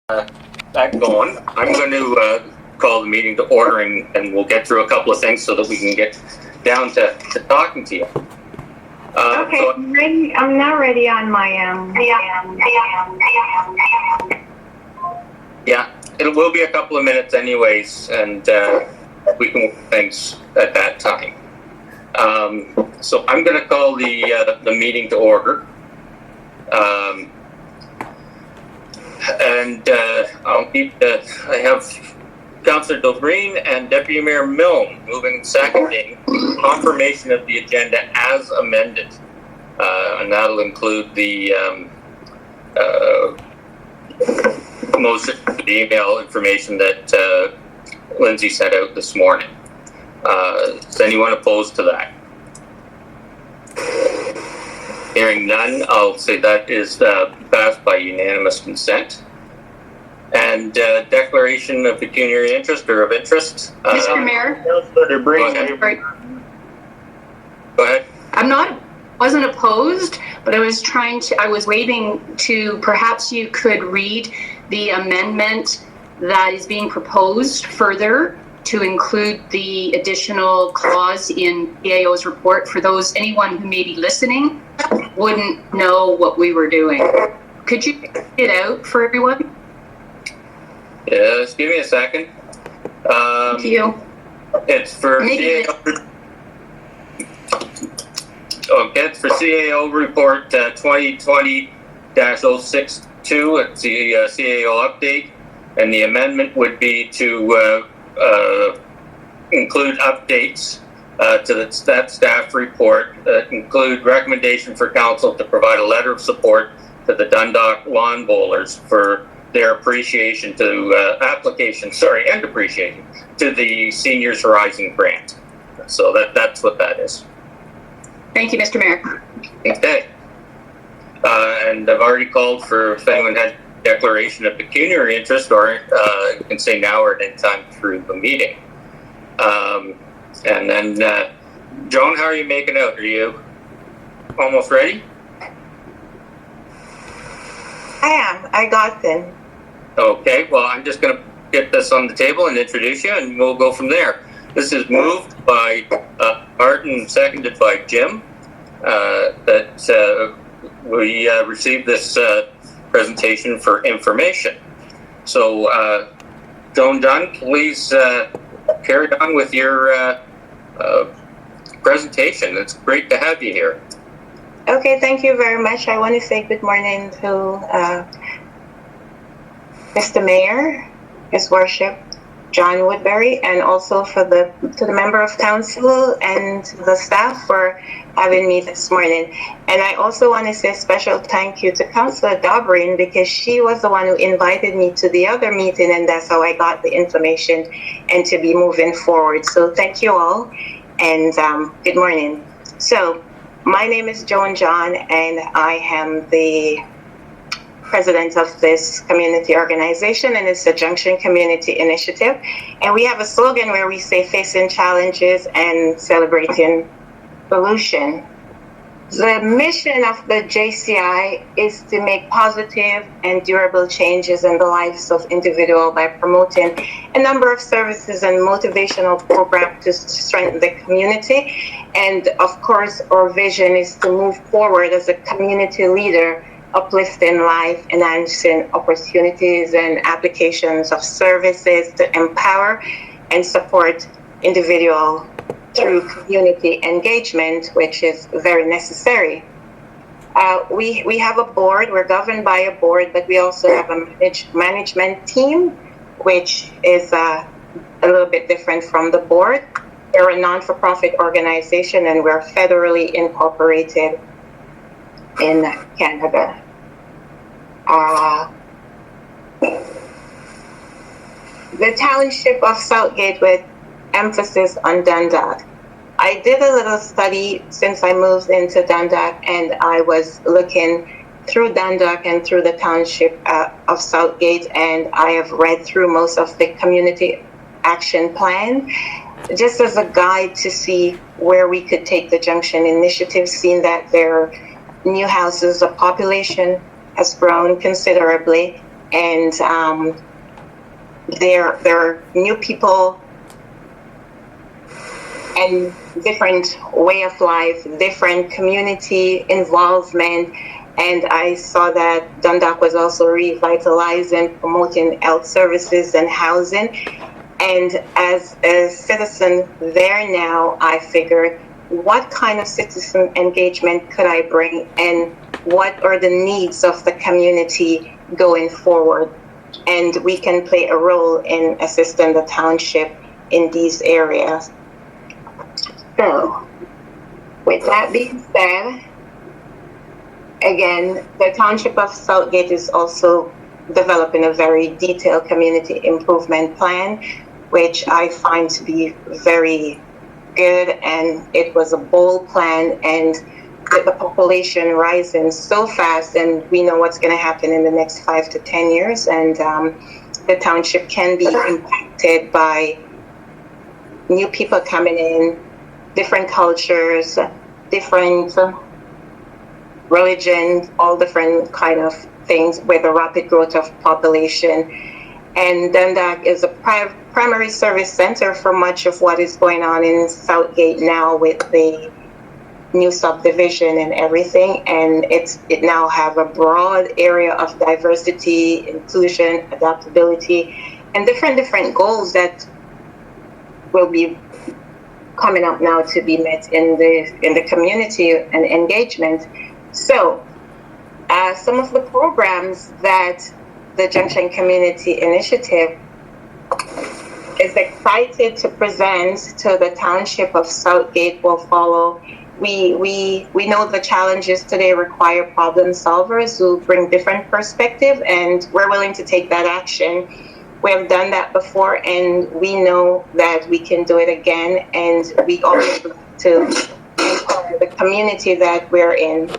That going. I'm going to call the meeting to order, and we'll get through a couple of things so that we can get down to talking to you. Okay, so, I'm ready. I'm now ready on my Yeah, it will be a couple of minutes anyways, and we can work things at that time. So I'm going to call the meeting to order. I have Councillor Dobreen and Deputy Mayor Milne moving and seconding confirmation of the agenda as amended. And that'll include the most of the email information that Lindsay sent out this morning. Is anyone opposed to that? Hearing none, I'll say that is passed by unanimous consent. And declaration of pecuniary interest or of interest. Mr. Mayor? Go ahead. Wasn't opposed, but I was waiting to, perhaps you could read the amendment that is being proposed further to include the additional clause in PAO's report for anyone who may be listening wouldn't know what we were doing. Could you get it out for everyone? Yeah, just give me a second. Thank you. It's for CAO. Okay, it's for CAO report 2020-062. It's the CAO update, and the amendment would be to include updates to that staff report that include recommendation for council to provide a letter of support to the Dundalk lawn bowlers for their appreciation and appreciation to the Seniors Horizon grant. So that's what that is. Thank you, Mr. Mayor. Okay. And I've already called for if anyone had declaration of pecuniary interest, or you can say now or at any time through the meeting. And then, Joan, how are you making out? Are you almost ready? I am. I got them. Okay, well, I'm just going to get this on the table and introduce you, and we'll go from there. This is moved by Martin, seconded by Jim, that we received this presentation for information. So, Joan Dunn, please carry on with your presentation. It's great to have you here. Okay, thank you very much. I want to say good morning to Mr. Mayor, His Worship John Woodbury, and also to the member of council and the staff for having me this morning. And I also want to say a special thank you to Councillor Dobreen, because she was the one who invited me to the other meeting, and that's how I got the information and to be moving forward. So thank you all, and good morning. So my name is Joan John, and I am the president of this community organization, and it's a Junction Community Initiative. And we have a slogan where we say facing challenges and celebrating solution. The mission of the JCI is to make positive and durable changes in the lives of individuals by promoting a number of services and motivational programs to strengthen the community. And of course, our vision is to move forward as a community leader, uplifting life, enhancing opportunities and applications of services to empower and support individuals through community engagement, which is very necessary. We have a board, we're governed by a board, but we also have a management team, which is a little bit different from the board. We're a non-for-profit organization, and we're federally incorporated in Canada. The Township of Southgate with emphasis on Dundalk. I did a little study since I moved into Dundalk, and I was looking through Dundalk and through the Township of Southgate, and I have read through most of the community action plan, just as a guide to see where we could take the Junction initiative, seeing that there are new houses, the population has grown considerably, and there are new people and different way of life, different community involvement. And I saw that Dundalk was also revitalizing, promoting health services and housing. And as a citizen there now, I figured, what kind of citizen engagement could I bring, and what are the needs of the community going forward? And we can play a role in assisting the township in these areas. So, with that being said, again, the Township of Southgate is also developing a very detailed community improvement plan, which I find to be very good, and it was a bold plan, and with the population rising so fast, and we know what's going to happen in the next 5 to 10 years, and the township can be impacted by new people coming in, different cultures, different religions, all different kind of things with a rapid growth of population. And Dundalk is a primary service center for much of what is going on in Southgate now with the new subdivision and everything. And it now have a broad area of diversity, inclusion, adaptability, and different goals that will be coming up now to be met in the community and engagement. So some of the programs that the Junction Community Initiative is excited to present to the Township of Southgate will follow. We know the challenges today require problem solvers who bring different perspective, and we're willing to take that action. We have done that before, and we know that we can do it again, and we always like to empower the community that we're in.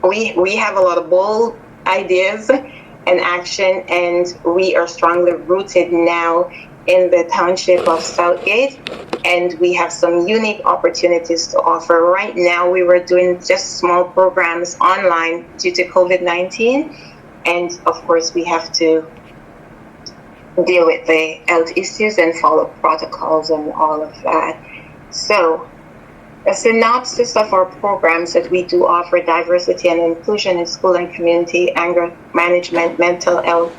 We have a lot of bold ideas and action, and we are strongly rooted now in the Township of Southgate, and we have some unique opportunities to offer. Right now, we were doing just small programs online due to COVID-19, and of course, we have to deal with the health issues and follow protocols and all of that. So, a synopsis of our programs that we do offer: diversity and inclusion in school and community, anger management, mental health,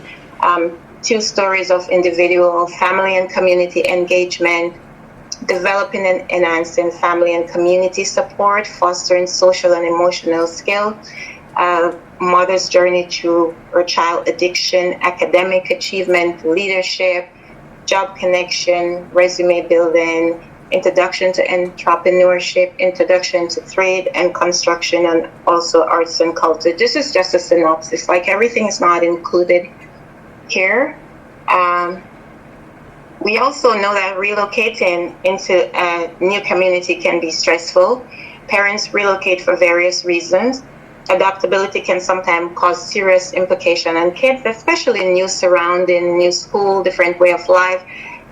2 stories of individual, family and community engagement, developing and enhancing family and community support, fostering social and emotional skill, mother's journey through her child addiction, academic achievement, leadership, job connection, resume building, introduction to entrepreneurship, introduction to trade and construction, and also arts and culture. This is just a synopsis, like everything is not included here. We also know that relocating into a new community can be stressful. Parents relocate for various reasons. Adaptability can sometimes cause serious implication on kids, especially new surrounding, new school, different way of life.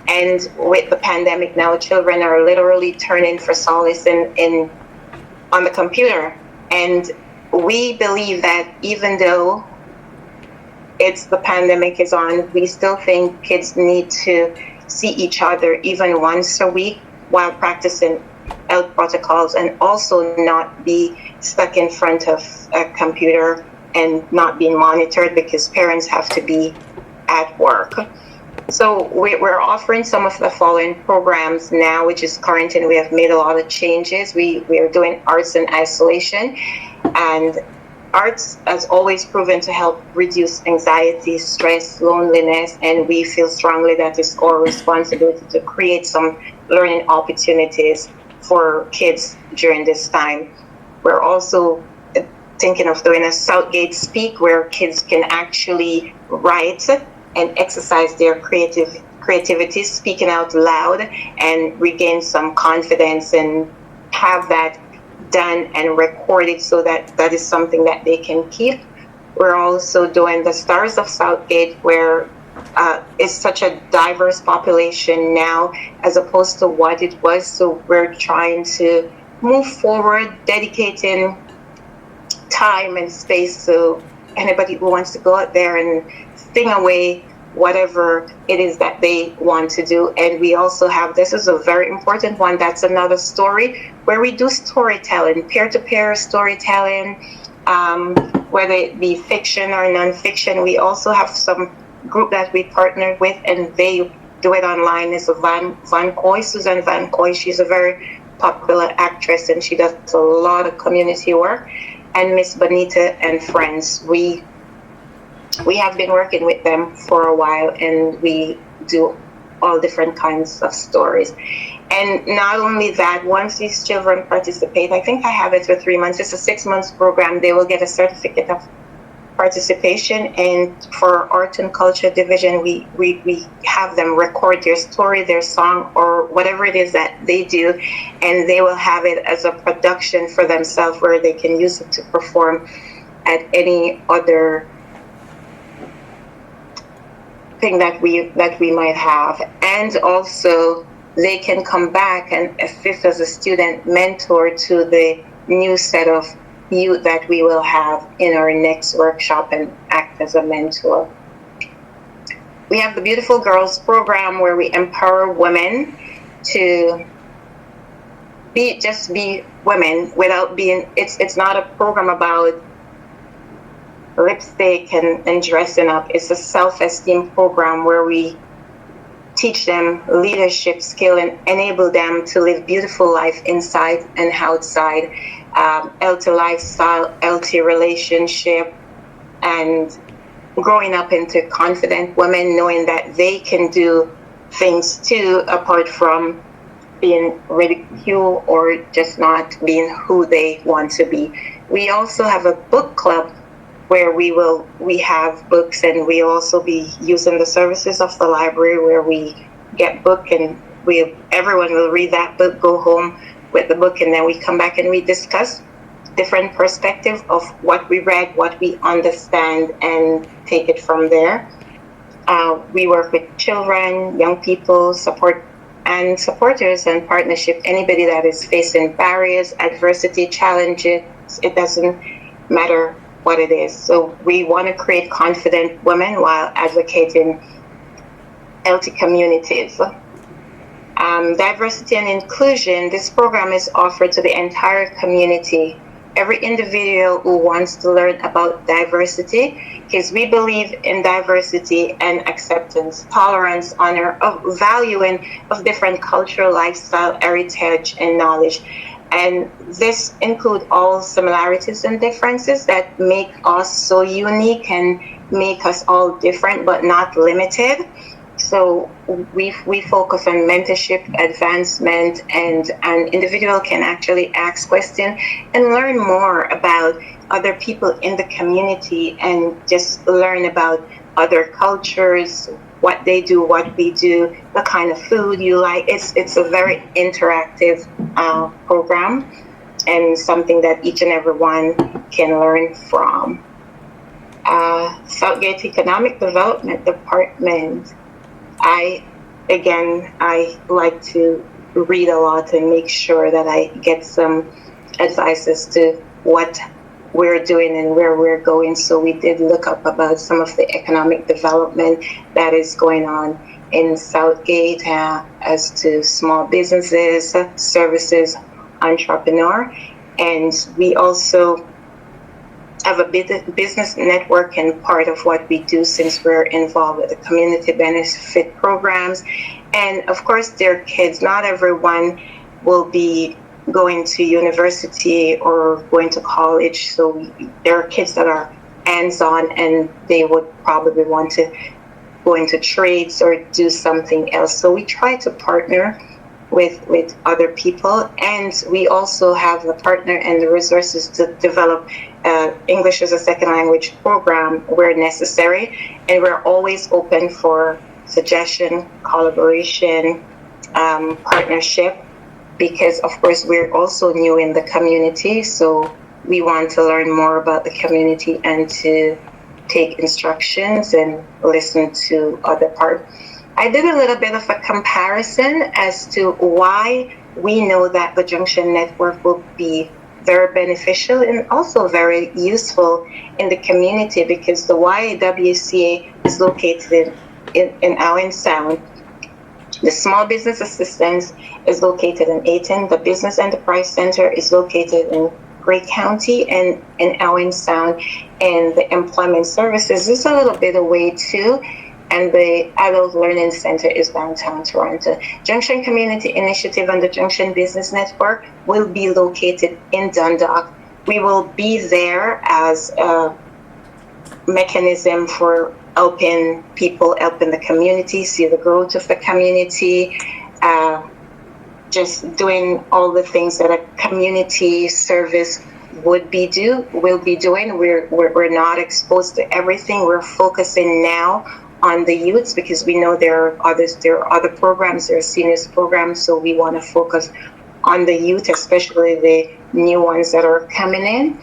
And with the pandemic now, children are literally turning for solace on the computer. And we believe that even though the pandemic is on, we still think kids need to see each other even once a week while practicing health protocols, and also not be stuck in front of a computer and not being monitored because parents have to be at work. So we're offering some of the following programs now, which is current, and we have made a lot of changes. We are doing arts in isolation, and arts has always proven to help reduce anxiety, stress, loneliness, and we feel strongly that it's our responsibility to create some learning opportunities for kids during this time. We're also thinking of doing a Southgate Speak, where kids can actually write and exercise their creativity, speaking out loud, and regain some confidence and have that done and recorded so that is something that they can keep. We're also doing the Stars of Southgate, where it's such a diverse population now as opposed to what it was. So we're trying to move forward, dedicating time and space to anybody who wants to go out there and sing away whatever it is that they want to do. And we also have, this is a very important one, that's another story, where we do storytelling, peer-to-peer storytelling, whether it be fiction or non-fiction. We also have some group that we partnered with, and they do it online. It's Van Coy, Susan Van Coy. She's a very popular actress, and she does a lot of community work. And Miss Bonita and friends, we have been working with them for a while, and we do all different kinds of stories. And not only that, once these children participate, I think I have it for 3 months. It's a 6 months program. They will get a certificate of participation. And for Art and Culture Division, we have them record their story, their song, or whatever it is that they do, and they will have it as a production for themselves, where they can use it to perform at any other thing that we might have. And also they can come back and assist as a student mentor to the new set of youth that we will have in our next workshop, and act as a mentor. We have the Beautiful Girls program, where we empower women to be women without being, it's not a program about lipstick and dressing up. It's a self-esteem program where we teach them leadership skill and enable them to live beautiful life inside and outside, healthy lifestyle, healthy relationship, and growing up into confident women, knowing that they can do things too, apart from being ridiculed or just not being who they want to be. We also have a book club, where we have books, and we'll also be using the services of the library, where we get book, and everyone will read that book, go home with the book, and then we come back and we discuss different perspective of what we read, what we understand, and take it from there. We work with children, young people, supporters and partnership, anybody that is facing barriers, adversity, challenges. It doesn't matter what it is. So we want to create confident women while advocating healthy communities. Diversity and inclusion, this program is offered to the entire community, every individual who wants to learn about diversity, because we believe in diversity and acceptance, tolerance, honor, of valuing of different cultural, lifestyle, heritage, and knowledge. And this includes all similarities and differences that make us so unique and make us all different, but not limited. So we focus on mentorship, advancement, and an individual can actually ask questions and learn more about other people in the community, and just learn about other cultures, what they do, what we do, the kind of food you like. It's a very interactive program, and something that each and every one can learn from. Southgate Economic Development Department. I like to read a lot and make sure that I get some advice as to what we're doing and where we're going. So we did look up about some of the economic development that is going on in Southgate, as to small businesses, services, entrepreneur. And we also have a business network, and part of what we do, since we're involved with the community benefit programs. And of course, they're kids. Not everyone will be going to university or going to college. So there are kids that are hands-on, and they would probably want to go into trades or do something else. So we try to partner with other people, and we also have the partner and the resources to develop English as a second language program where necessary. And we're always open for suggestion, collaboration, partnership, because of course we're also new in the community, so we want to learn more about the community and to take instructions and listen to other parts. I did a little bit of a comparison as to why we know that the Junction Network will be very beneficial and also very useful in the community because the YWCA is located in Owen Sound. The Small Business Assistance is located in Ayton. The Business Enterprise Center is located in Grey County and in Owen Sound. And the Employment Services is a little bit away too. And the Adult Learning Center is downtown Toronto. Junction Community Initiative and the Junction Business Network will be located in Dundalk. We will be there as a mechanism for helping people, helping the community, see the growth of the community, just doing all the things that a community service will be doing. We're not exposed to everything. We're focusing now on the youths because we know there are other programs, there are seniors programs, so we want to focus on the youth, especially the new ones that are coming in.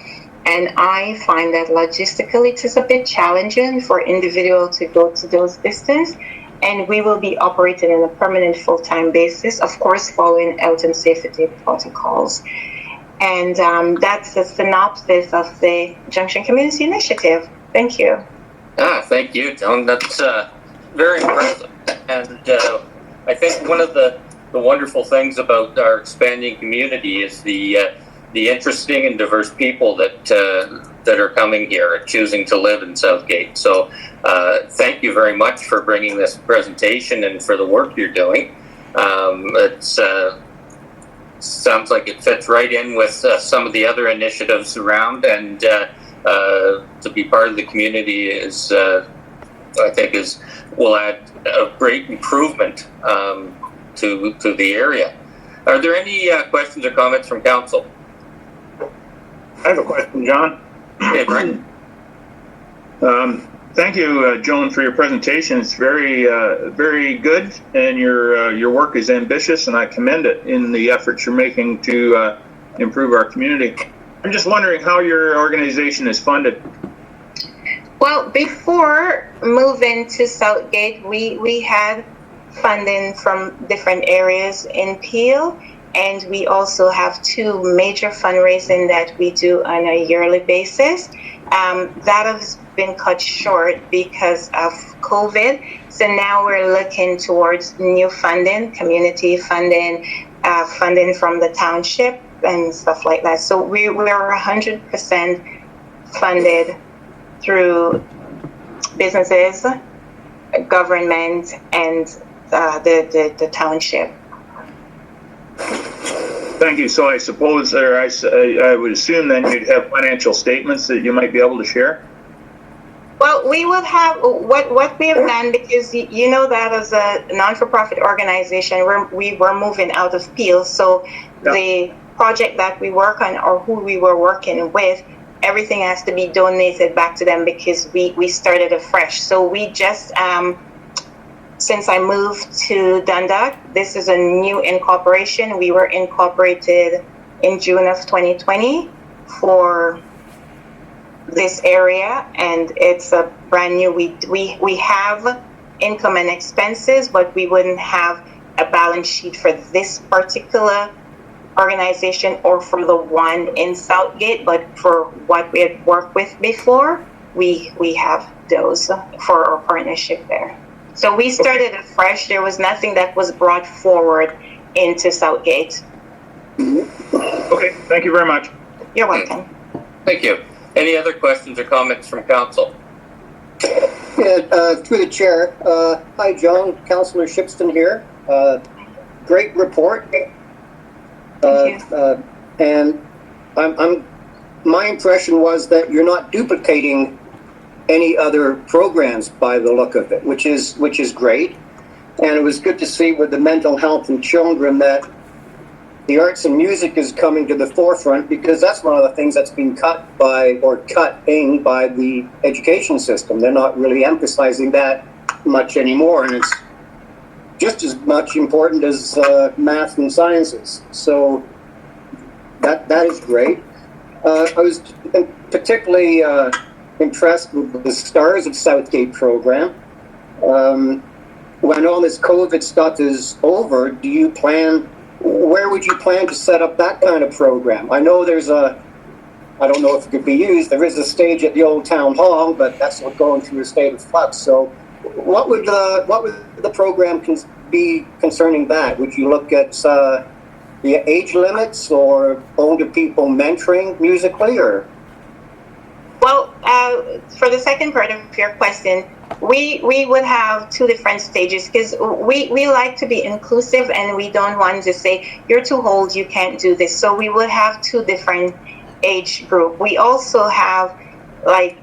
And I find that logistically it is a bit challenging for individuals to go to those distances. And we will be operating on a permanent full-time basis, of course, following health and safety protocols. And that's the synopsis of the Junction Community Initiative. Thank you. Thank you, Joan. That's very impressive. And I think one of the wonderful things about our expanding community is the interesting and diverse people that are coming here and choosing to live in Southgate. So thank you very much for bringing this presentation and for the work you're doing. It sounds like it fits right in with some of the other initiatives around, and to be part of the community is, I think, will add a great improvement to the area. Are there any questions or comments from council? I have a question, John. Hey, Brian. Thank you, Joan, for your presentation. It's very, very good, and your work is ambitious, and I commend it in the efforts you're making to improve our community. I'm just wondering how your organization is funded. Well, before moving to Southgate, we had funding from different areas in Peel, and we also have two major fundraising that we do on a yearly basis. That has been cut short because of COVID. So now we're looking towards new funding, community funding, funding from the Township and stuff like that. So we're 100% funded through businesses, government, and the Township. Thank you. So I suppose, or I would assume then you'd have financial statements that you might be able to share? Well, we would have what we have done, because you know that as a non-for-profit organization, we were moving out of Peel. So yeah. The project that we work on or who we were working with, everything has to be donated back to them because we started afresh. So we just, since I moved to Dundalk, this is a new incorporation. We were incorporated in June of 2020 for this area, and it's a brand new. We have income and expenses, but we wouldn't have a balance sheet for this particular organization or for the one in Southgate, but for what we had worked with before, we have those for our partnership there. So we started afresh. There was nothing that was brought forward into Southgate. Okay, thank you very much. You're welcome. Thank you. Any other questions or comments from council? Yeah, through the chair. Hi, John. Councillor Shipston here. Great report. Thank you. And my impression was that you're not duplicating any other programs by the look of it, which is great. And it was good to see with the mental health and children that the arts and music is coming to the forefront, because that's one of the things that's been cutting by the education system. They're not really emphasizing that much anymore, and it's just as much important as math and sciences. So that is great. I was particularly impressed with the Stars of Southgate program. When all this COVID stuff is over, do you plan where would you plan to set up that kind of program? I know there's I don't know if it could be used. There is a stage at the old town hall, but that's going through a state of flux. So, what would the program be concerning that? Would you look at the age limits or older people mentoring musically, or? Well, for the second part of your question, we would have two different stages because we like to be inclusive and we don't want to say you're too old, you can't do this. So we would have two different age group. We also have like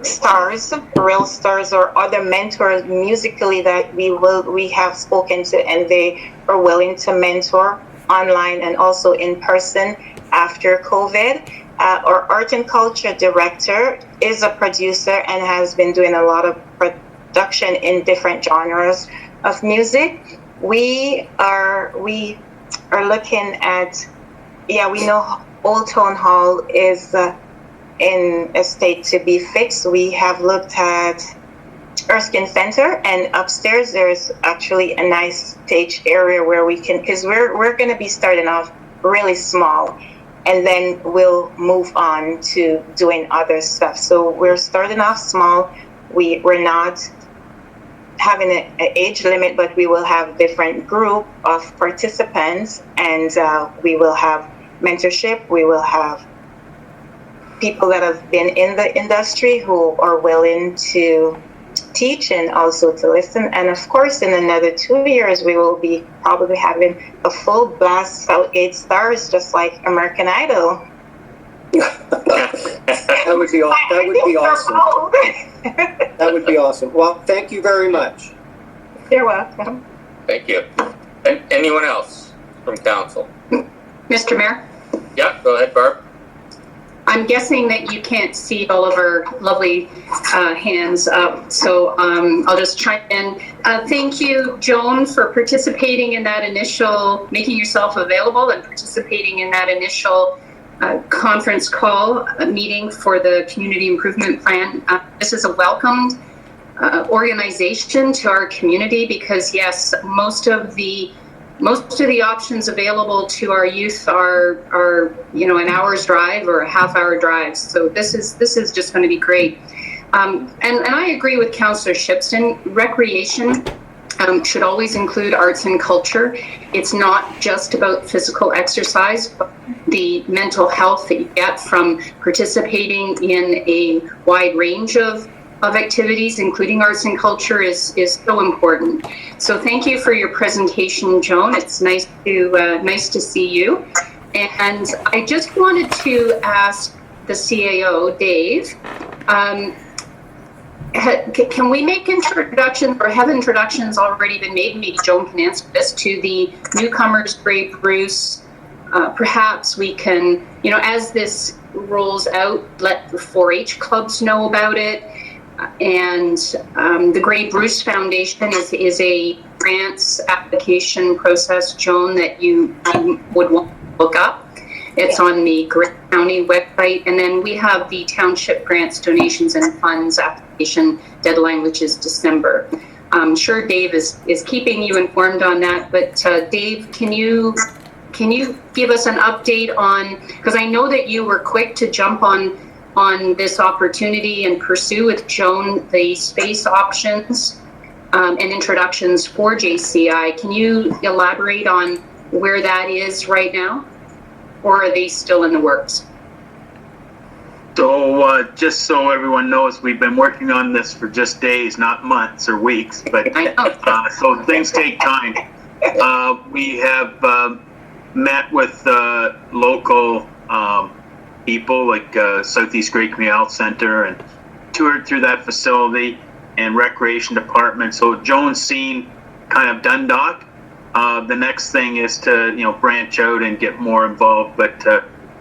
stars, real stars, or other mentors musically that we have spoken to, and they are willing to mentor online and also in person after COVID. Our art and culture director is a producer and has been doing a lot of production in different genres of music. We are looking at, we know Old Town Hall is in a state to be fixed. We have looked at Erskine Center, and upstairs there's actually a nice stage area where we can, because we're going to be starting off really small, and then we'll move on to doing other stuff. So we're starting off small. We're not having an age limit, but we will have different group of participants, and we will have mentorship. We will have people that have been in the industry who are willing to teach and also to listen. And of course, in another 2 years, we will be probably having a full blast Southgate stars, just like American Idol. That would be awesome. That would be awesome. Well, thank you very much. You're welcome. Thank you. Anyone else from council? Mr. Mayor? Yeah, go ahead, Barb. I'm guessing that you can't see all of our lovely hands up, so I'll just chime in. Thank you, Joan, for participating in that initial, making yourself available and participating in that initial conference call meeting for the Community Improvement Plan. This is a welcomed organization to our community because, yes, most of the options available to our youth are an hour's drive or a half-hour drive. So this is just going to be great. And I agree with Councillor Shipston. Recreation should always include arts and culture. It's not just about physical exercise, but the mental health that you get from participating in a wide range of activities, including arts and culture, is so important. So thank you for your presentation, Joan. It's nice to see you. And I just wanted to ask the CAO, Dave, can we make introductions, or have introductions already been made? Maybe Joan can answer this, to the newcomers, Grey Bruce. Perhaps we can, as this rolls out, let the 4-H clubs know about it. And the Grey Bruce Foundation is a grants application process, Joan, that you would want to look up. It's on the Grey County website. And then we have the Township Grants, Donations and Funds application deadline, which is December. I'm sure Dave is keeping you informed on that. But Dave, can you give us an update on, because I know that you were quick to jump on this opportunity and pursue with Joan the space options and introductions for JCI. Can you elaborate on where that is right now? Or are they still in the works? So just so everyone knows, we've been working on this for just days, not months or weeks, but so things take time. We have met with local people like Southeast Great Community Health Center and toured through that facility and recreation department. So Joan's seen kind of Dundalk. The next thing is to branch out and get more involved, but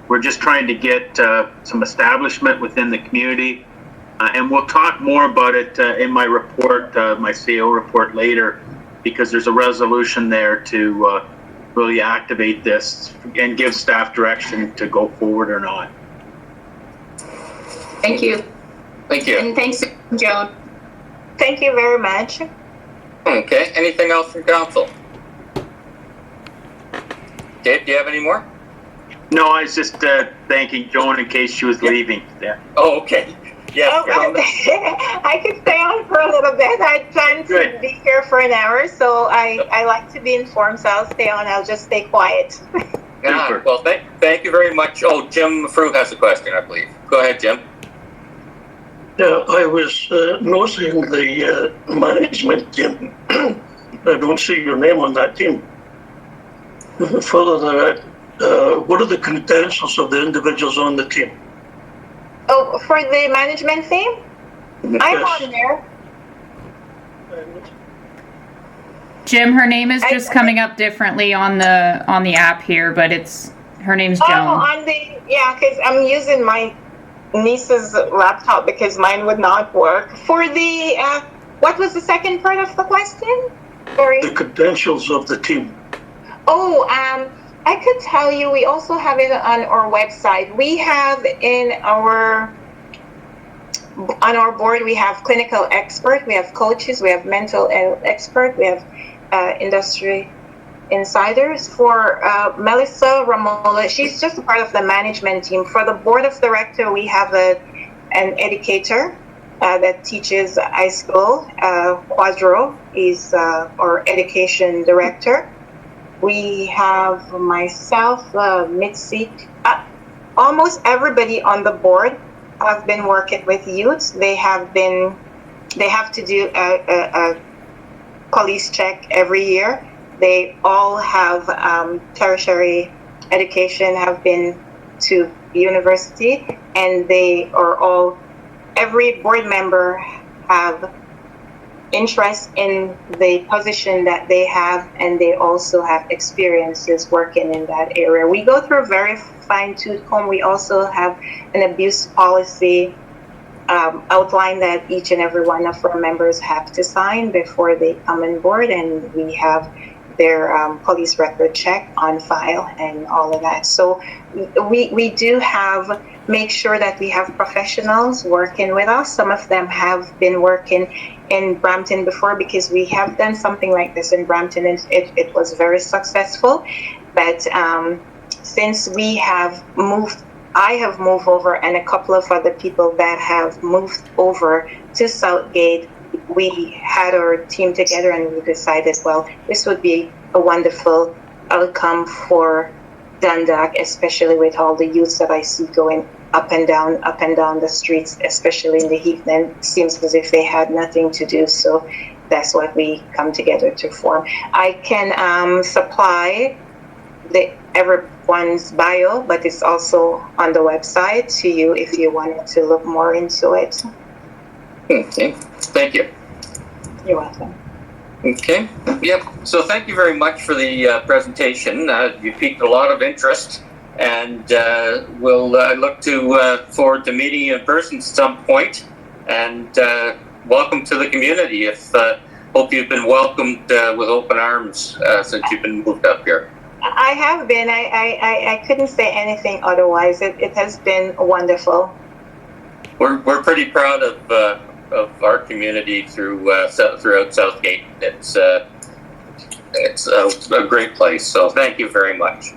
we're just trying to get some establishment within the community, and we'll talk more about it in my report, my CO report later, because there's a resolution there to really activate this and give staff direction to go forward or not. Thank you. Thank you. And thanks, Joan. Thank you very much. Okay, anything else from council? Dave, do you have any more? No, I was just thanking Joan in case she was leaving. Yeah. Oh, okay. Yes. Oh, I could stay on for a little bit. I plan to Good. be here for an hour, so I like to be informed, so I'll stay on. I'll just stay quiet. Yeah, Super. well, thank you very much. Oh, Jim Frug has a question, I believe. Go ahead, Jim. Yeah, I was noticing the management team. I don't see your name on that team. Further than that, what are the credentials of the individuals on the team? Oh, for the management team? I'm Yes. on there. Jim, her name is just coming up differently on the app here, but her name's Oh, Joan. on the, yeah, because I'm using my niece's laptop because mine would not work. For the, what was the second part of the question? Sorry. The credentials of the team. Oh, I could tell you, we also have it on our website. We have on our board, we have clinical expert, we have coaches, we have mental health expert, we have industry insiders. For Melissa Ramola, she's just a part of the management team. For the board of director, we have an educator that teaches high school. Quadro is our education director. We have myself, Mitzi. Almost everybody on the board have been working with youths. They have to do a police check every year. They all have tertiary education, have been to university, and they are all, every board member have interest in the position that they have, and they also have experiences working in that area. We go through a very fine-tooth comb. We also have an abuse policy outline that each and every one of our members have to sign before they come on board, and we have their police record check on file and all of that. So we do make sure that we have professionals working with us. Some of them have been working in Brampton before, because we have done something like this in Brampton, and it was very successful. But since we have moved, I have moved over, and a couple of other people that have moved over to Southgate, we had our team together and we decided, well, this would be a wonderful outcome for Dundalk, especially with all the youths that I see going up and down the streets, especially in the heat. And it seems as if they had nothing to do. So that's what we come together to form. I can supply everyone's bio, but it's also on the website to you if you wanted to look more into it. Okay, thank you. You're welcome. Okay, yep. So thank you very much for the presentation. You piqued a lot of interest, and we'll look forward to meeting you in person at some point. And welcome to the community. Hope you've been welcomed with open arms since you've been moved up here. I have been. I couldn't say anything otherwise. It has been wonderful. We're pretty proud of our community throughout Southgate. It's a great place. So thank you very much.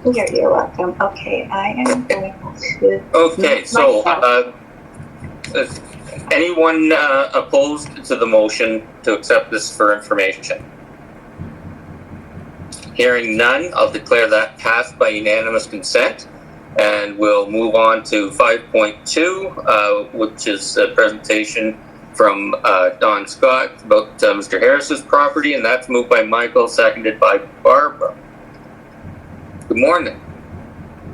You're welcome. Okay, I am going to. Okay, so is anyone opposed to the motion to accept this for information? Hearing none, I'll declare that passed by unanimous consent. And we'll move on to 5.2, which is a presentation from Don Scott about Mr. Harris's property, and that's moved by Michael, seconded by Barbara. Good morning.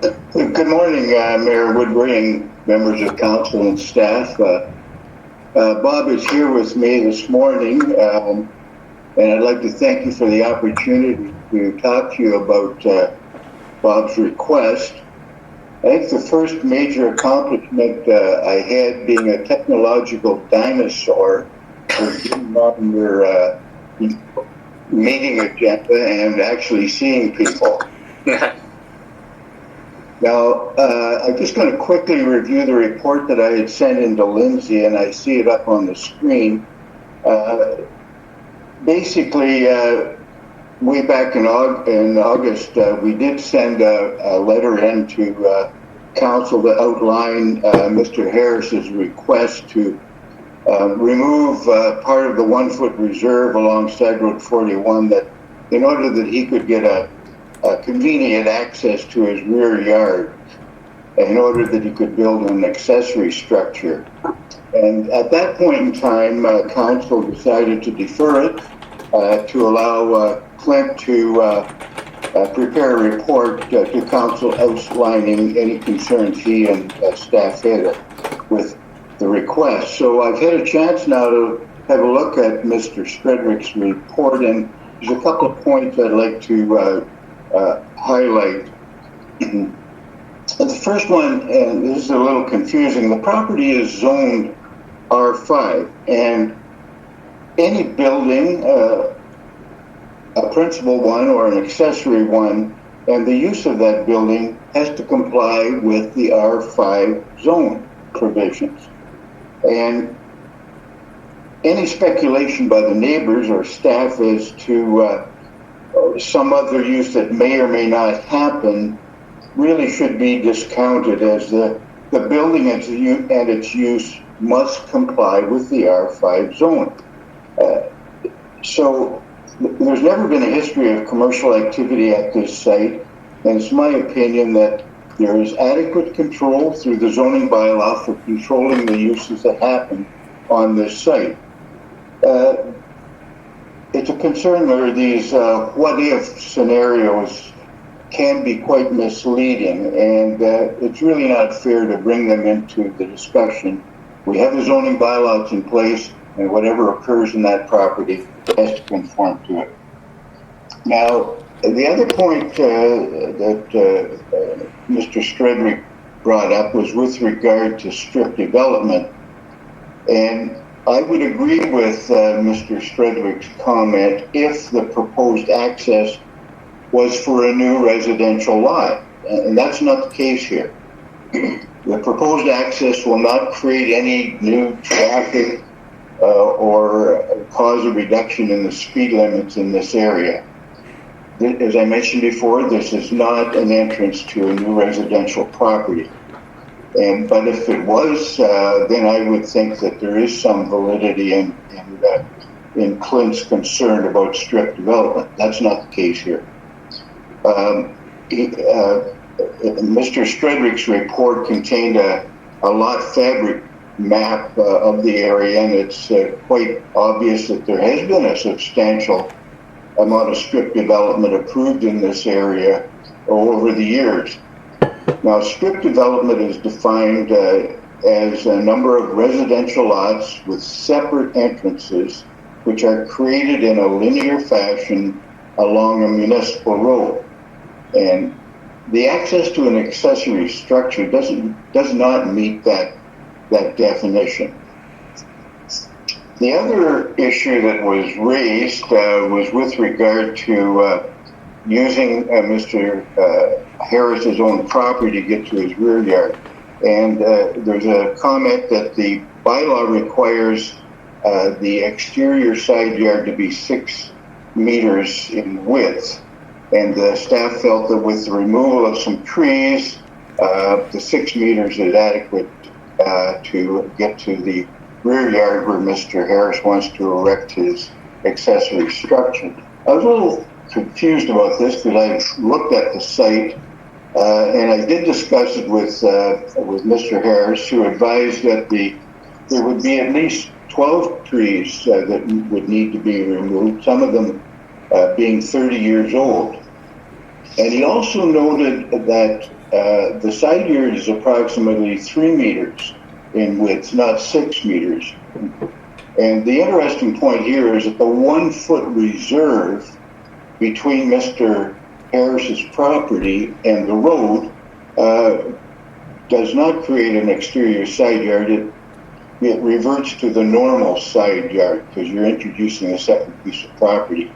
Good morning, Mayor Woodbury and members of council and staff. Bob is here with me this morning, and I'd like to thank you for the opportunity to talk to you about Bob's request. I think the first major accomplishment I had being a technological dinosaur was getting on your meeting agenda and actually seeing people. Now, I'm just going to quickly review the report that I had sent into Lindsay, and I see it up on the screen. Basically, way back in August, we did send a letter in to council to outline Mr. Harris's request to remove part of the 1 foot reserve along Side Road 41, that in order that he could get a convenient access to his rear yard, in order that he could build an accessory structure. And at that point in time, council decided to defer it to allow Clint to prepare a report to council outlining any concerns he and staff had with the request. So I've had a chance now to have a look at Mr. Stredwick's report, and there's a couple of points I'd like to highlight. The first one, and this is a little confusing, the property is zoned R5, and any building, a principal one or an accessory one, and the use of that building has to comply with the R5 zone provisions. And any speculation by the neighbors or staff as to some other use that may or may not happen really should be discounted, as the building and its use must comply with the R5 zone. So there's never been a history of commercial activity at this site, and it's my opinion that there is adequate control through the zoning bylaw for controlling the uses that happen on this site. It's a concern where these what-if scenarios can be quite misleading, and it's really not fair to bring them into the discussion. We have the zoning bylaws in place, and whatever occurs in that property has to conform to it. Now, the other point that Mr. Stredwick brought up was with regard to strip development, and I would agree with Mr. Stredwick's comment if the proposed access was for a new residential lot, and that's not the case here. The proposed access will not create any new traffic or cause a reduction in the speed limits in this area. As I mentioned before, this is not an entrance to a new residential property. But if it was, then I would think that there is some validity in Clint's concern about strip development. That's not the case here. Mr. Stredwick's report contained a lot fabric map of the area, and it's quite obvious that there has been a substantial amount of strip development approved in this area over the years. Now, strip development is defined as a number of residential lots with separate entrances which are created in a linear fashion along a municipal road. And the access to an accessory structure does not meet that definition. The other issue that was raised was with regard to using Mr. Harris's own property to get to his rear yard. And there's a comment that the bylaw requires the exterior side yard to be 6 meters in width. And the staff felt that with the removal of some trees, the 6 meters is adequate to get to the rear yard where Mr. Harris wants to erect his accessory structure. I was a little confused about this because I looked at the site and I did discuss it with Mr. Harris, who advised that there would be at least 12 trees that would need to be removed, some of them being 30 years old. And he also noted that the side yard is approximately 3 meters in width, not 6 meters. And the interesting point here is that the 1 foot reserve between Mr. Harris's property and the road does not create an exterior side yard. It reverts to the normal side yard because you're introducing a second piece of property.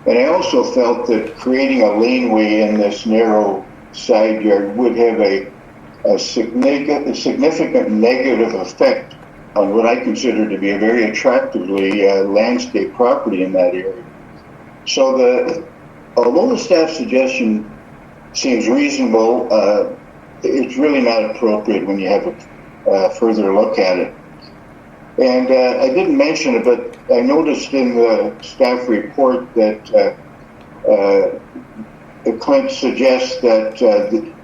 And I also felt that creating a laneway in this narrow side yard would have a significant negative effect on what I consider to be a very attractively landscaped property in that area. So although the staff suggestion seems reasonable, it's really not appropriate when you have a further look at it. And I didn't mention it, but I noticed in the staff report that Clint suggests that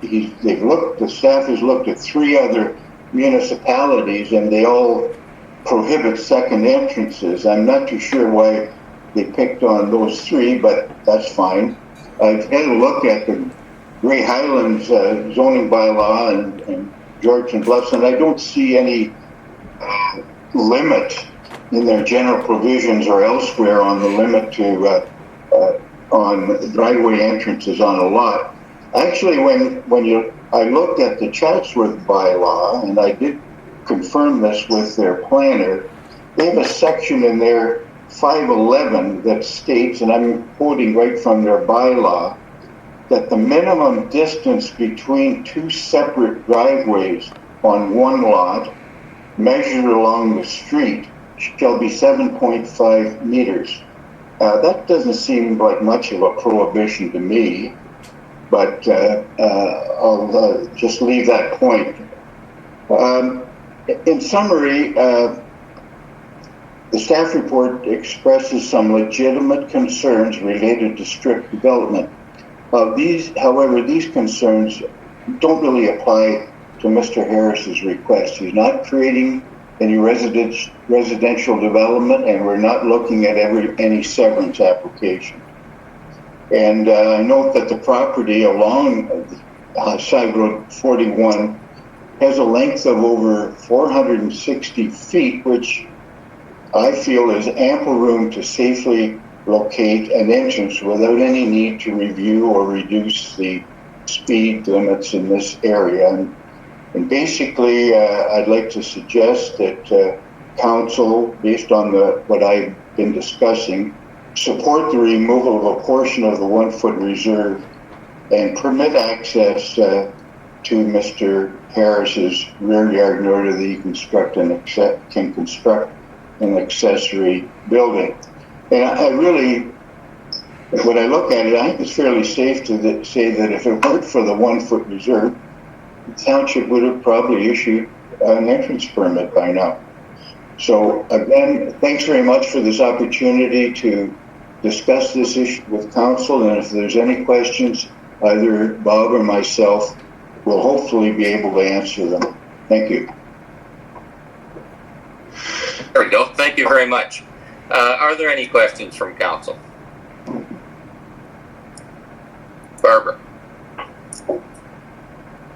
the staff has looked at 3 other municipalities and they all prohibit second entrances. I'm not too sure why they picked on those 3, but that's fine. I've had a look at the Grey Highlands zoning bylaw and Georgian Bluffs, and I don't see any limit in their general provisions or elsewhere on the limit to on driveway entrances on a lot. Actually, I looked at the Chatsworth bylaw, and I did confirm this with their planner. They have a section in their 511 that states, and I'm quoting right from their bylaw, that the minimum distance between 2 separate driveways on one lot measured along the street shall be 7.5 meters. That doesn't seem like much of a prohibition to me, but I'll just leave that point. In summary, the staff report expresses some legitimate concerns related to strip development. However, these concerns don't really apply to Mr. Harris's request. He's not creating any residential development, and we're not looking at any severance application. And I note that the property along Side Road 41 has a length of over 460 feet, which I feel is ample room to safely locate an entrance without any need to review or reduce the speed limits in this area. And basically, I'd like to suggest that council, based on what I've been discussing, support the removal of a portion of the 1-foot reserve and permit access to Mr. Harris's rear yard in order that he can construct an accessory building. And I really, when I look at it, I think it's fairly safe to say that if it weren't for the 1-foot reserve, the township would have probably issued an entrance permit by now. So again, thanks very much for this opportunity to discuss this issue with council, and if there's any questions, either Bob or myself will hopefully be able to answer them. Thank you. There we go. Thank you very much. Are there any questions from council? Barbara.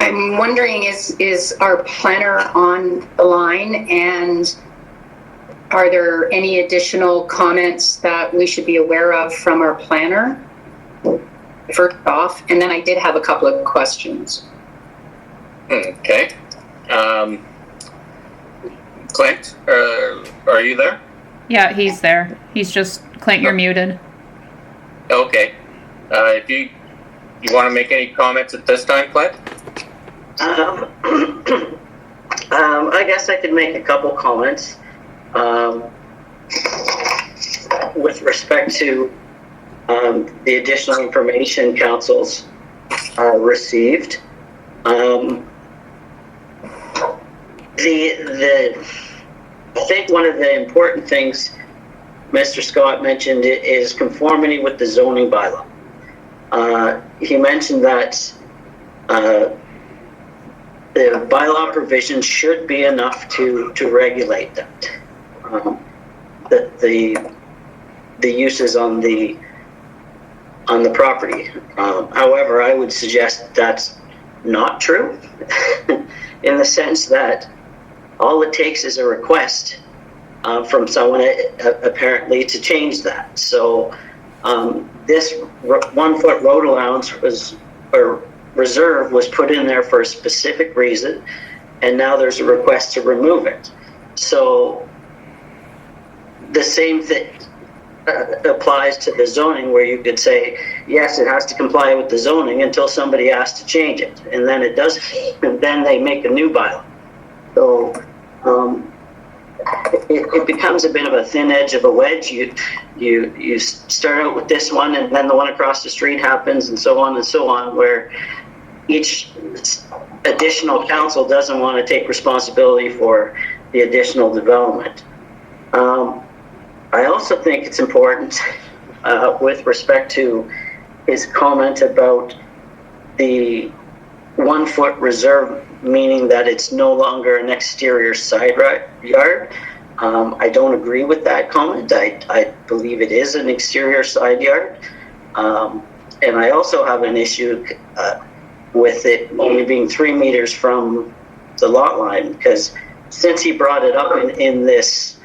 I'm wondering, is our planner on the line, and are there any additional comments that we should be aware of from our planner? First off, and then I did have a couple of questions. Okay. Clint, are you there? Yeah, he's there. He's just, Clint, you're muted. Okay. If you want to make any comments at this time, Clint? I guess I could make a couple comments with respect to the additional information council's received. I think one of the important things Mr. Scott mentioned is conformity with the zoning bylaw. He mentioned that the bylaw provisions should be enough to regulate that. The uses on the property. However, I would suggest that's not true in the sense that all it takes is a request from someone apparently to change that. So this 1-foot road allowance or reserve was put in there for a specific reason, and now there's a request to remove it. So the same thing applies to the zoning, where you could say, yes, it has to comply with the zoning until somebody asks to change it, and then it doesn't, and then they make a new bylaw. So it becomes a bit of a thin edge of a wedge. You start out with this one, and then the one across the street happens, and so on, where each additional council doesn't want to take responsibility for the additional development. I also think it's important with respect to his comment about the 1 foot reserve, meaning that it's no longer an exterior side yard. I don't agree with that comment. I believe it is an exterior side yard. And I also have an issue with it only being 3 meters from the lot line, because since he brought it up in this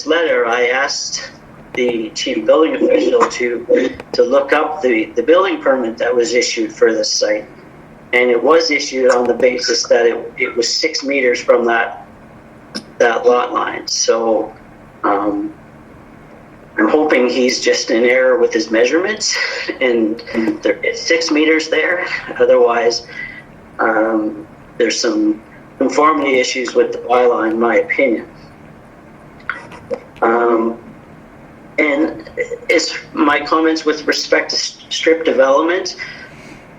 letter, I asked the chief building official to look up the building permit that was issued for this site. And it was issued on the basis that it was 6 meters from that lot line. So I'm hoping he's just in error with his measurements, and there is 6 meters there. Otherwise, there's some conformity issues with the bylaw, in my opinion. And it's my comments with respect to strip development.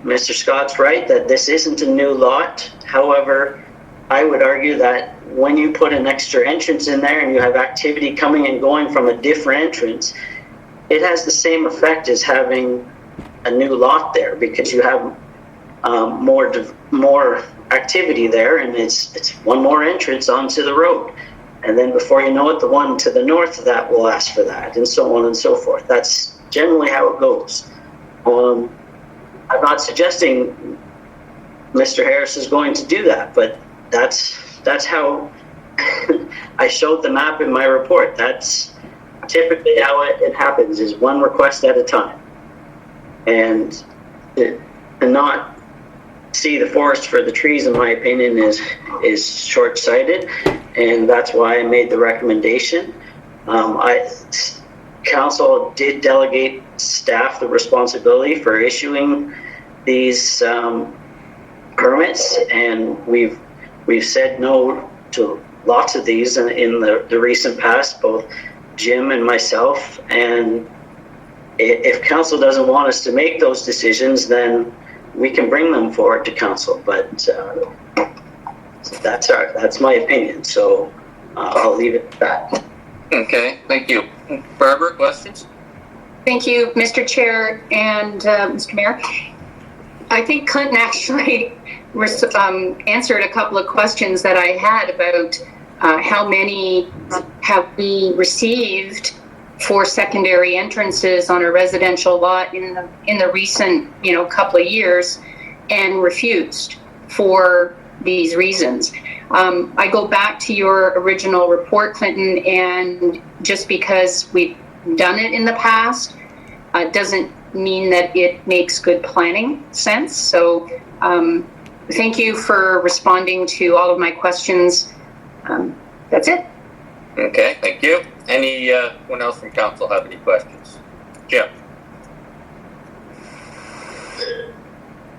Mr. Scott's right that this isn't a new lot. However, I would argue that when you put an extra entrance in there and you have activity coming and going from a different entrance, it has the same effect as having a new lot there, because you have more activity there, and it's one more entrance onto the road. And then before you know it, the one to the north of that will ask for that, and so on and so forth. That's generally how it goes. I'm not suggesting Mr. Harris is going to do that, but that's how I showed the map in my report. That's typically how it happens, is one request at a time. And not see the forest for the trees, in my opinion, is short-sighted, and that's why I made the recommendation. Council did delegate staff the responsibility for issuing these permits, and we've said no to lots of these in the recent past, both Jim and myself. And if council doesn't want us to make those decisions, then we can bring them forward to council. But that's my opinion. So I'll leave it at that. Okay, thank you. Barbara, questions? Thank you, Mr. Chair and Mr. Mayor. I think Clinton actually answered a couple of questions that I had about how many have we received for secondary entrances on a residential lot in the recent couple of years, and refused for these reasons. I go back to your original report, Clinton, and just because we've done it in the past doesn't mean that it makes good planning sense. So thank you for responding to all of my questions. That's it. Okay, thank you. Anyone else from council have any questions? Jim?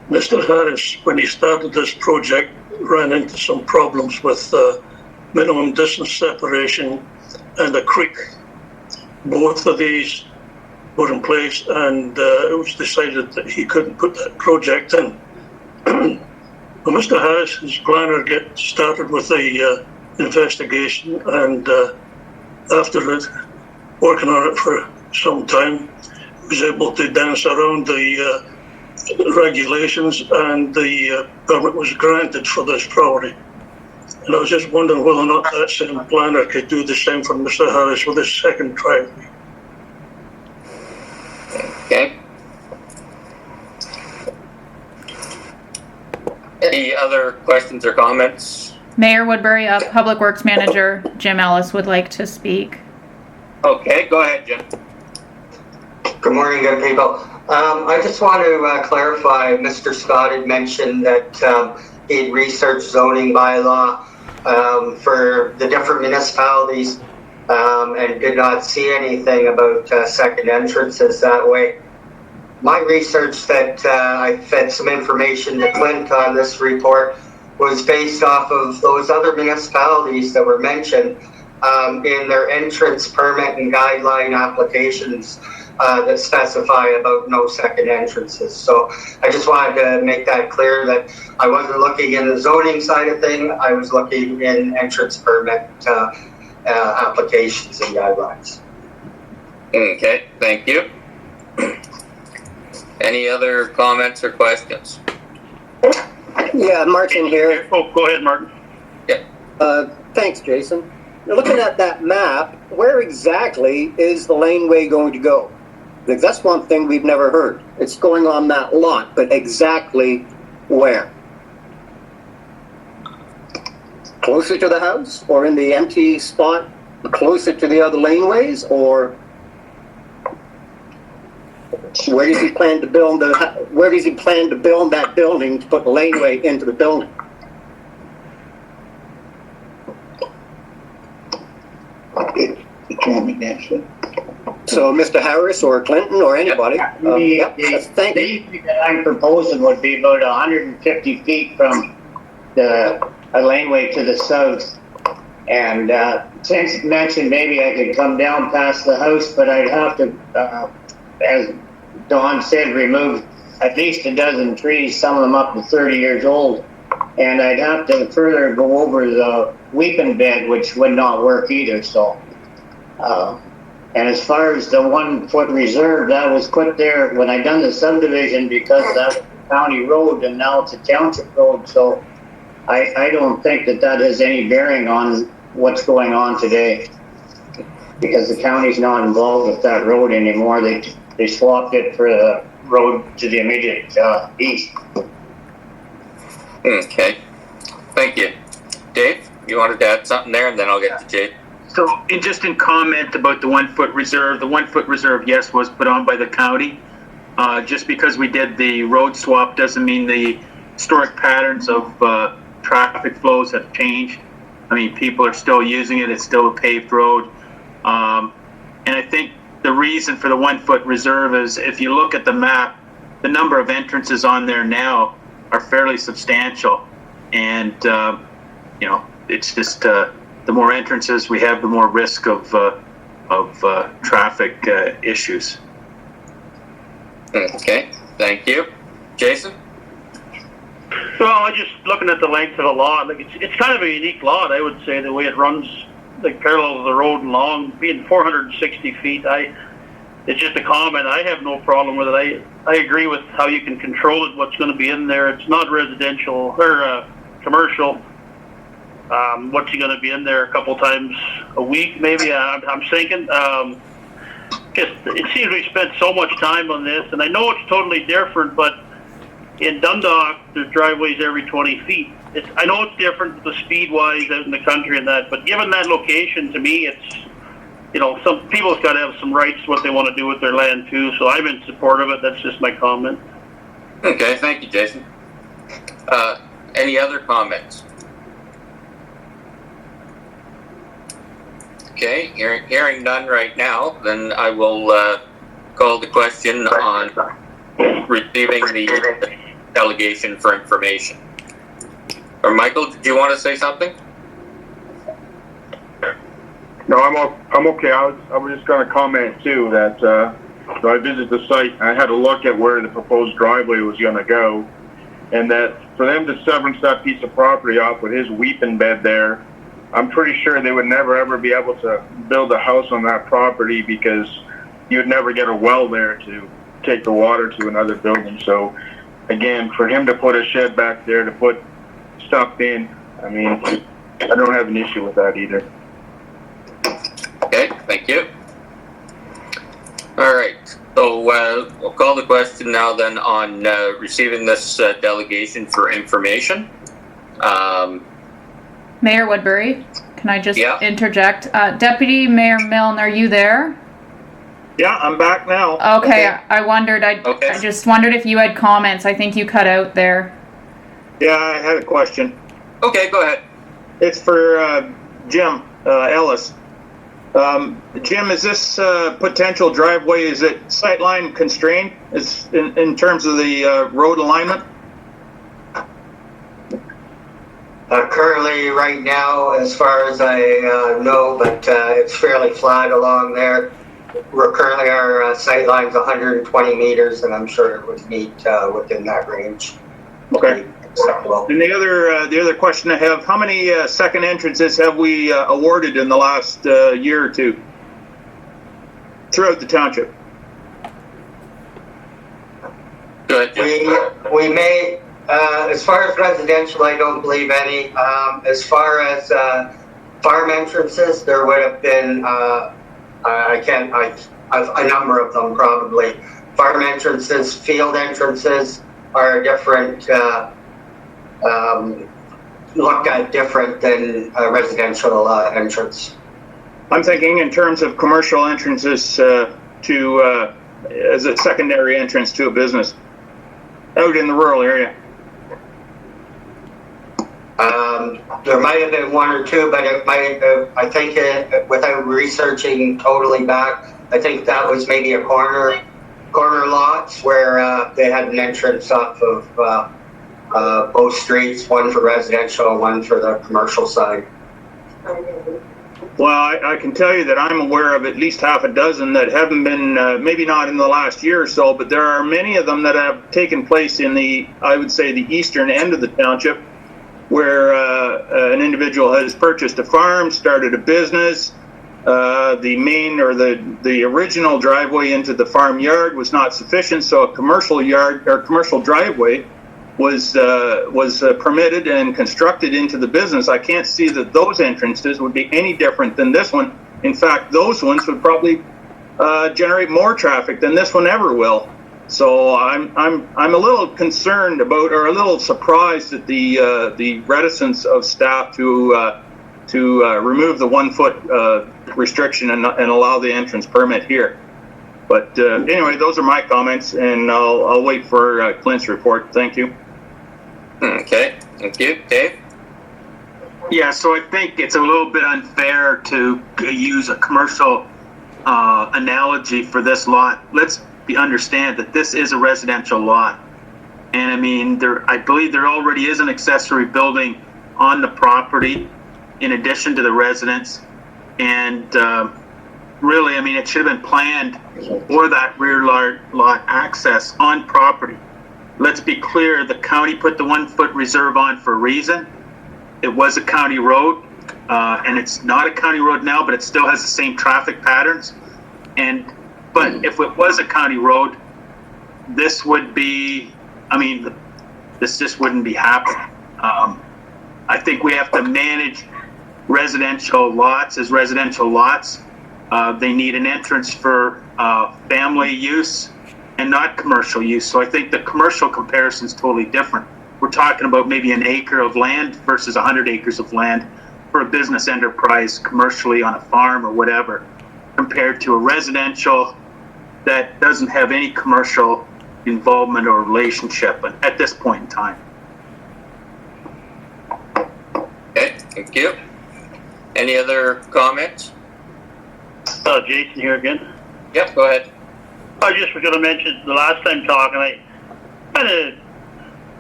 Mr. Harris, when he started this project, ran into some problems with minimum distance separation and a creek. Both of these were in place, and it was decided that he couldn't put that project in. Well, Mr. Harris's planner get started with the investigation, and after working on it for some time, was able to dance around the regulations, and the permit was granted for this property. And I was just wondering whether or not that same planner could do the same for Mr. Harris with his second driveway. Okay. Any other questions or comments? Mayor Woodbury, Public Works Manager Jim Ellis would like to speak. Okay, go ahead, Jim. Good morning, good people. I just want to clarify, Mr. Scott had mentioned that he'd researched zoning bylaw for the different municipalities and did not see anything about second entrances that way. My research that I fed some information to Clint on this report was based off of those other municipalities that were mentioned in their entrance permit and guideline applications that specify about no second entrances. So I just wanted to make that clear that I wasn't looking in the zoning side of thing. I was looking in entrance permit applications and guidelines. Okay, thank you. Any other comments or questions? Yeah, Martin here. Oh, go ahead, Martin. Thanks, Jason. You're looking at that map. Where exactly is the laneway going to go? Because that's one thing we've never heard. It's going on that lot, but exactly where? Closer to the house, or in the empty spot closer to the other laneways, or where does he plan to build that building to put the laneway into the building? The chairman answer. So Mr. Harris or Clinton or anybody. Thank you. The that I'm proposing would be about 150 feet from a laneway to the south. And since mentioned, maybe I could come down past the house, but I'd have to, as Don said, remove at least a dozen trees, some of them up to 30 years old. And I'd have to further go over the weeping bed, which would not work either. So, and as far as the 1 foot reserve, that was put there when I done the subdivision because that was a county road and now it's a township road. So I don't think that has any bearing on what's going on today because the county's not involved with that road anymore. They swapped it for the road to the immediate east. Okay, thank you. Dave, you wanted to add something there, and then I'll get to Jade. So, just in comment about the 1 foot reserve, the 1 foot reserve, yes, was put on by the county. Just because we did the road swap doesn't mean the historic patterns of traffic flows have changed. I mean, people are still using it. It's still a paved road. And I think the reason for the 1 foot reserve is if you look at the map, the number of entrances on there now are fairly substantial. And, it's just the more entrances we have, the more risk of traffic issues. Okay, thank you. Jason? Well, I just looking at the length of the lot, like it's kind of a unique lot, I would say, the way it runs, like parallel to the road and long, being 460 feet. It's just a comment. I have no problem with it. I agree with how you can control it, what's going to be in there. It's not residential or commercial. What's he going to be in there a couple times a week, maybe? I'm thinking. Just it seems we spent so much time on this, and I know it's totally different, but in Dundalk, there's driveways every 20 feet. I know it's different the speed-wise out in the country and that, but given that location, to me, it's, some people's got to have some rights what they want to do with their land too, so I'm in support of it. That's just my comment. Okay, thank you, Jason. Any other comments? Okay, hearing none right now, then I will call the question on receiving the delegation for information. Or Michael, did you want to say something? No, I'm okay. I was just going to comment too that so I visited the site and I had to look at where the proposed driveway was going to go, and that for them to severance that piece of property off with his weeping bed there, I'm pretty sure they would never ever be able to build a house on that property because you would never get a well there to take the water to another building. So again, for him to put a shed back there to put stuff in, I mean, I don't have an issue with that either. Okay, thank you. All right, so we'll call the question now then on receiving this delegation for information. Mayor Woodbury, can I just interject? Deputy Mayor Milne, are you there? Yeah, I'm back now. Okay. I wondered, I just wondered if you had comments. I think you cut out there. Yeah, I had a question. Okay, go ahead. It's for Jim Ellis. Jim, is this potential driveway, is it sightline constrained in terms of the road alignment? currently, right now, as far as I know, but it's fairly flat along there. We're currently, our sight line's 120 meters, and I'm sure it would meet within that range. Okay. Acceptable. And the other question I have, how many second entrances have we awarded in the last year or two throughout the township? Good. We may, as far as residential, I don't believe any. As far as farm entrances, there would have been, a number of them probably. Farm entrances, field entrances are different, look at different than a residential entrance. I'm thinking in terms of commercial entrances to as a secondary entrance to a business out in the rural area. There might have been one or two, but it might, I think without researching totally back, I think that was maybe a corner lots where they had an entrance off of both streets, one for residential, one for the commercial side. Well, I can tell you that I'm aware of at least half a dozen that haven't been, maybe not in the last year or so, but there are many of them that have taken place in I would say, the eastern end of the township, where an individual has purchased a farm, started a business. The main or the original driveway into the farm yard was not sufficient, so a commercial yard or commercial driveway was permitted and constructed into the business. I can't see that those entrances would be any different than this one. In fact, those ones would probably generate more traffic than this one ever will. So I'm a little concerned about, or a little surprised at the reticence of staff to remove the 1 foot restriction and allow the entrance permit here. But anyway, those are my comments, and I'll wait for Clint's report. Thank you. Okay, thank you. Dave? Yeah, so I think it's a little bit unfair to use a commercial analogy for this lot. Let's understand that this is a residential lot. And I mean, I believe there already is an accessory building on the property in addition to the residence. And really, I mean, it should have been planned for that rear lot access on property. Let's be clear, the county put the 1 foot reserve on for a reason. It was a county road, and it's not a county road now, but it still has the same traffic patterns. But if it was a county road, this would be, I mean, this just wouldn't be happening. I think we have to manage residential lots as residential lots. They need an entrance for family use and not commercial use. So I think the commercial comparison is totally different. We're talking about maybe an acre of land versus 100 acres of land for a business enterprise commercially on a farm or whatever, compared to a residential that doesn't have any commercial involvement or relationship at this point in time. Okay, thank you. Any other comments? Jason here again. Yep, go ahead. I just was going to mention the last time talking, I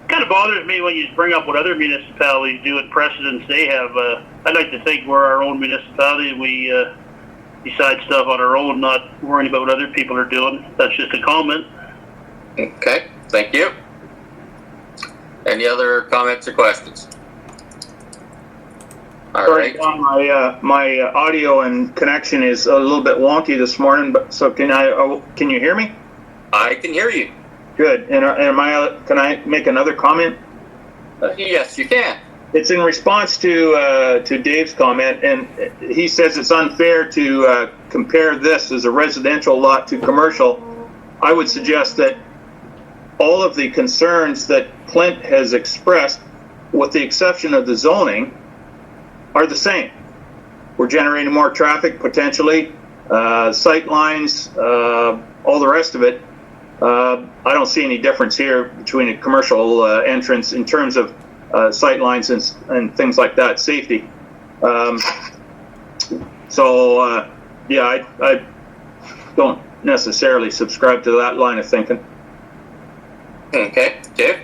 kind of bothers me when you bring up what other municipalities do and precedents they have. I'd like to think we're our own municipality and we decide stuff on our own, not worrying about what other people are doing. That's just a comment. Okay, thank you. Any other comments or questions? All Sorry, right. John, my audio and connection is a little bit wonky this morning, but so can you hear me? I can hear you. Good. And can I make another comment? Yes, you can. It's in response to Dave's comment, and he says it's unfair to compare this as a residential lot to commercial. I would suggest that all of the concerns that Clint has expressed, with the exception of the zoning, are the same. We're generating more traffic potentially, sight lines, all the rest of it. I don't see any difference here between a commercial entrance in terms of sight lines and things like that, safety. Yeah, I don't necessarily subscribe to that line of thinking. Okay, Dave?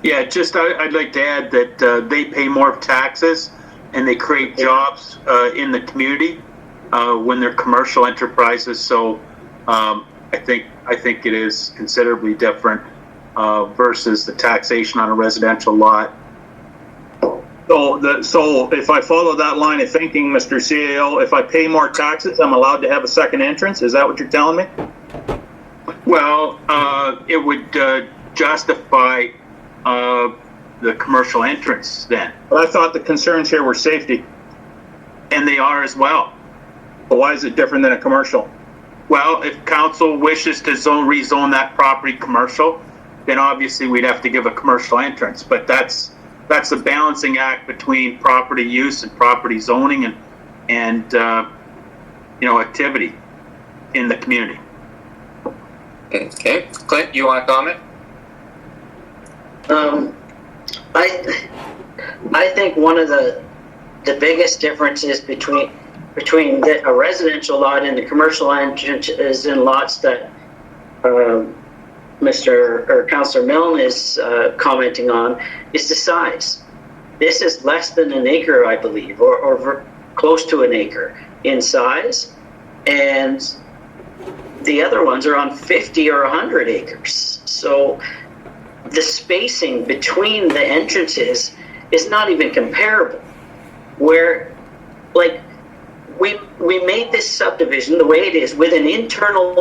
Yeah, just I'd like to add that they pay more taxes and they create jobs in the community when they're commercial enterprises. So I think it is considerably different versus the taxation on a residential lot. So if I follow that line of thinking, Mr. CAO, if I pay more taxes, I'm allowed to have a second entrance? Is that what you're telling me? Well, it would justify the commercial entrance then. But I thought the concerns here were safety. And they are as well. But why is it different than a commercial? Well, if council wishes to rezone that property commercial, then obviously we'd have to give a commercial entrance. But that's a balancing act between property use and property zoning and activity in the community. Okay, Clint, you want to comment? I think one of the biggest differences between a residential lot and the commercial entrance is in lots that Councillor Milne is commenting on is the size. This is less than an acre, I believe, or close to an acre in size, and the other ones are on 50 or 100 acres. So the spacing between the entrances is not even comparable. Where, like, we made this subdivision the way it is with an internal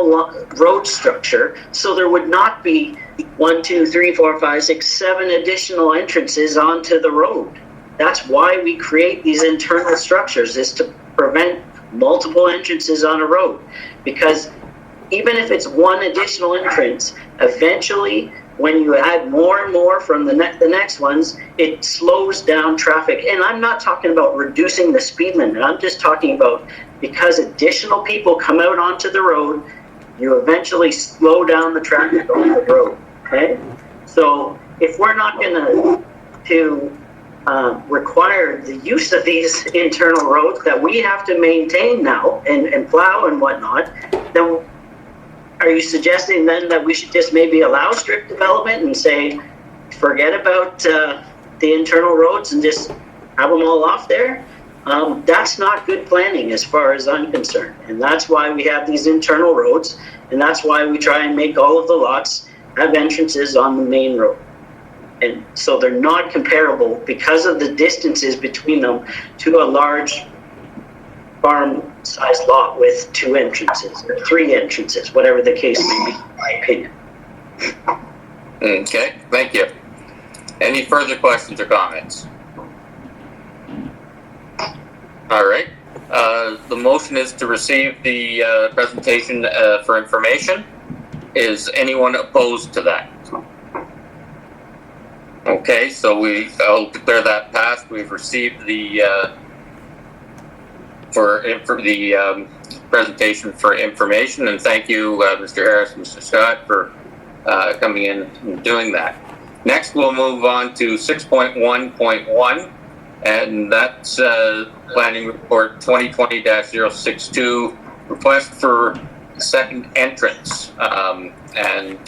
road structure, so there would not be 1, 2, 3, 4, 5, 6, 7 additional entrances onto the road. That's why we create these internal structures, is to prevent multiple entrances on a road. Because even if it's one additional entrance, eventually when you add more and more from the next ones, it slows down traffic. And I'm not talking about reducing the speed limit. I'm just talking about because additional people come out onto the road, you eventually slow down the traffic on the road. Okay? So if we're not going to require the use of these internal roads that we have to maintain now and plow and whatnot, then are you suggesting then that we should just maybe allow strict development and say, forget about the internal roads and just have them all off there? That's not good planning as far as I'm concerned. And that's why we have these internal roads. And that's why we try and make all of the lots have entrances on the main road. And so they're not comparable because of the distances between them to a large farm-sized lot with 2 entrances or 3 entrances, whatever the case may be, in my opinion. Okay, thank you. Any further questions or comments? All right. The motion is to receive the presentation for information. Is anyone opposed to that? Okay, so I'll declare that passed. We've received the presentation for information, and thank you, Mr. Harris and Mr. Scott, for coming in and doing that. Next, we'll move on to 6.1.1, and that's Planning Report 2020-062, request for second entrance, and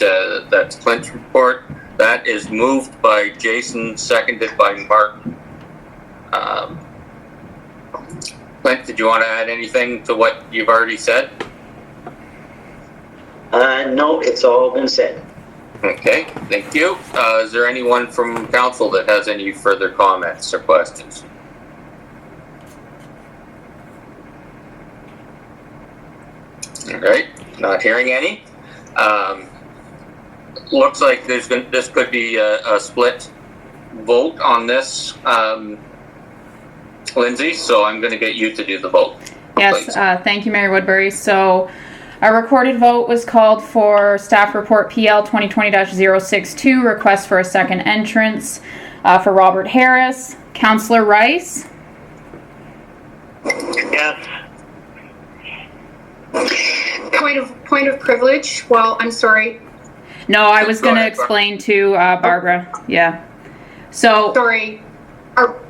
that's Clint's report. That is moved by Jason, seconded by Mark. Clint, did you want to add anything to what you've already said? No, it's all been said. Okay, thank you. Is there anyone from council that has any further comments or questions? All right, not hearing any. Looks like this could be a split vote on this, Lindsay, so I'm going to get you to do the vote. Yes, thank you, Mayor Woodbury. So a recorded vote was called for staff report PL 2020-062, request for a second entrance for Robert Harris. Councillor Rice? Yes. Point of privilege. Well, I'm sorry. No, I was going to explain to Barbara. Yeah. So Sorry.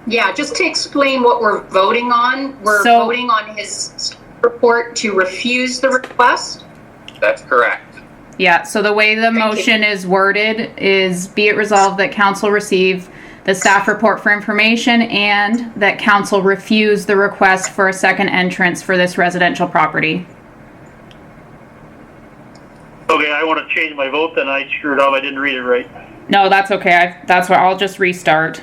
Yeah, just to explain what we're voting on. We're voting on his report to refuse the request. That's correct. Yeah, so the way the motion is worded is, be it resolved that council receive the staff report for information and that council refuse the request for a second entrance for this residential property. Okay, I want to change my vote, then I screwed up, I didn't read it right. No, that's okay. That's what I'll just restart.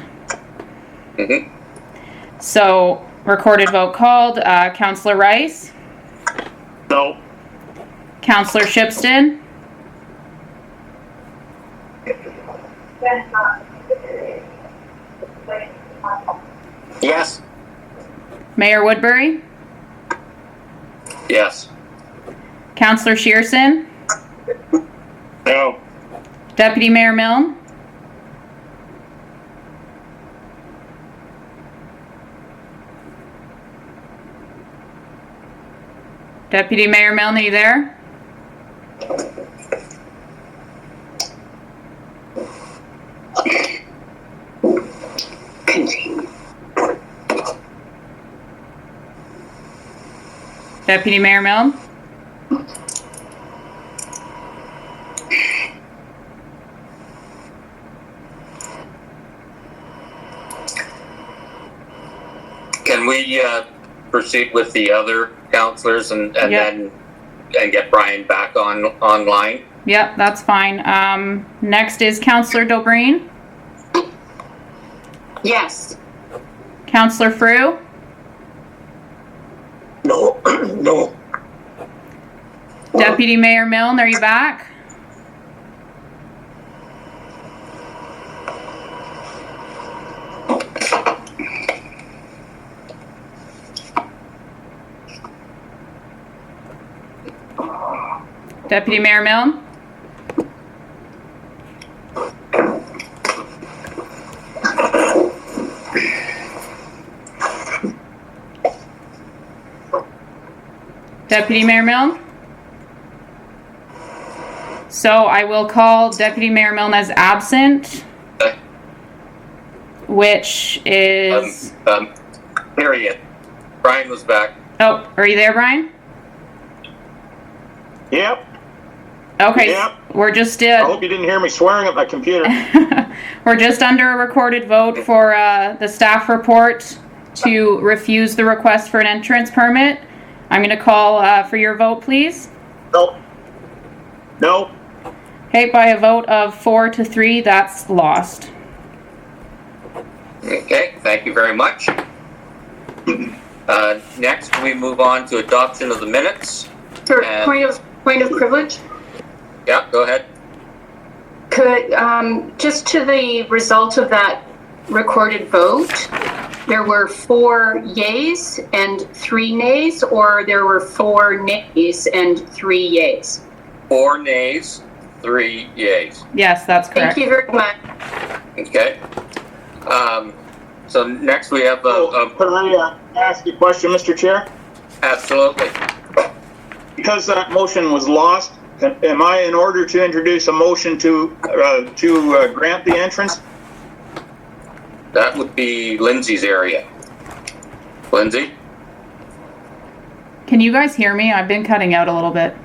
Mm-hmm. So, recorded vote called. Councillor Rice? No. Councillor Shipston? Yes. Mayor Woodbury? Yes. Councillor Shearson? No. Deputy Mayor Milne? Deputy Mayor Milne, are you there? Deputy Mayor Milne? Can we proceed with the other councillors and Yep. then get Brian back online? Yep, that's fine. Next is Councillor Dobreen. Yes. Councillor Frew. No, no. Deputy Mayor Milne, are you back? Deputy Mayor Milne? Deputy Mayor Milne? So I will call Deputy Mayor Milne as absent, which is... Period. Brian was back. Oh, are you there, Brian? Yep. Okay, Yep. we're just... I hope you didn't hear me swearing at my computer. We're just under a recorded vote for the staff report to refuse the request for an entrance permit. I'm going to call for your vote, please. No. No. Okay, by a vote of 4-3, that's lost. Okay, thank you very much. Next, we move on to adoption of the minutes. For And- point of privilege, Yeah, go ahead. could, just to the result of that recorded vote, there were 4 yays and 3 nays, or there were 4 nays and 3 yays? 4 nays, 3 yays. Yes, that's correct. Thank you very much. Okay. So next we have Could I ask you a question, Mr. Chair? absolutely. Because that motion was lost, am I in order to introduce a motion to grant the entrance? That would be Lindsay's area. Lindsay? Can you guys hear me? I've been cutting out a little bit.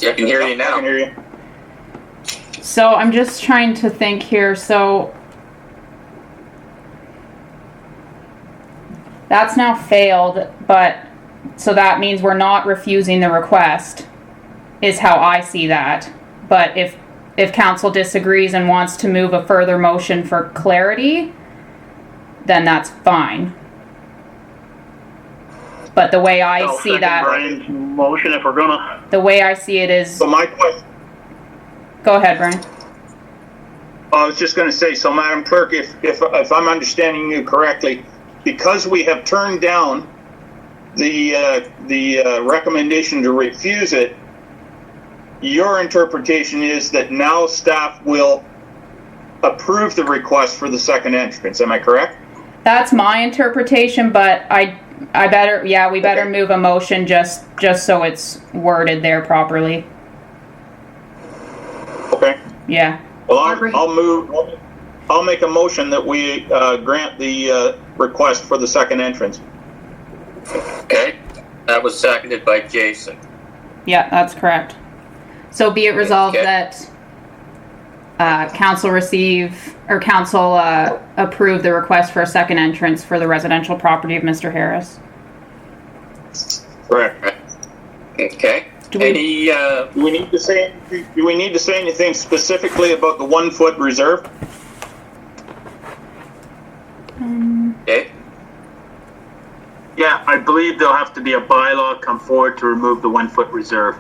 I can hear you I now. can hear you. So I'm just trying to think here. So that's now failed, but so that means we're not refusing the request, is how I see that. But if council disagrees and wants to move a further motion for clarity, then that's fine. But the way I I'll see second that, Brian's motion if we're gonna. the way I see it is, So my question, go ahead, Brian. I was just going to say, so Madam Clerk, if I'm understanding you correctly, because we have turned down the recommendation to refuse it, your interpretation is that now staff will approve the request for the second entrance. Am I correct? That's my interpretation, but I better, yeah, we better move a motion just so it's worded there properly. Okay. Yeah. Well, I'll make a motion that we grant the request for the second entrance. Okay. That was seconded by Jason. Yeah, that's correct. So be it resolved Okay. that council approve the request for a second entrance for the residential property of Mr. Harris. Correct. Okay. Do we- Any, Do we need to say anything specifically about the 1 foot reserve? okay, Yeah, I believe there'll have to be a bylaw come forward to remove the 1 foot reserve.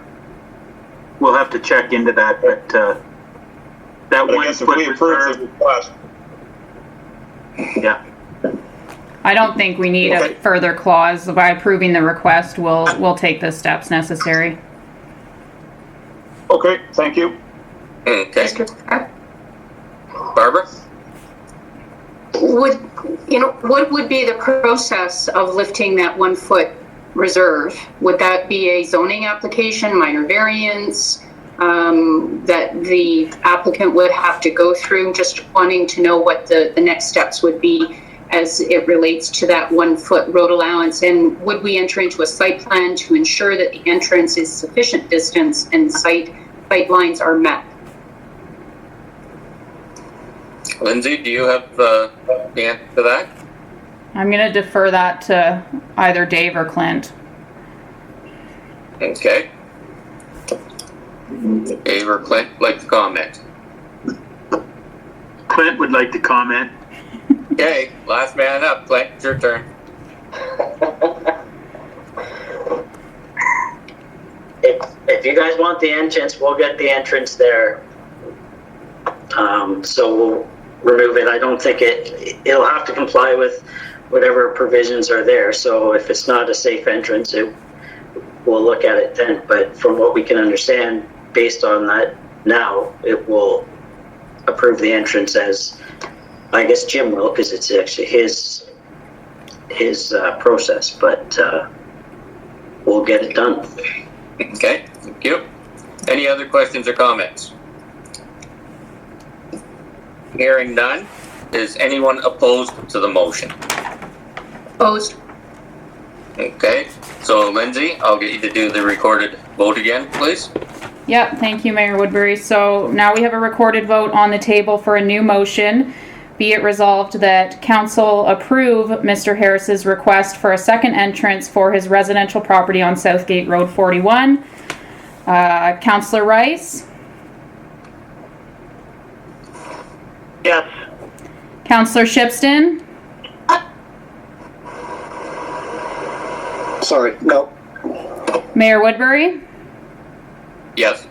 We'll have to check into that, but that But I 1 guess if foot we approve reserve, the request, yeah. I don't think we need Okay. a further clause. By approving the request, we'll take the steps necessary. okay, thank you. okay. Mr. Pratt? Barbara? What would be the process of lifting that 1 foot reserve? Would that be a zoning application, minor variance, that the applicant would have to go through? Just wanting to know what the next steps would be as it relates to that 1 foot road allowance, and would we enter into a site plan to ensure that the entrance is sufficient distance and sight lines are met? Lindsay, do you have the answer to that? I'm going to defer that to either Dave or Clint. Okay. Dave or Clint, like to comment? Clint would like to comment. Okay, last man up. Clint, it's your turn. If you guys want the entrance, we'll get the entrance there. So we'll remove it. I don't think it'll have to comply with whatever provisions are there. So if it's not a safe entrance, we'll look at it then. But from what we can understand, based on that now, it will approve the entrance as, I guess Jim will, because it's actually his process, but we'll get it done. Okay, thank you. Any other questions or comments? Hearing none, is anyone opposed to the motion? Opposed? Okay, so Lindsay, I'll get you to do the recorded vote again, please. Yep, thank you, Mayor Woodbury. So now we have a recorded vote on the table for a new motion. Be it resolved that council approve Mr. Harris's request for a second entrance for his residential property on Southgate Road 41. Councillor Rice? Yes. Councillor Shipston? Sorry, no. Mayor Woodbury? Yes.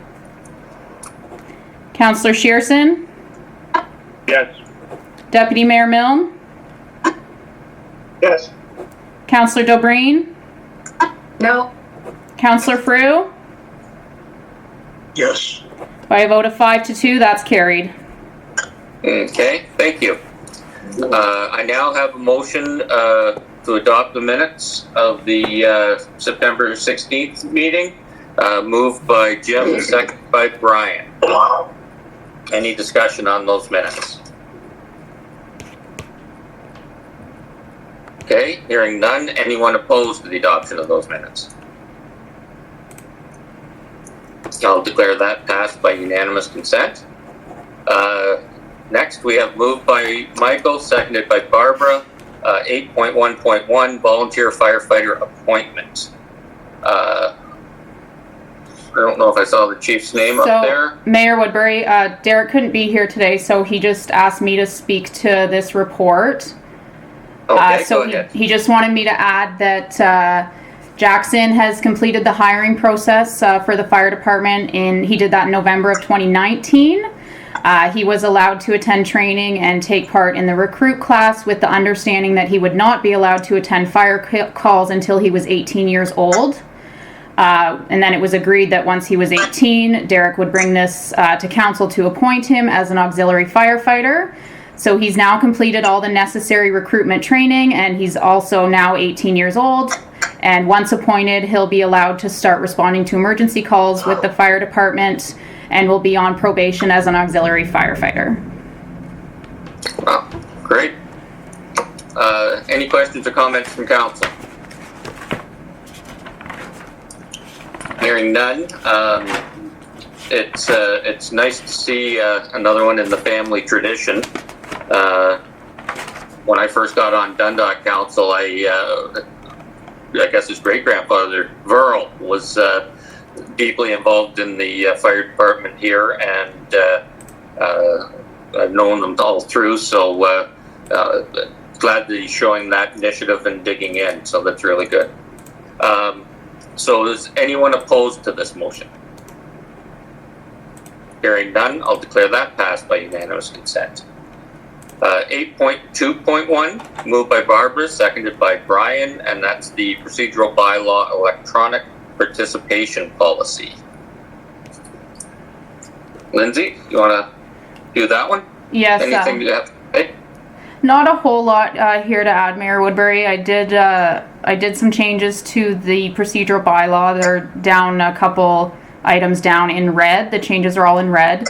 Councillor Shearson? Yes. Deputy Mayor Milne? Yes. Councillor Dobreen? No. Councillor Frew? Yes. By a vote of 5-2, that's carried. Okay, thank you. I now have a motion to adopt the minutes of the September 16th meeting, moved by Jim, seconded by Brian. Any discussion on those minutes? Okay, hearing none. Anyone opposed to the adoption of those minutes? I'll declare that passed by unanimous consent. Next, we have moved by Michael, seconded by Barbara, 8.1.1 volunteer firefighter appointment. I don't know if I saw the chief's name up there. Mayor Woodbury, Derek couldn't be here today, so he just asked me to speak to this report. Okay, So go ahead. he just wanted me to add that Jackson has completed the hiring process for the fire department. He did that in November of 2019. He was allowed to attend training and take part in the recruit class with the understanding that he would not be allowed to attend fire calls until he was 18 years old. And then it was agreed that once he was 18, Derek would bring this to council to appoint him as an auxiliary firefighter. So he's now completed all the necessary recruitment training, and he's also now 18 years old. And once appointed, he'll be allowed to start responding to emergency calls with the fire department and will be on probation as an auxiliary firefighter. Wow, great. Any questions or comments from council? Hearing none, it's nice to see another one in the family tradition. When I first got on Dundalk Council, I guess his great-grandfather, Verl, was deeply involved in the fire department here, and I've known them all through, so glad that he's showing that initiative and digging in, so that's really good. So is anyone opposed to this motion? Hearing none, I'll declare that passed by unanimous consent. 8.2.1, moved by Barbara, seconded by Brian, and that's the procedural bylaw electronic participation policy. Lindsay, you want to do that one? Yes. Anything you have to say? Not a whole lot here to add, Mayor Woodbury. I did some changes to the procedural bylaw. They're down a couple items down in red. The changes are all in red.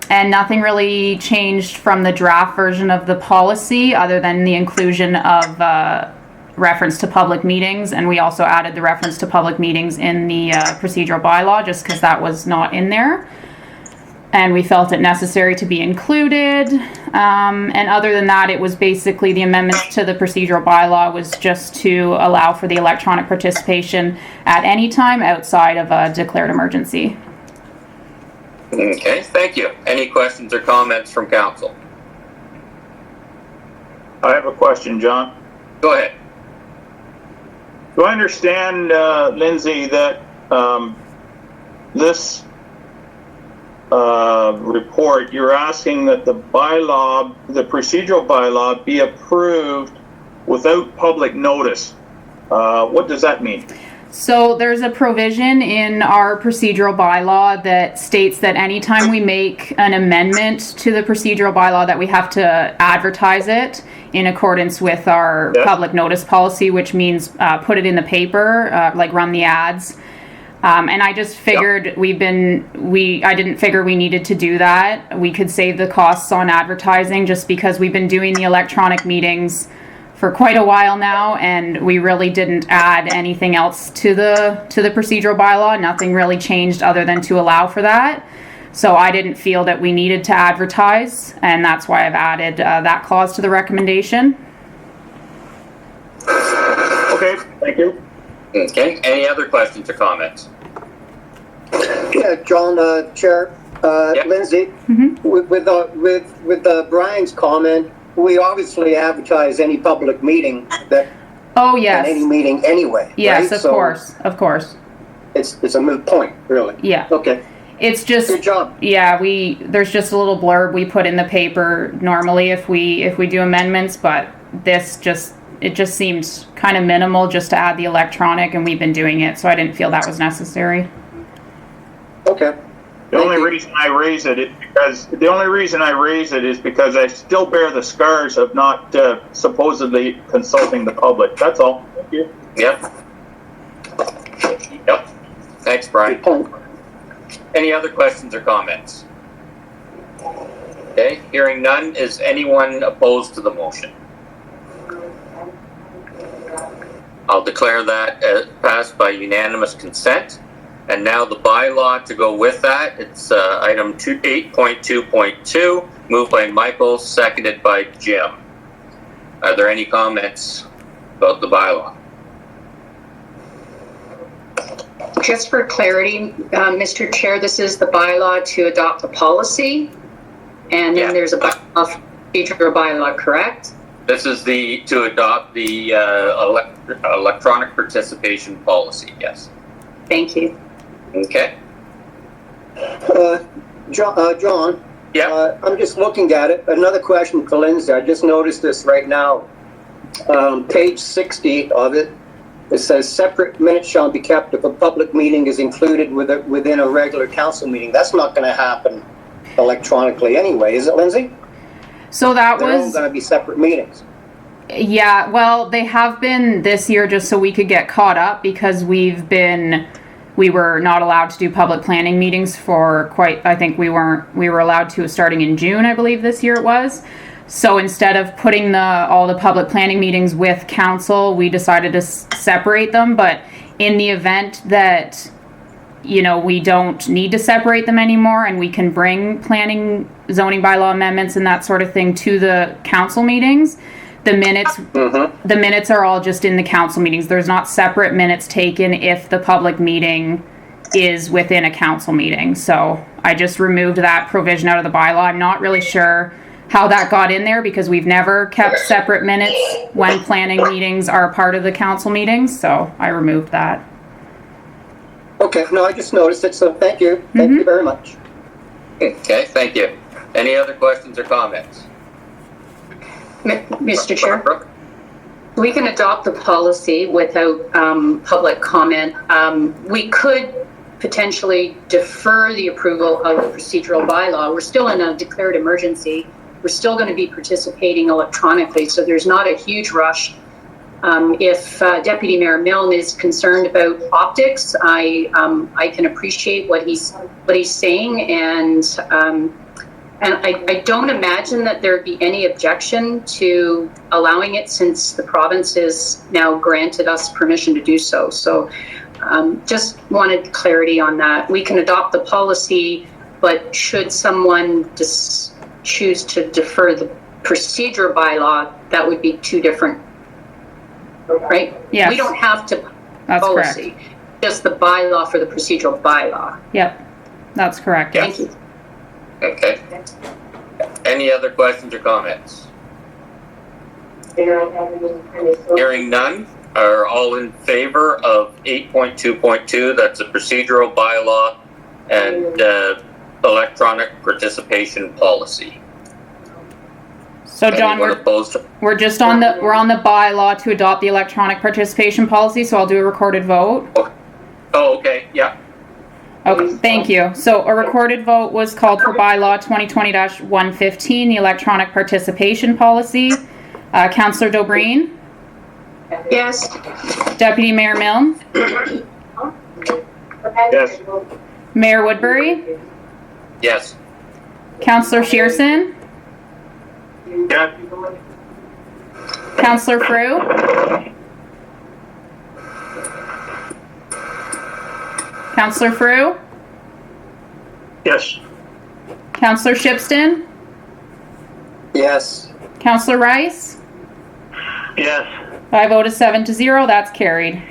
And nothing really changed from the draft version of the policy other than the inclusion of reference to public meetings. And we also added the reference to public meetings in the procedural bylaw just because that was not in there. And we felt it necessary to be included. And other than that, it was basically the amendments to the procedural bylaw was just to allow for the electronic participation at any time outside of a declared emergency. Okay, thank you. Any questions or comments from council? I have a question, John. Go ahead. Do I understand, Lindsay, that this report, you're asking that the bylaw, the procedural bylaw, be approved without public notice? What does that mean? So there's a provision in our procedural bylaw that states that anytime we make an amendment to the procedural bylaw that we have to advertise it in accordance with our public notice policy, which means put it in the paper, like run the ads. And I just figured I didn't figure we needed to do that. We could save the costs on advertising just because we've been doing the electronic meetings for quite a while now, and we really didn't add anything else to the procedural bylaw. Nothing really changed other than to allow for that. So I didn't feel that we needed to advertise, and that's why I've added that clause to the recommendation. Okay, thank you. Okay, any other questions or comments? Yeah, John, Chair, Lindsay, with Brian's comment, we obviously advertise any public meeting that. Oh yes. Any meeting anyway. Yes, right? Of course. It's a moot point, really. Yeah. Okay. It's just. Good job. Yeah, there's just a little blurb we put in the paper normally if we do amendments, but it just seemed kind of minimal just to add the electronic, and we've been doing it, so I didn't feel that was necessary. Okay. The only reason I raise it is because I still bear the scars of not supposedly consulting the public. That's all. Thank you. Yep. Thanks, Brian. Any other questions or comments? Okay, hearing none, is anyone opposed to the motion? I'll declare that passed by unanimous consent. And now the bylaw to go with that, it's item 8.2.2, moved by Michael, seconded by Jim. Are there any comments about the bylaw? Just for clarity, Mr. Chair, this is the bylaw to adopt the policy, and then there's a procedural bylaw, correct? This is to adopt the electronic participation policy, yes. Thank you. Okay. John. Yeah. I'm just looking at it. Another question for Lindsay. I just noticed this right now. Page 60 of it. It says separate minutes shall be kept if a public meeting is included within a regular council meeting. That's not going to happen electronically anyway, is it, Lindsay? So they're all going to be separate meetings. Yeah. Well, they have been this year just so we could get caught up because we were not allowed to do public planning meetings for I think we were allowed to starting in June, I believe this year it was. So instead of putting all the public planning meetings with council, we decided to separate them. But in the event that you know, we don't need to separate them anymore, and we can bring planning, zoning bylaw amendments and that sort of thing to the council meetings. The minutes are all just in the council meetings. There's not separate minutes taken if the public meeting is within a council meeting. So I just removed that provision out of the bylaw. I'm not really sure how that got in there because we've never kept separate minutes when planning meetings are part of the council meetings. So I removed that. Okay, no, I just noticed it, so thank you. Thank you very much. Okay, thank you. Any other questions or comments? Mr. Chair, Barbara? we can adopt the policy without public comment. We could potentially defer the approval of the procedural bylaw. We're still in a declared emergency. We're still going to be participating electronically, so there's not a huge rush. If Deputy Mayor Milne is concerned about optics, I can appreciate what he's saying, and I don't imagine that there'd be any objection to allowing it since the province has now granted us permission to do so. So just wanted clarity on that. We can adopt the policy, but should someone choose to defer the procedure bylaw, that would be two different, right? Yes. We don't have to That's policy, correct. just the bylaw for the procedural bylaw. Yep, that's correct. Thank you. Okay. Any other questions or comments? Hearing none, are all in favor of 8.2.2, that's a procedural bylaw and electronic participation policy? So John, Anyone opposed? we're just on the bylaw to adopt the electronic participation policy, so I'll do a recorded vote. Oh, okay, yeah. Okay, thank you. So a recorded vote was called for bylaw 2020-115, the electronic participation policy. Councillor Dobreen? Yes. Deputy Mayor Milne? Yes. Mayor Woodbury? Yes. Councillor Shearson? Yes. Councillor Frew? Councillor Frew? Yes. Councillor Shipston? Yes. Councillor Rice? Yes. By a vote of 7-0, that's carried.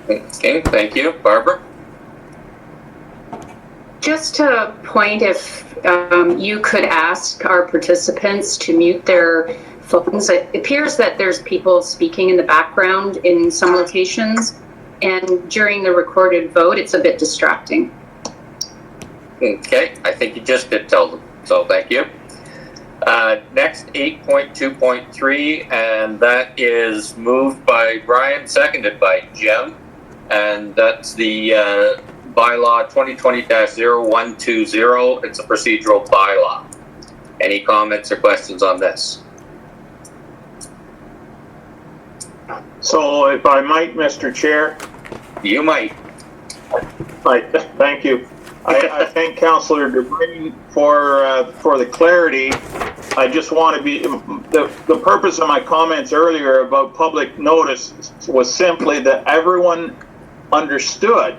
Okay, thank you. Barbara? Just to point, if you could ask our participants to mute their phones. It appears that there's people speaking in the background in some locations, and during the recorded vote, it's a bit distracting. Okay, I think you just did tell them, so thank you. Next, 8.2.3, and that is moved by Brian, seconded by Jem, and that's the bylaw 2020-0120. It's a procedural bylaw. Any comments or questions on this? So if I might, Mr. Chair. You might. Thank you. I thank Councillor Dobreen for the clarity. I just want to be, the purpose of my comments earlier about public notice was simply that everyone understood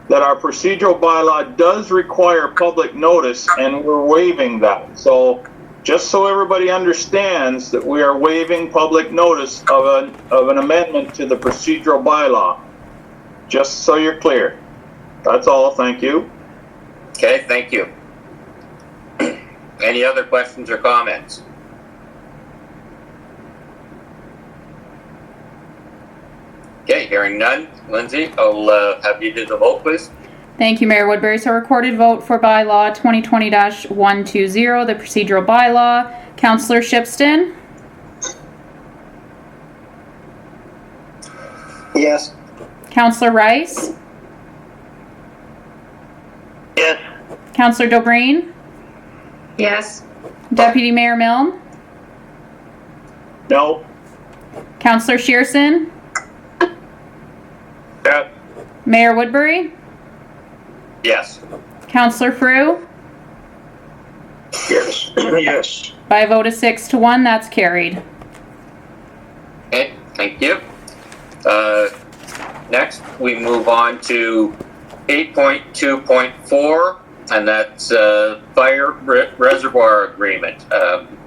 that our procedural bylaw does require public notice, and we're waiving that. So just so everybody understands that we are waiving public notice of an amendment to the procedural bylaw. Just so you're clear. That's all, thank you. Okay, thank you. Any other questions or comments? Okay, hearing none. Lindsay, I'll have you do the vote, please. Thank you, Mayor Woodbury. So recorded vote for bylaw 2020-120, the procedural bylaw. Councillor Shipston? Yes. Councillor Rice? Yes. Councillor Dobreen? Yes. Deputy Mayor Milne? No. Councillor Shearson? Yes. Mayor Woodbury? Yes. Councillor Frew? Yes. Yes. By a vote of 6-1, that's carried. Okay, thank you. Next, we move on to 8.2.4, and that's fire reservoir agreement.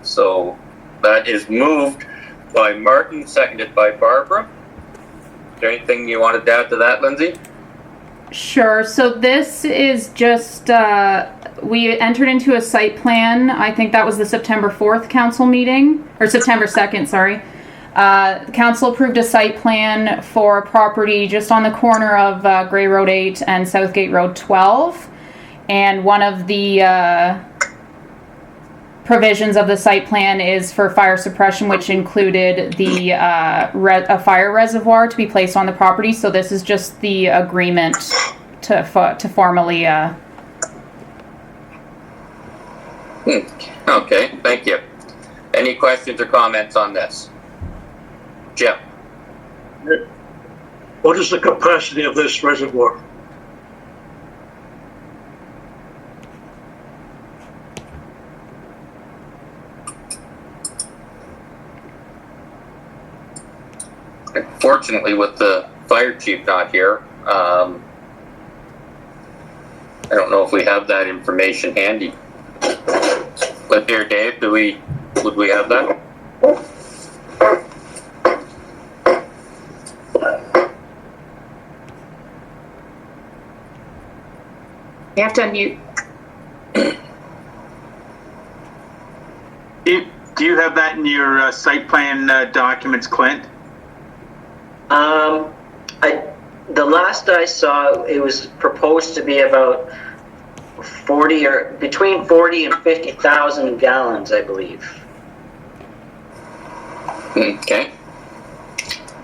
So that is moved by Martin, seconded by Barbara. Is there anything you wanted to add to that, Lindsay? Sure. So this is just, we entered into a site plan. I think that was the September 4th council meeting, or September 2nd, sorry. Council approved a site plan for property just on the corner of Gray Road 8 and Southgate Road 12. And one of the provisions of the site plan is for fire suppression, which included the a fire reservoir to be placed on the property. So this is just the agreement to formally. Okay, thank you. Any questions or comments on this? Jim? What is the capacity of this reservoir? Fortunately, with the fire chief not here, I don't know if we have that information handy. But there, Dave, would we have that? You have to unmute. Do you have that in your site plan documents, Clint? The last I saw, it was proposed to be about 40 or between 40 and 50,000 gallons, I believe. Okay.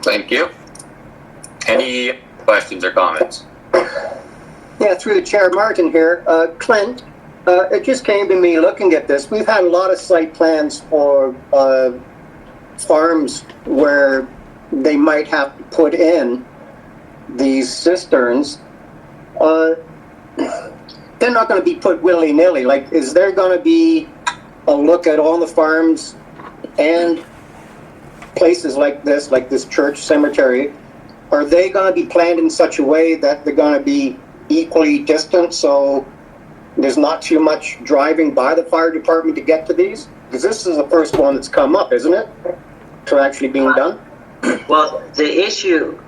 Thank you. Any questions or comments? Yeah, through the chair, Martin here. Clint, it just came to me looking at this. We've had a lot of site plans for farms where they might have to put in these cisterns. They're not going to be put willy-nilly. Like, is there going to be a look at all the farms and places like this church cemetery? Are they going to be planned in such a way that they're going to be equally distant, so there's not too much driving by the fire department to get to these? Because this is the first one that's come up, isn't it, to actually being done? Well, the issue,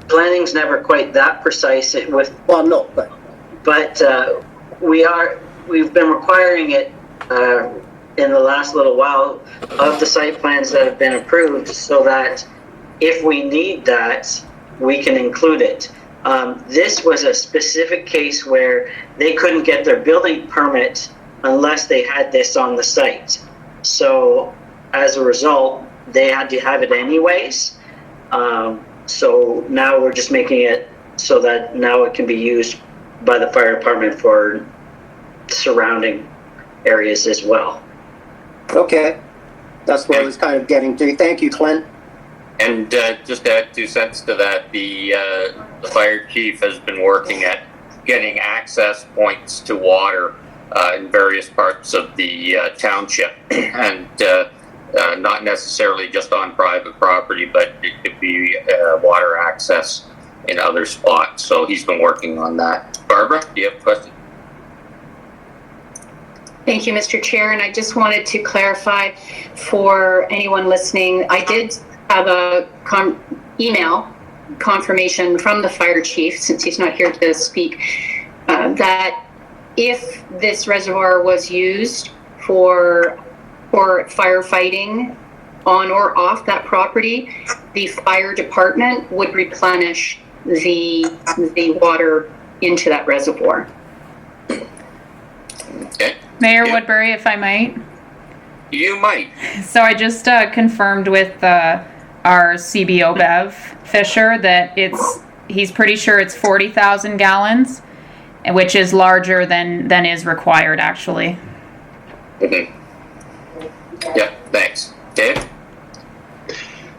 planning's never quite that precise with. Well, no, but we've been requiring it in the last little while of the site plans that have been approved, so that if we need that, we can include it. This was a specific case where they couldn't get their building permit unless they had this on the site. So as a result, they had to have it anyways. So now we're just making it so that now it can be used by the fire department for surrounding areas as well. Okay, that's what I was kind of getting to. Thank you, Clint. And just to add 2 cents to that, the fire chief has been working at getting access points to water in various parts of the township, and not necessarily just on private property, but it could be water access in other spots. So he's been working on that. Barbara, do you have a question? Thank you, Mr. Chair. And I just wanted to clarify for anyone listening, I did have a email confirmation from the fire chief, since he's not here to speak, that if this reservoir was used for firefighting on or off that property, the fire department would replenish the water into that reservoir. Okay. Mayor Woodbury, if I might. You might. So I just confirmed with our CBO Bev Fisher that he's pretty sure it's 40,000 gallons, which is larger than is required actually. Mm-hmm. Yeah, thanks. Dave?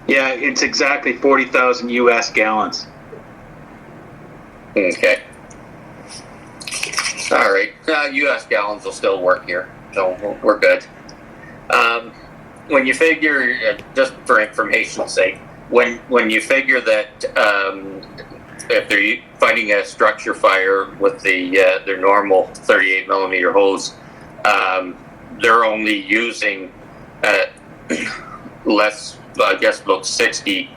Yeah, it's exactly 40,000 US gallons. Okay. All right. US gallons will still work here, so we're good. When you figure, just for information's sake, when you figure that if they're fighting a structure fire with their normal 38 millimeter hose, they're only using less, I guess about 60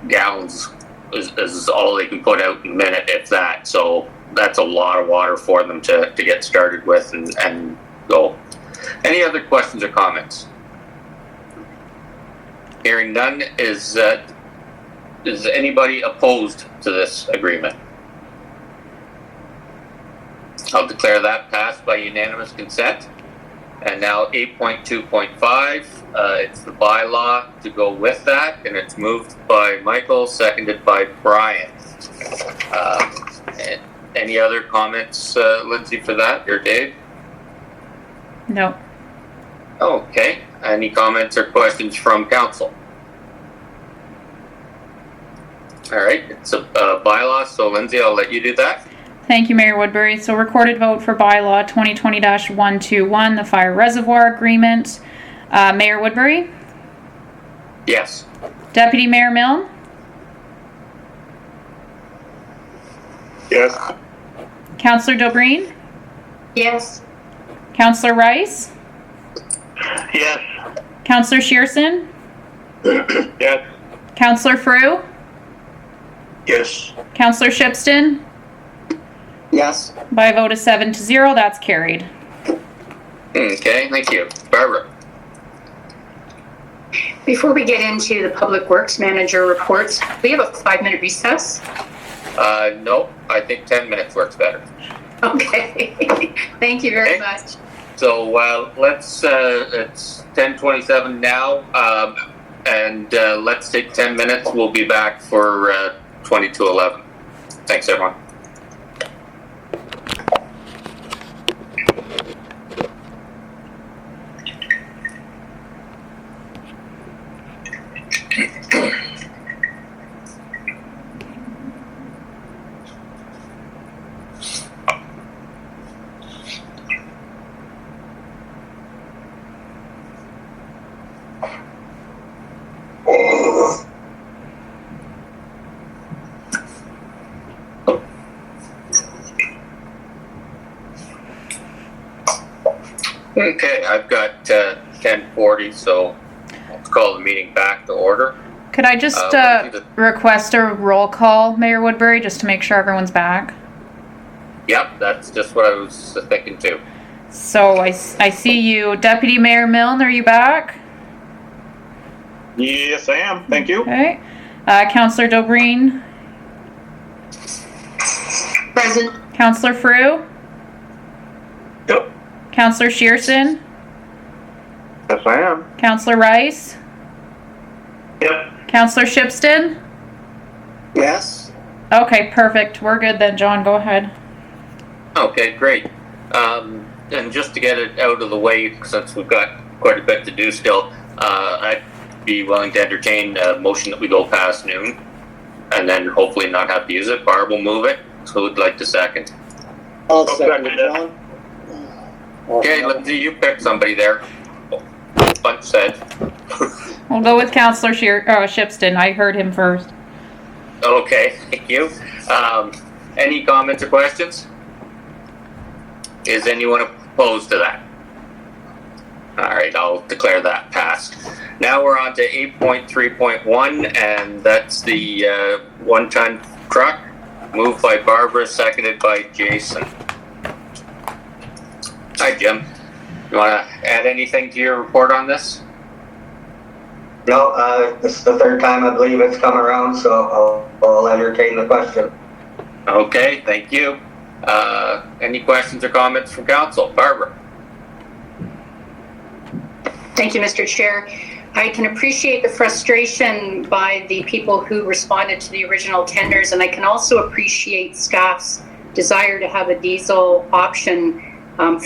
gallons is all they can put out in a minute, if that. So that's a lot of water for them to get started with and go. Any other questions or comments? Hearing none, is anybody opposed to this agreement? I'll declare that passed by unanimous consent. And now 8.2.5, it's the bylaw to go with that, and it's moved by Michael, seconded by Brian. Any other comments, Lindsay, for that, or Dave? No. Okay. Any comments or questions from council? All right, it's a bylaw, so Lindsay, I'll let you do that. Thank you, Mayor Woodbury. So recorded vote for bylaw 2020-121, the fire reservoir agreement. Mayor Woodbury? Yes. Deputy Mayor Milne? Yes. Councillor Dobreen? Yes. Councillor Rice? Yes. Councillor Shearson? Yes. Councillor Frew? Yes. Councillor Shipston? Yes. By a vote of 7-0, that's carried. Okay, thank you. Barbara? Before we get into the Public Works Manager reports, we have a 5-minute recess. No, I think 10 minutes works better. Okay. Thank you very much. So let's, it's 10:27 now, and let's take 10 minutes. We'll be back for 20 to 11. Thanks, everyone. Okay, I've got 10:40, so let's call the meeting back to order. Could I just request a roll call, Mayor Woodbury, just to make sure everyone's back? Yep, that's just what I was thinking too. So I see you. Deputy Mayor Milne, are you back? Yes, I am. Thank you. Okay. Councillor Dobreen? Present. Councillor Frew? Yep. Councillor Shearson? Yes, I am. Councillor Rice? Yep. Councillor Shipston? Yes. Okay, perfect. We're good then, John. Go ahead. Okay, great. And just to get it out of the way, since we've got quite a bit to do still, I'd be willing to entertain a motion that we go past noon, and then hopefully not have to use it. Barb will move it. So who'd like to second? I'll second it, John. Okay, Lindsay, you pick somebody there. Bunch said. We'll go with Councillor Shipston. I heard him first. Okay, thank you. Any comments or questions? Is anyone opposed to that? All right, I'll declare that passed. Now we're on to 8.3.1, and that's the one-ton truck, moved by Barbara, seconded by Jason. Hi, Jim. You want to add anything to your report on this? No, this is the third time I believe it's come around, so I'll entertain the question. Okay, thank you. Any questions or comments from council? Barbara? Thank you, Mr. Chair. I can appreciate the frustration by the people who responded to the original tenders, and I can also appreciate staff's desire to have a diesel option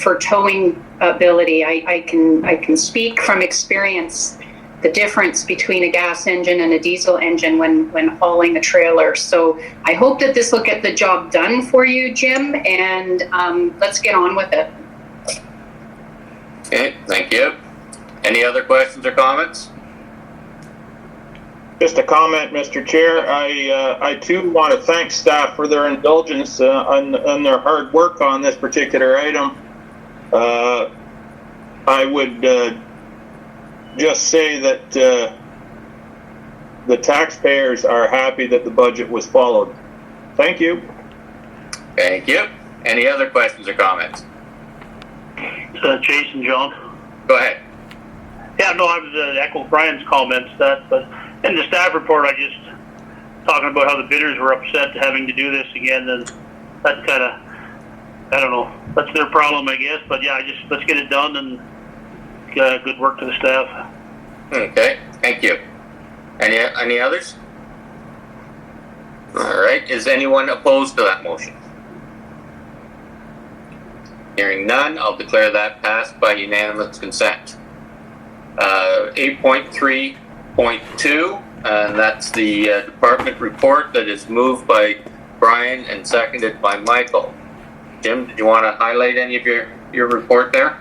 for towing ability. I can speak from experience the difference between a gas engine and a diesel engine when hauling a trailer. So I hope that this will get the job done for you, Jim, and let's get on with it. Okay, thank you. Any other questions or comments? Just a comment, Mr. Chair. I too want to thank staff for their indulgence on their hard work on this particular item. I would just say that the taxpayers are happy that the budget was followed. Thank you. Thank you. Any other questions or comments? Jason, John. Go ahead. Yeah, no, I was echo Brian's comments but in the staff report, I just talking about how the bidders were upset having to do this again, and that kind of, I don't know, that's their problem, I guess. But yeah, let's get it done, and good work to the staff. Okay, thank you. Any others? All right, is anyone opposed to that motion? Hearing none, I'll declare that passed by unanimous consent. 8.3.2, and that's the department report that is moved by Brian and seconded by Michael. Jim, did you want to highlight any of your report there?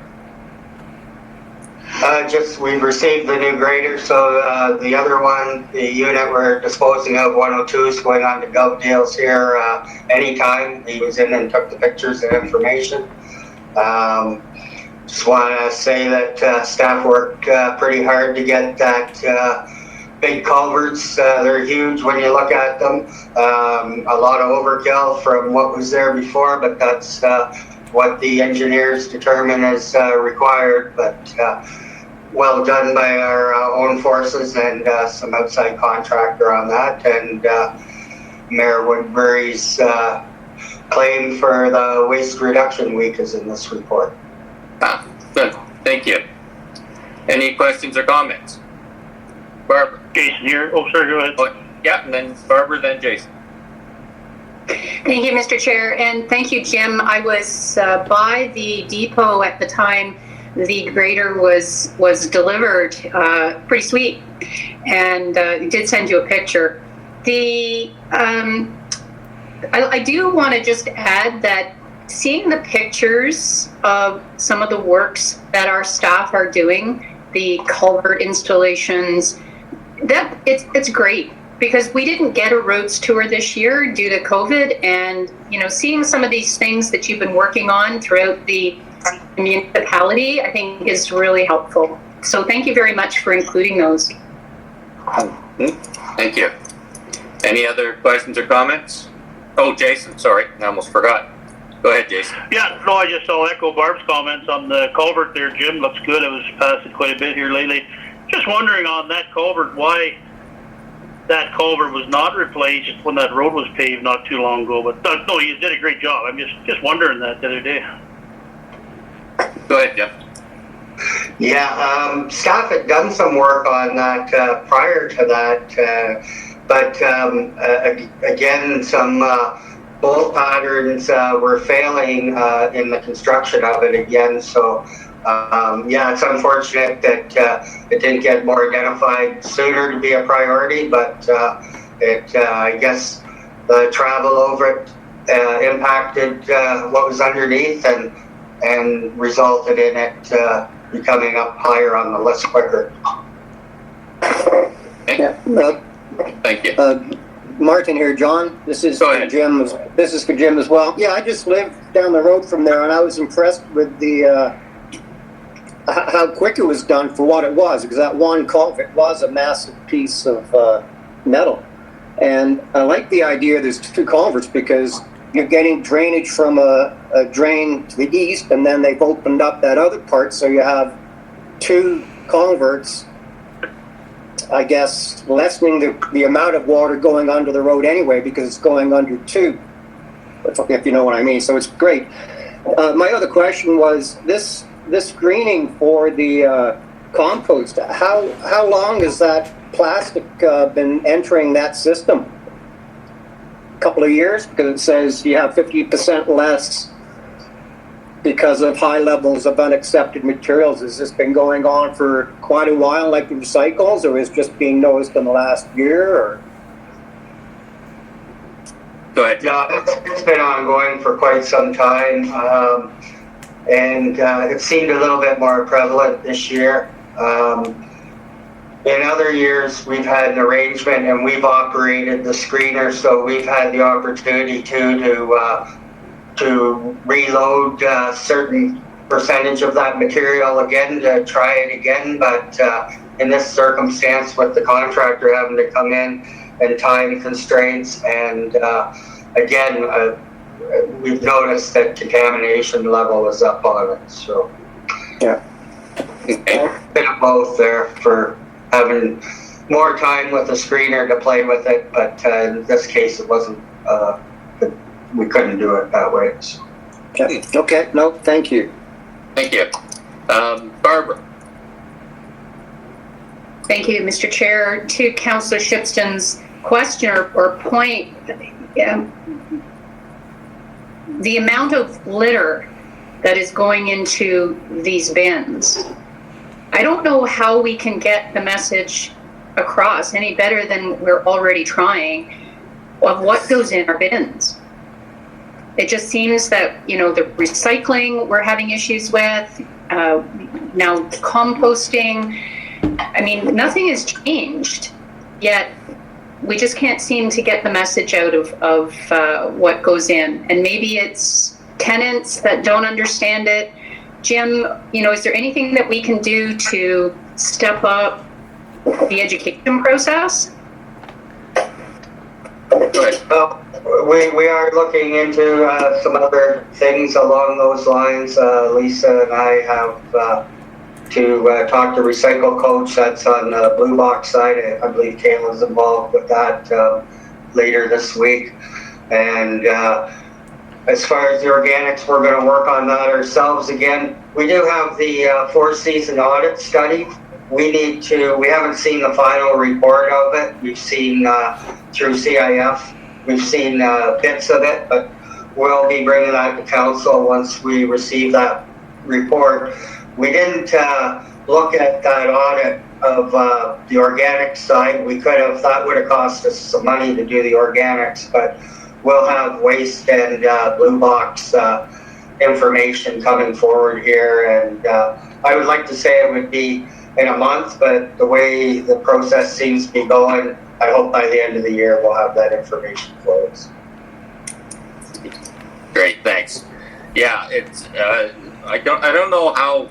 Just we've received the new grader, so the other one, the unit we're disposing of, 102, is going on to Gov Deals here anytime. He was in and took the pictures and information. Just want to say that staff worked pretty hard to get that big culverts. They're huge when you look at them. A lot of overkill from what was there before, but that's what the engineers determine is required. But well done by our own forces and some outside contractor on that. And Mayor Woodbury's claim for the Waste Reduction Week is in this report. Good. Thank you. Any questions or comments? Barbara. Jason here. Oh, sorry, go ahead. Oh, yeah, and then Barbara, then Jason. Thank you, Mr. Chair, and thank you, Jim. I was by the depot at the time the grader was delivered. Pretty sweet, and did send you a picture. I do want to just add that seeing the pictures of some of the works that our staff are doing, the culvert installations, that it's great, because we didn't get a roads tour this year due to COVID, and seeing some of these things that you've been working on throughout the municipality, I think is really helpful. So thank you very much for including those. Thank you. Any other questions or comments? Oh, Jason, sorry, I almost forgot. Go ahead, Jason. Yeah, no, I just saw echo Barb's comments on the culvert there, Jim. Looks good. I was passing quite a bit here lately. Just wondering on that culvert, why that culvert was not replaced when that road was paved not too long ago. But no, you did a great job. I'm just wondering that the other day. Go ahead, Jim. Yeah, staff had done some work on that prior to that, but again, some bolt patterns were failing in the construction of it again. So yeah, it's unfortunate that it didn't get more identified sooner to be a priority, but I guess the travel over it impacted what was underneath and resulted in it becoming up higher on the list quicker. Yeah. Thank you. Martin here, John. This is for Jim. This is for Jim as well. Yeah, I just live down the road from there, and I was impressed with the how quick it was done for what it was, because that one culvert was a massive piece of metal. And I like the idea there's two culverts, because you're getting drainage from a drain to the east, and then they've opened up that other part, so you have two culverts, I guess, lessening the amount of water going under the road anyway, because it's going under two, if you know what I mean. So it's great. My other question was this screening for the compost. How long has that plastic been entering that system? A couple of years, because it says you have 50% less because of high levels of unaccepted materials. Has this been going on for quite a while, like the recycles, or is just being noticed in the last year? Or? Go ahead. Yeah, it's been ongoing for quite some time, and it seemed a little bit more prevalent this year. in other years, we've had an arrangement and we've operated the screener, so we've had the opportunity to reload a certain percentage of that material again to try it again. But in this circumstance, with the contractor having to come in and time constraints, and again, we've noticed that contamination level is up on it. So Yeah. a bit of both there for having more time with the screener to play with it, but in this case it wasn't, we couldn't do it that way. So. Yeah. Okay, no, thank you. Thank you. Barbara? Thank you, Mr. Chair. To Councillor Shipston's question or point, the amount of litter that is going into these bins, I don't know how we can get the message across any better than we're already trying of what goes in our bins. It just seems that, you know, the recycling we're having issues with, now composting. I mean, nothing has changed, yet we just can't seem to get the message out of what goes in. And maybe it's tenants that don't understand it. Jim, you know, is there anything that we can do to step up the education process? Well, we are looking into some other things along those lines. Lisa and I have to talk to Recycle Coach. That's on the Blue Box side. I believe Kayla's involved with that later this week. And as far as the organics, we're going to work on that ourselves again. We do have the four-season audit study. We haven't seen the final report of it. We've seen through CIF, we've seen bits of it, but we'll be bringing that to council once we receive that report. We didn't look at that audit of the organic side. We could have, that would have cost us some money to do the organics, but we'll have waste and Blue Box information coming forward here. And I would like to say it would be in a month, but the way the process seems to be going, I hope by the end of the year we'll have that information for us. Great, thanks. Yeah, it's I don't know how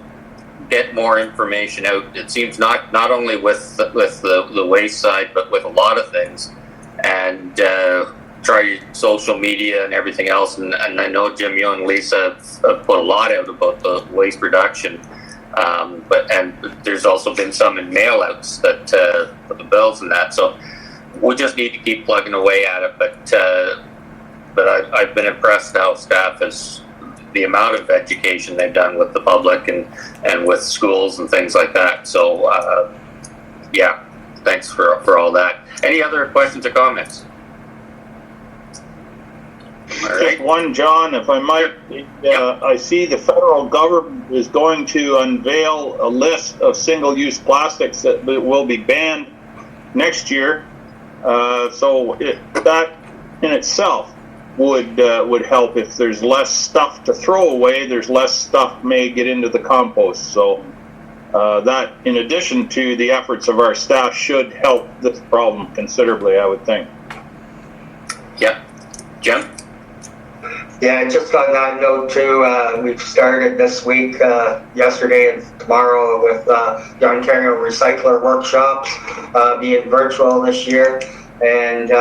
get more information out. It seems not only with the waste side, but with a lot of things, and try social media and everything else. And I know Jim, you and Lisa have put a lot out about the waste reduction. But there's also been some in mail outs that for the bills and that. So we just need to keep plugging away at it. But I've been impressed how staff has the amount of education they've done with the public and with schools and things like that. So yeah, thanks for all that. Any other questions or comments? Just one, John, if I might. I see the federal government is going to unveil a list of single-use plastics that will be banned next year. So that in itself would help. If there's less stuff to throw away, there's less stuff may get into the compost. So that, in addition to the efforts of our staff, should help this problem considerably, I would think. Yeah. Jim? Yeah, just on that note too, we've started this week, yesterday and tomorrow with the Ontario Recycler Workshops being virtual this year. And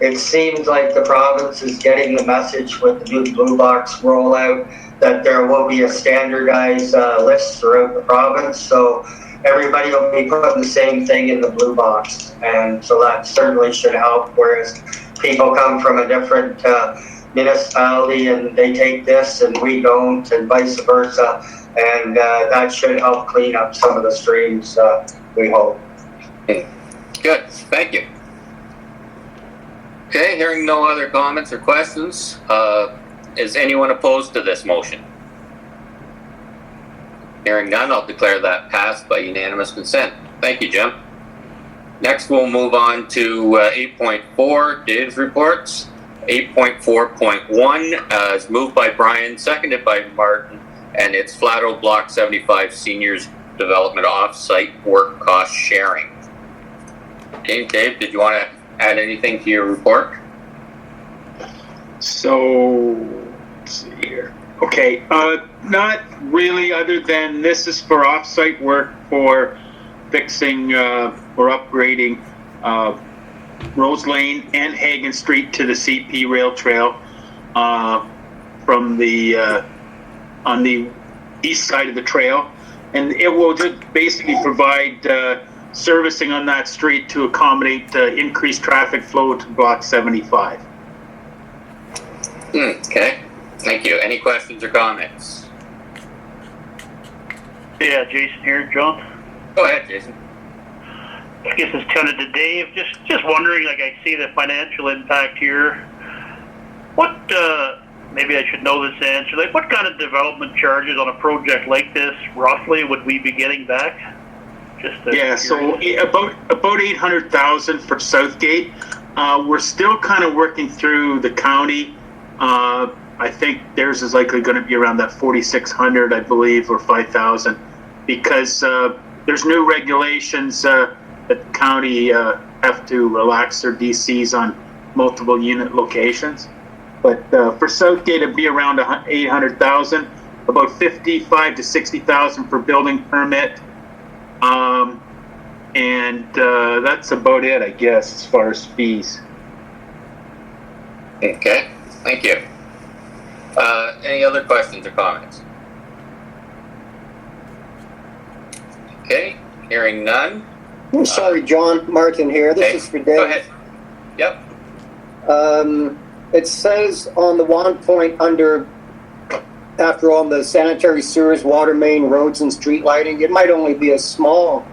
it seems like the province is getting the message with the new Blue Box rollout that there will be a standardized list throughout the province. So everybody will be putting the same thing in the Blue Box. And so that certainly should help, whereas people come from a different municipality and they take this and we don't, and vice versa, and that should help clean up some of the streams, we hope. Good, thank you. Okay, hearing no other comments or questions, is anyone opposed to this motion? Hearing none, I'll declare that passed by unanimous consent. Thank you, Jim. Next, we'll move on to 8.4, Dave's reports. 8.4.1 is moved by Brian, seconded by Martin, and it's Flato Block 75 Seniors development off-site work cost sharing. Okay, Dave, did you want to add anything to your report? So, let's see here. Okay, not really, other than this is for off-site work for fixing or upgrading Rose Lane and Hagan Street to the CP rail trail from the on the east side of the trail, and it will just basically provide servicing on that street to accommodate increased traffic flow to block 75. Okay, thank you. Any questions or comments? Yeah, Jason here, John. Go ahead, Jason. I guess it's kind of to Dave. Just wondering, like, I see the financial impact here. What, maybe I should know this answer, like, what kind of development charges on a project like this, roughly, would we be getting back? Yeah, so about 800,000 for Southgate. We're still kind of working through the county. I think theirs is likely going to be around that 4,600, I believe, or 5,000, because there's new regulations that the county have to relax their DCs on multiple unit locations. But for Southgate, it'd be around 800,000, about 55 to 60,000 for building permit. And that's about it, I guess, as far as fees. Okay, thank you. Any other questions or comments? Okay, hearing none. I'm sorry, John. Martin here. This is for Dave. Go ahead. Yep. It says on the 1 point under, after all, the sanitary sewers, water main, roads, and street lighting, it might only be a small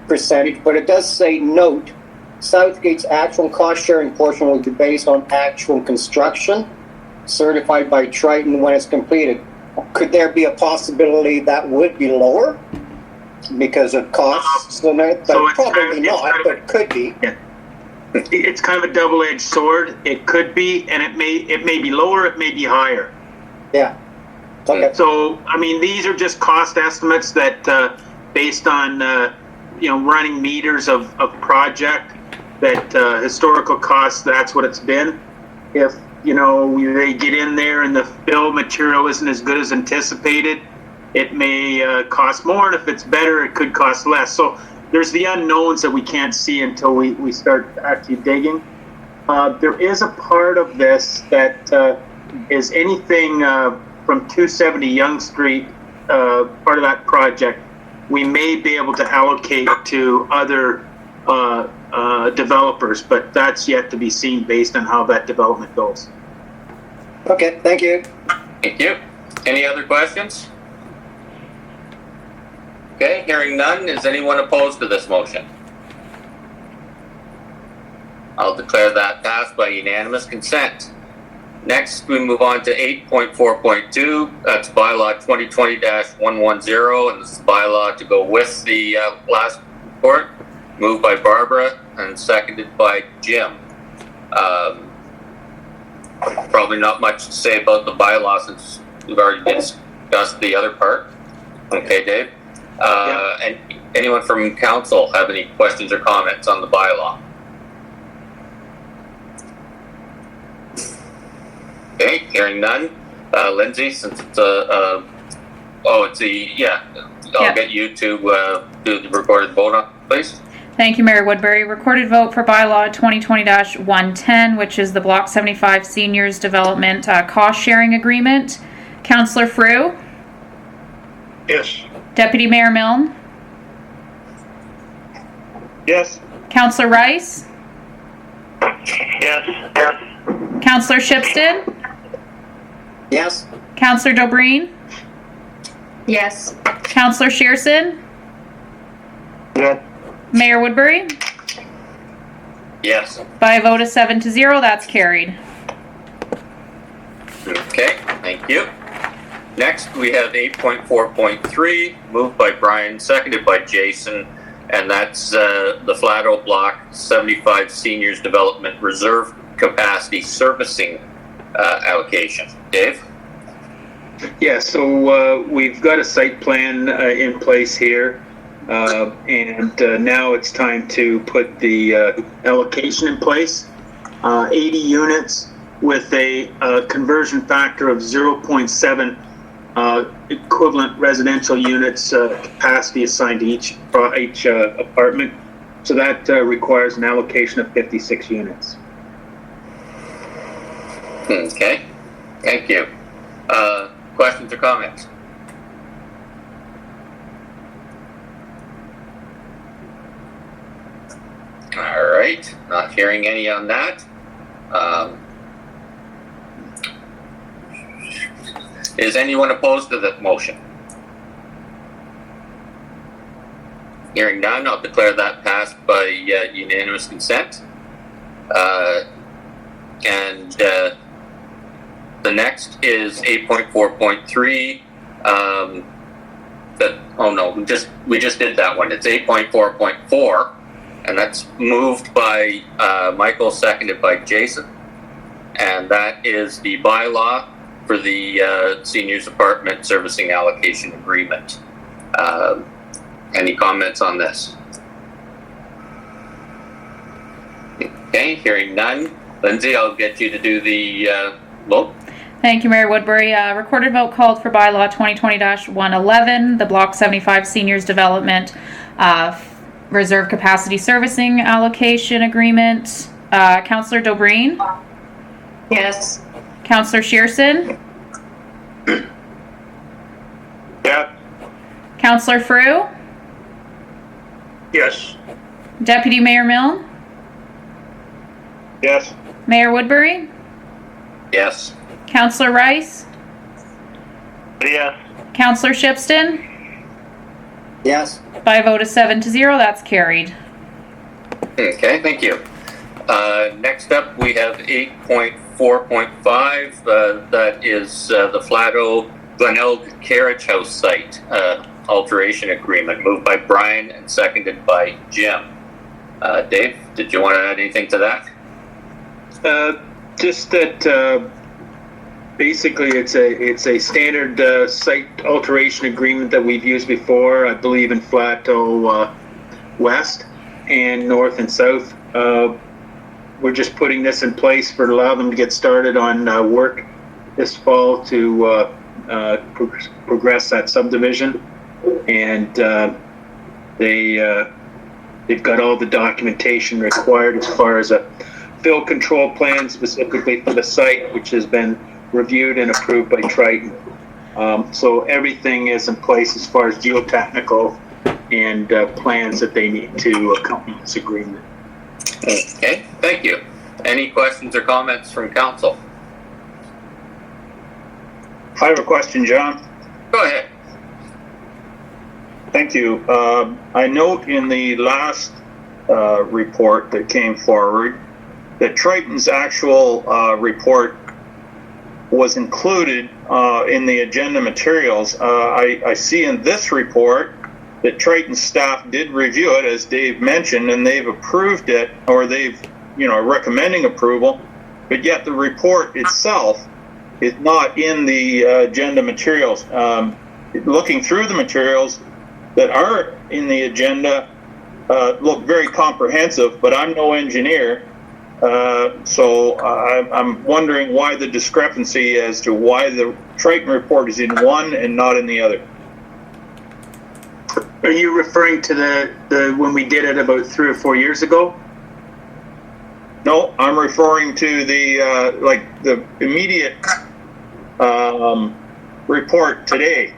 percentage, but it does say, note, Southgate's actual cost sharing portion will be based on actual construction, certified by Triton when it's completed. Could there be a possibility that would be lower because of costs? But probably not, but it could be. Yeah. It's kind of a double-edged sword. It could be, and it may be lower, it may be higher. Yeah. Okay. So, I mean, these are just cost estimates that, based on, running meters of project, that historical costs, that's what it's been. If, they get in there and the fill material isn't as good as anticipated, it may cost more, and if it's better, it could cost less. So there's the unknowns that we can't see until we start actually digging. There is a part of this that is anything from 270 Yonge Street, part of that project, we may be able to allocate to other developers, but that's yet to be seen based on how that development goes. Okay, thank you. Thank you. Any other questions? Okay, hearing none. Is anyone opposed to this motion? I'll declare that passed by unanimous consent. Next, we move on to 8.4.2. That's bylaw 2020-110, and this is bylaw to go with the last report. Moved by Barbara and seconded by Jim. Probably not much to say about the bylaw since we've already discussed the other part. Okay, Dave. And anyone from council have any questions or comments on the bylaw? Okay, hearing none. Lindsay, since it's I'll get you to do the recorded vote on, please. Thank you, Mayor Woodbury. Recorded vote for bylaw 2020-110, which is the Block 75 Seniors Development Cost Sharing Agreement. Councillor Frew? Yes. Deputy Mayor Milne? Yes. Councillor Rice? Yes. Councillor Shipstead? Yes. Councillor Dobreen? Yes. Councillor Shearson? Yes. Mayor Woodbury? Yes. By a vote of 7-0, that's carried. Okay, thank you. Next, we have 8.4.3, moved by Brian, seconded by Jason, and that's the Flat Oak Block 75 Seniors Development Reserve Capacity Servicing allocation. Dave? Yeah, so we've got a site plan in place here. and now it's time to put the allocation in place. 80 units with a conversion factor of 0.7 equivalent residential units capacity assigned to each apartment. So that requires an allocation of 56 units. Okay, thank you. Questions or comments? All right, not hearing any on that. Is anyone opposed to the motion? Hearing none, I'll declare that passed by unanimous consent. And the next is 8.4.3. We just did that one. It's 8.4.4, and that's moved by Michael, seconded by Jason. And that is the bylaw for the seniors apartment servicing allocation agreement. Any comments on this? Okay, hearing none. Lindsay, I'll get you to do the vote. Thank you, Mayor Woodbury. Recorded vote called for bylaw 2020-111, the Block 75 Seniors Development Reserve Capacity Servicing Allocation Agreement. Councillor Dobreen? Yes. Councillor Shearson? Yes. Councillor Frew? Yes. Deputy Mayor Milne? Yes. Mayor Woodbury? Yes. Councillor Rice? Yes. Councillor Shipston? Yes. By a vote of 7-0, that's carried. Okay, thank you. Next up, we have 8.4.5. That is the Flato Glenelg Carriage House site alteration agreement, moved by Brian and seconded by Jim. Dave, did you want to add anything to that? Just that basically it's a standard site alteration agreement that we've used before, I believe in Flato West and North and South. We're just putting this in place to allow them to get started on work this fall to progress that subdivision. And they've got all the documentation required as far as a fill control plan specifically for the site, which has been reviewed and approved by Triton. So everything is in place as far as geotechnical and plans that they need to accompany this agreement. Okay, thank you. Any questions or comments from council? I have a question, John. Go ahead. Thank you. I note in the last report that came forward that Triton's actual report was included in the agenda materials. I see in this report that Triton staff did review it, as Dave mentioned, and they've approved it, or they've, recommending approval, but yet the report itself is not in the agenda materials. Looking through the materials that are in the agenda look very comprehensive, but I'm no engineer, so I'm wondering why the discrepancy as to why the Triton report is in one and not in the other. Are you referring to the when we did it about 3 or 4 years ago? No, I'm referring to the the immediate report today,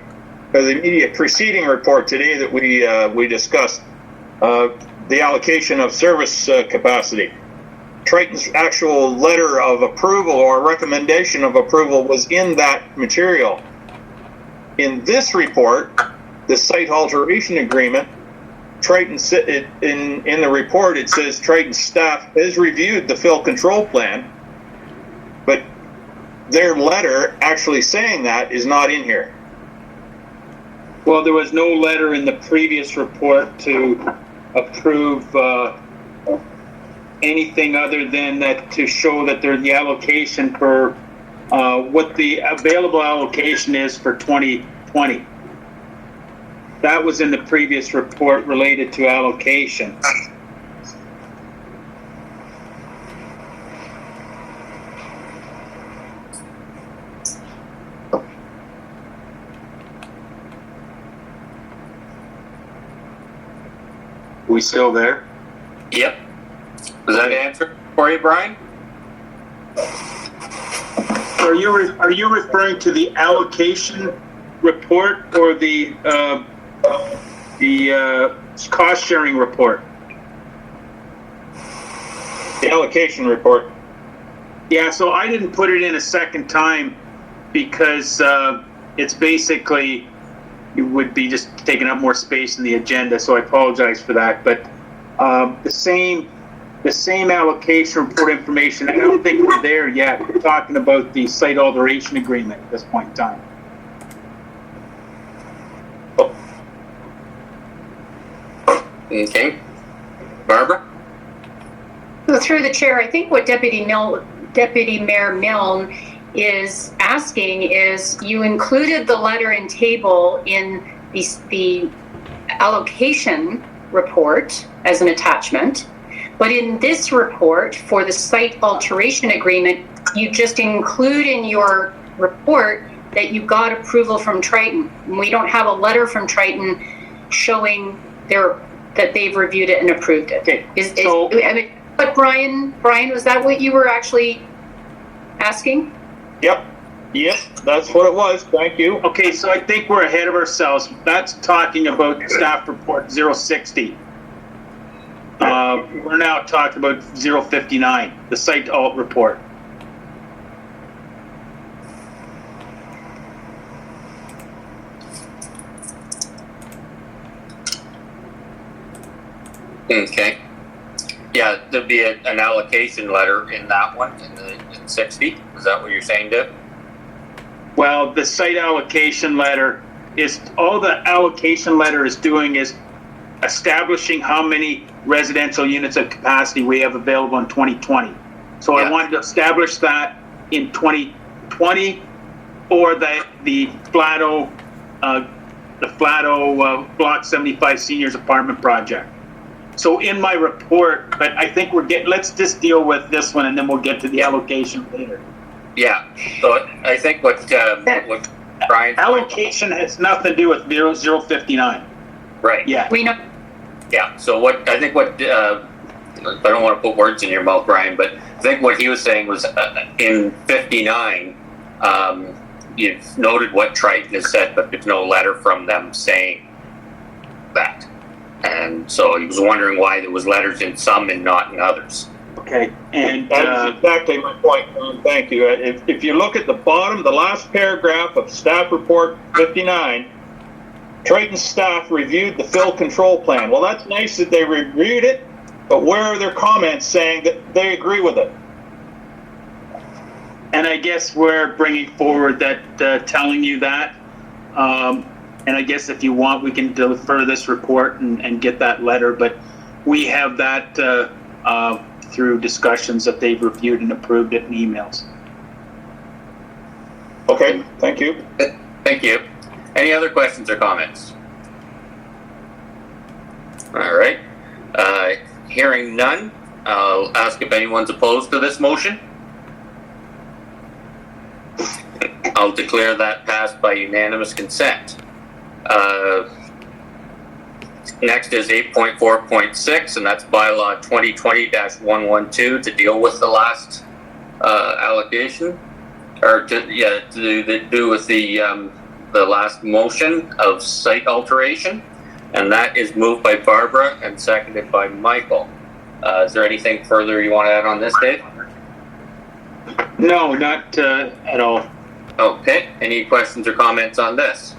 or the immediate preceding report today that we discussed, the allocation of service capacity. Triton's actual letter of approval or recommendation of approval was in that material. In this report, the site alteration agreement, Triton, in the report, it says Triton staff has reviewed the fill control plan, but their letter actually saying that is not in here. Well, there was no letter in the previous report to approve anything other than that, to show that there's the allocation for what the available allocation is for 2020. That was in the previous report related to allocation. We still there? Yep. Does that answer for you, Brian? Are you referring to the allocation report or the cost sharing report? The allocation report. Yeah, so I didn't put it in a second time because it's basically, it would be just taking up more space in the agenda, so I apologize for that. But the same allocation report information, I don't think we're there yet. We're talking about the site alteration agreement at this point in time. Okay. Barbara? So through the chair, I think what Deputy Mayor Milne is asking is, you included the letter and table in the allocation report as an attachment, but in this report for the site alteration agreement, you just include in your report that you got approval from Triton. We don't have a letter from Triton showing that they've reviewed it and approved it. Okay. But Brian, was that what you were actually asking? Yep. Yes, that's what it was. Thank you. Okay, so I think we're ahead of ourselves. That's talking about staff report 060. We're now talking about 059, the site alt report. Okay. Yeah, there'd be an allocation letter in that one, in 60. Is that what you're saying, Deb? Well, the site allocation letter is, all the allocation letter is doing is establishing how many residential units of capacity we have available in 2020. So yeah. I wanted to establish that in 2020 for the Flato Block 75 Seniors Apartment Project. So in my report, but I think let's just deal with this one and then we'll get to the allocation later. Yeah, so I think what Brian... Allocation has nothing to do with 0059. Right. Yeah. We know. Yeah, so I don't want to put words in your mouth, Brian, but I think what he was saying was in 59, you've noted what Triton has said, but there's no letter from them saying that. And so he was wondering why there was letters in some and not in others. Okay, and that's exactly my point. Thank you. If you look at the bottom, the last paragraph of staff report 59, Triton staff reviewed the fill control plan. Well, that's nice that they reviewed it, but where are their comments saying that they agree with it? And I guess we're bringing forward that, telling you that. And I guess if you want, we can defer this report and get that letter, but we have that through discussions that they've reviewed and approved it in emails. Okay, thank you. Thank you. Any other questions or comments? All right. Hearing none, I'll ask if anyone's opposed to this motion. I'll declare that passed by unanimous consent. Next is 8.4.6, and that's bylaw 2020-112 to deal with the last allocation, or to do with the last motion of site alteration, and that is moved by Barbara and seconded by Michael. Is there anything further you want to add on this, Dave? No, not at all. Okay. Any questions or comments on this?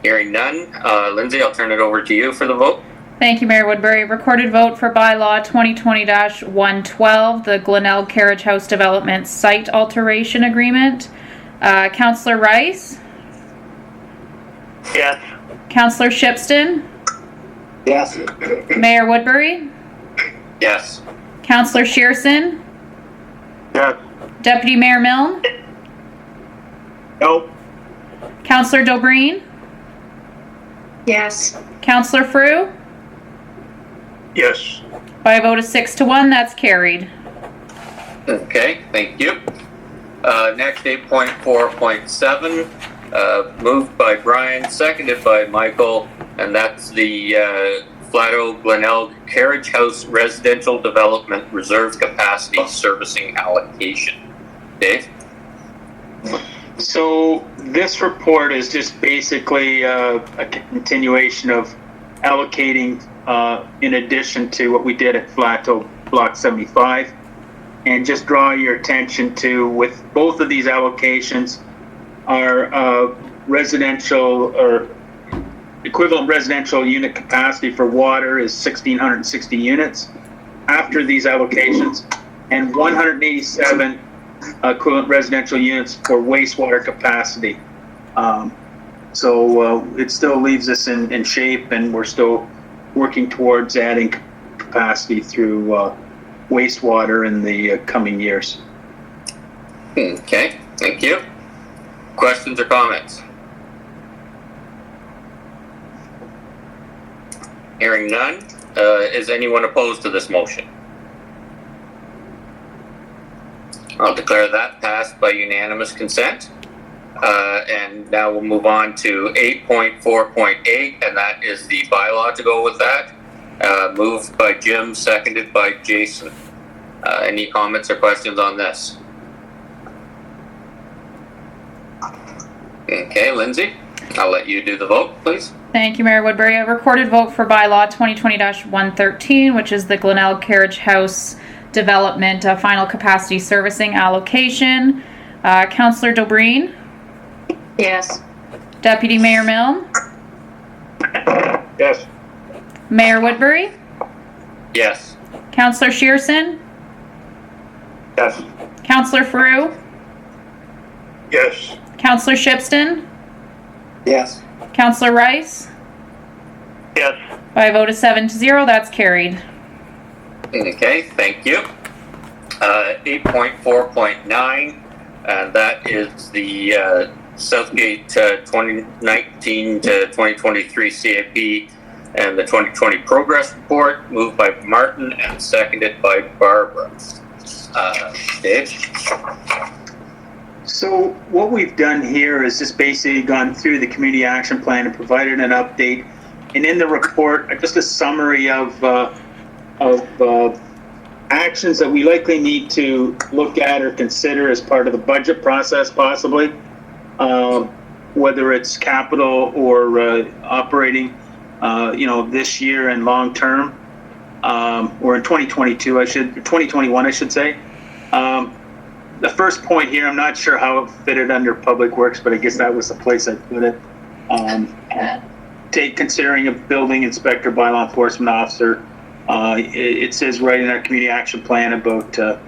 Hearing none. Lindsay, I'll turn it over to you for the vote. Thank you, Mayor Woodbury. Recorded vote for bylaw 2020-112, the Glenelg Carriage House Development Site Alteration Agreement. Councillor Rice? Yes. Councillor Shipston? Yes. Mayor Woodbury? Yes. Councillor Shearson? Yes. Deputy Mayor Milne? Nope. Councillor Dobreen? Yes. Councillor Frew? Yes. By a vote of 6 to 1, that's carried. Okay, thank you. Next, 8.4.7, moved by Brian, seconded by Michael, and that's the Flato Glenelg Carriage House Residential Development Reserve Capacity Servicing Allocation. Dave? So this report is just basically a continuation of allocating in addition to what we did at Flato Block 75. And just draw your attention to, with both of these allocations, our residential or equivalent residential unit capacity for water is 1,660 units after these allocations, and 187 equivalent residential units for wastewater capacity. So it still leaves us in shape, and we're still working towards adding capacity through wastewater in the coming years. Okay, thank you. Questions or comments? Hearing none, is anyone opposed to this motion? I'll declare that passed by unanimous consent. And now we'll move on to 8.4.8, and that is the bylaw to go with that. Moved by Jim, seconded by Jason. Any comments or questions on this? Okay, Lindsay, I'll let you do the vote, please. Thank you, Mayor Woodbury. A recorded vote for bylaw 2020-113, which is the Glenelg Carriage House Development Final Capacity Servicing Allocation. Councillor Dobreen? Yes. Deputy Mayor Milne? Yes. Mayor Woodbury? Yes. Councillor Shearson? Yes. Councillor Frew? Yes. Councillor Shipston? Yes. Councillor Rice? Yes. By a vote of 7 to 0, that's carried. Okay, thank you. 8.4.9, and that is the Southgate 2019 to 2023 CAP and the 2020 progress report, moved by Martin and seconded by Barbara. Dave? So what we've done here is just basically gone through the community action plan and provided an update. And in the report, just a summary of actions that we likely need to look at or consider as part of the budget process, possibly, whether it's capital or operating, this year and long term, or in 2021, I should say. The first point here, I'm not sure how it fitted under Public Works, but I guess that was the place I put it. Considering a building inspector, bylaw enforcement officer, it says right in our community action plan about the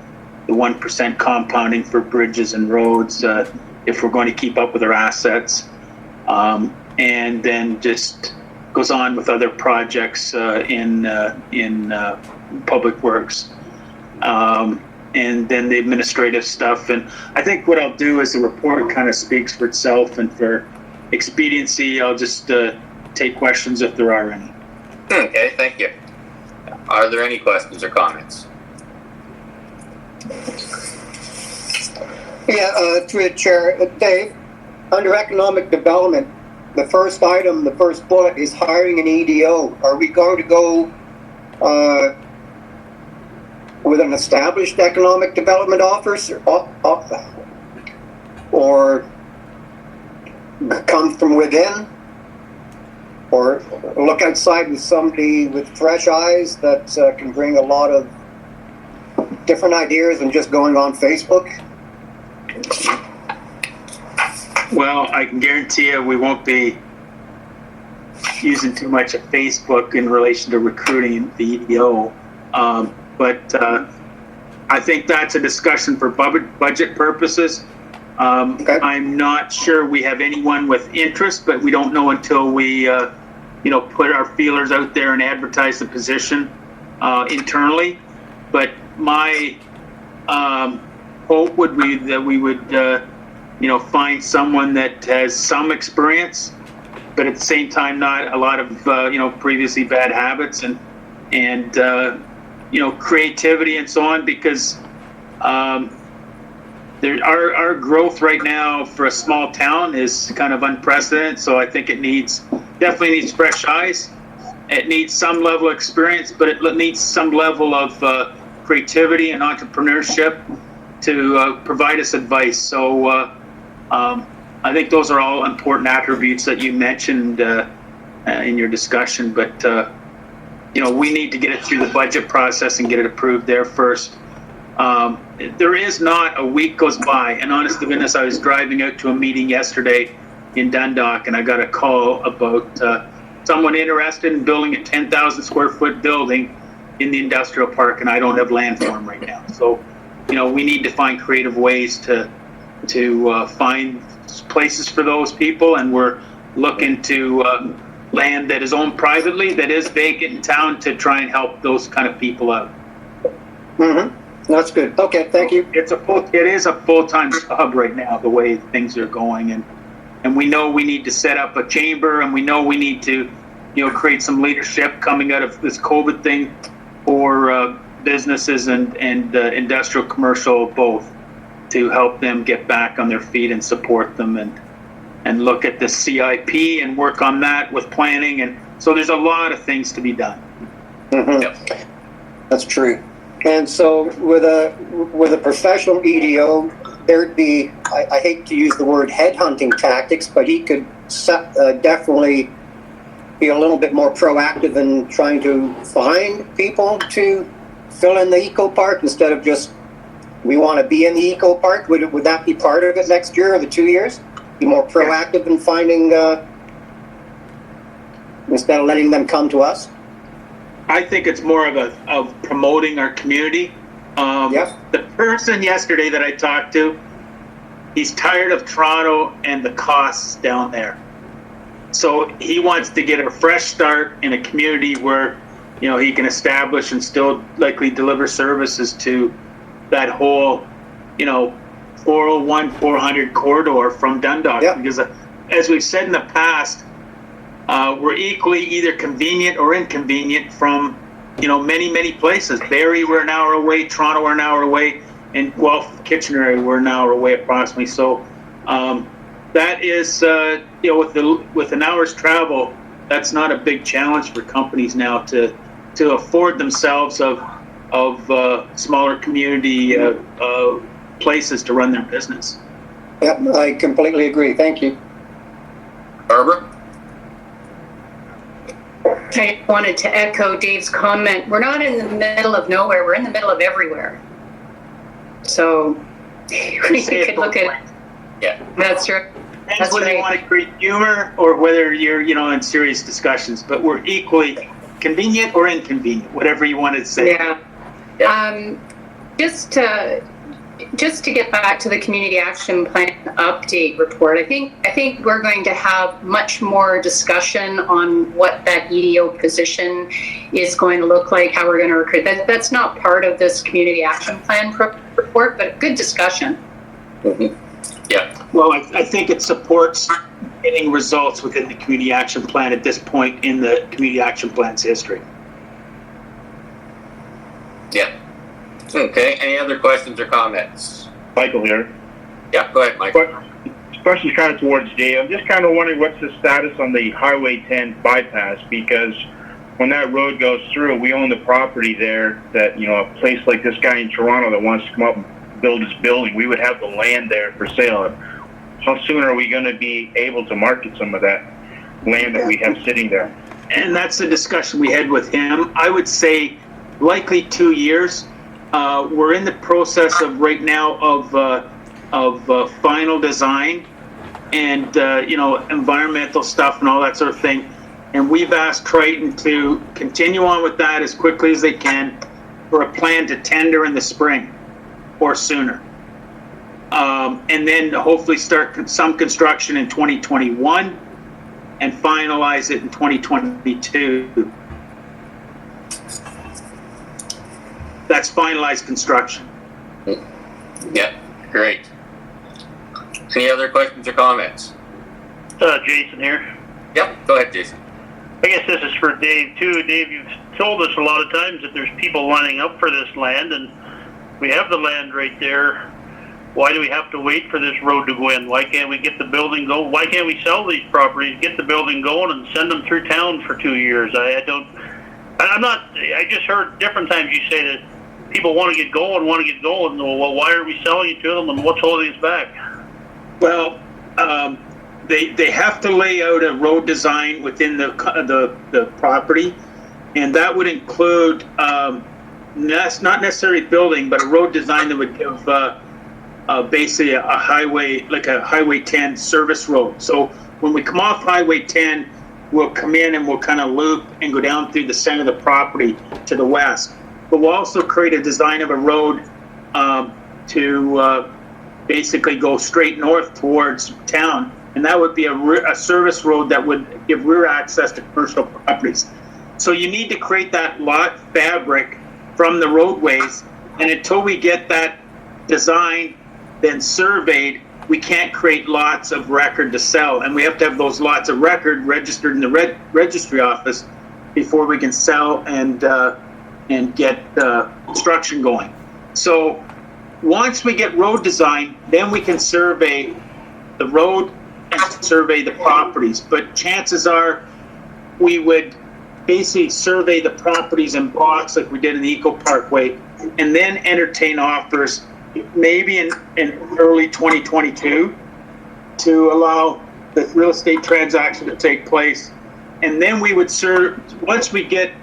1% compounding for bridges and roads if we're going to keep up with our assets, and then just goes on with other projects in Public Works, and then the administrative stuff. And I think what I'll do is the report kind of speaks for itself, and for expediency, I'll just take questions if there are any. Okay, thank you. Are there any questions or comments? Yeah, through the chair, Dave, under economic development, the first item, the first bullet is hiring an EDO. Are we going to go with an established economic development officer, or come from within, or look outside with somebody with fresh eyes that can bring a lot of different ideas than just going on Facebook? Well, I can guarantee you we won't be using too much of Facebook in relation to recruiting the EDO. But I think that's a discussion for budget purposes. Okay. I'm not sure we have anyone with interest, but we don't know until we, put our feelers out there and advertise the position internally. But my hope would be that we would find someone that has some experience, but at the same time, not a lot of, previously bad habits and creativity and so on, because our growth right now for a small town is kind of unprecedented. So I think it definitely needs fresh eyes. It needs some level of experience, but it needs some level of creativity and entrepreneurship to provide us advice. So I think those are all important attributes that you mentioned in your discussion. But we need to get it through the budget process and get it approved there first. There is not a week goes by, and honest to goodness, I was driving out to a meeting yesterday in Dundalk, and I got a call about someone interested in building a 10,000 square foot building in the industrial park, and I don't have land for them right now. So, we need to find creative ways to find places for those people, and we're looking to land that is owned privately, that is vacant in town, to try and help those kind of people out. Mm-hmm. That's good. Okay, thank you. It is a full-time job right now, the way things are going, and we know we need to set up a chamber, and we know we need to, create some leadership coming out of this COVID thing for businesses and industrial, commercial, both, to help them get back on their feet and support them and look at the CIP and work on that with planning. And so there's a lot of things to be done. Mm-hmm. Yep. That's true. And so with a professional EDO, there'd be, I hate to use the word headhunting tactics, but he could definitely be a little bit more proactive in trying to find people to fill in the eco park instead of just, we want to be in the eco park. Would that be part of it next year or the 2 years? Be more proactive in finding, instead of letting them come to us? I think it's more of promoting our community. The person yesterday that I talked to, he's tired of Toronto and the costs down there. So he wants to get a fresh start in a community where, he can establish and still likely deliver services to that whole, 401, 400 corridor from Dundalk. Yep. Because as we've said in the past, we're equally either convenient or inconvenient from, many, many places. Barrie, we're an hour away. Toronto, we're an hour away. And Guelph, Kitchener, we're an hour away approximately. So that is, with an hour's travel, that's not a big challenge for companies now to afford themselves of smaller community places to run their business. Yep, I completely agree. Thank you. Barbara? I wanted to echo Dave's comment. We're not in the middle of nowhere. We're in the middle of everywhere. So we could look at it. Yeah. That's right. That's whether you want to create humor or whether you're, in serious discussions. But we're equally convenient or inconvenient, whatever you want to say. Yeah. Just to get back to the community action plan update report, I think we're going to have much more discussion on what that EDO position is going to look like, how we're going to recruit. That's not part of this community action plan report, but good discussion. Mm-hmm. Yeah. Well, I think it supports getting results within the community action plan at this point in the community action plan's history. Yeah. Okay, any other questions or comments? Michael here. Yeah, go ahead, Michael. This question's kind of towards Dave. I'm just kind of wondering what's the status on the Highway 10 bypass, because when that road goes through, we own the property there that, a place like this guy in Toronto that wants to come up and build his building, we would have the land there for sale. How soon are we going to be able to market some of that land that we have sitting there? And that's the discussion we had with him. I would say likely 2 years. We're in the process of right now of final design and environmental stuff and all that sort of thing. And we've asked Triton to continue on with that as quickly as they can for a plan to tender in the spring or sooner. And then hopefully start some construction in 2021 and finalize it in 2022. That's finalized construction. Yeah, great. Any other questions or comments? Jason here. Yep, go ahead, Jason. I guess this is for Dave too. Dave, you've told us a lot of times that there's people lining up for this land, and we have the land right there. Why do we have to wait for this road to go in? Why can't we get the building going? Why can't we sell these properties, get the building going, and send them through town for 2 years? I just heard different times you say that people want to get going. Well, why are we selling it to them, and what's holding us back? Well, they have to lay out a road design within the property, and that would include not necessarily building, but a road design that would give basically a highway, like a Highway 10 service road. So when we come off Highway 10, we'll come in and we'll kind of loop and go down through the center of the property to the west. But we'll also create a design of a road to basically go straight north towards town. And that would be a service road that would give rear access to commercial properties. So you need to create that lot fabric from the roadways. And until we get that designed, then surveyed, we can't create lots of record to sell. And we have to have those lots of record registered in the registry office before we can sell and get construction going. So once we get road design, then we can survey the road and survey the properties. But chances are we would basically survey the properties in blocks like we did in the Eco Parkway, and then entertain offers maybe in early 2022 to allow the real estate transaction to take place. And then we would once we get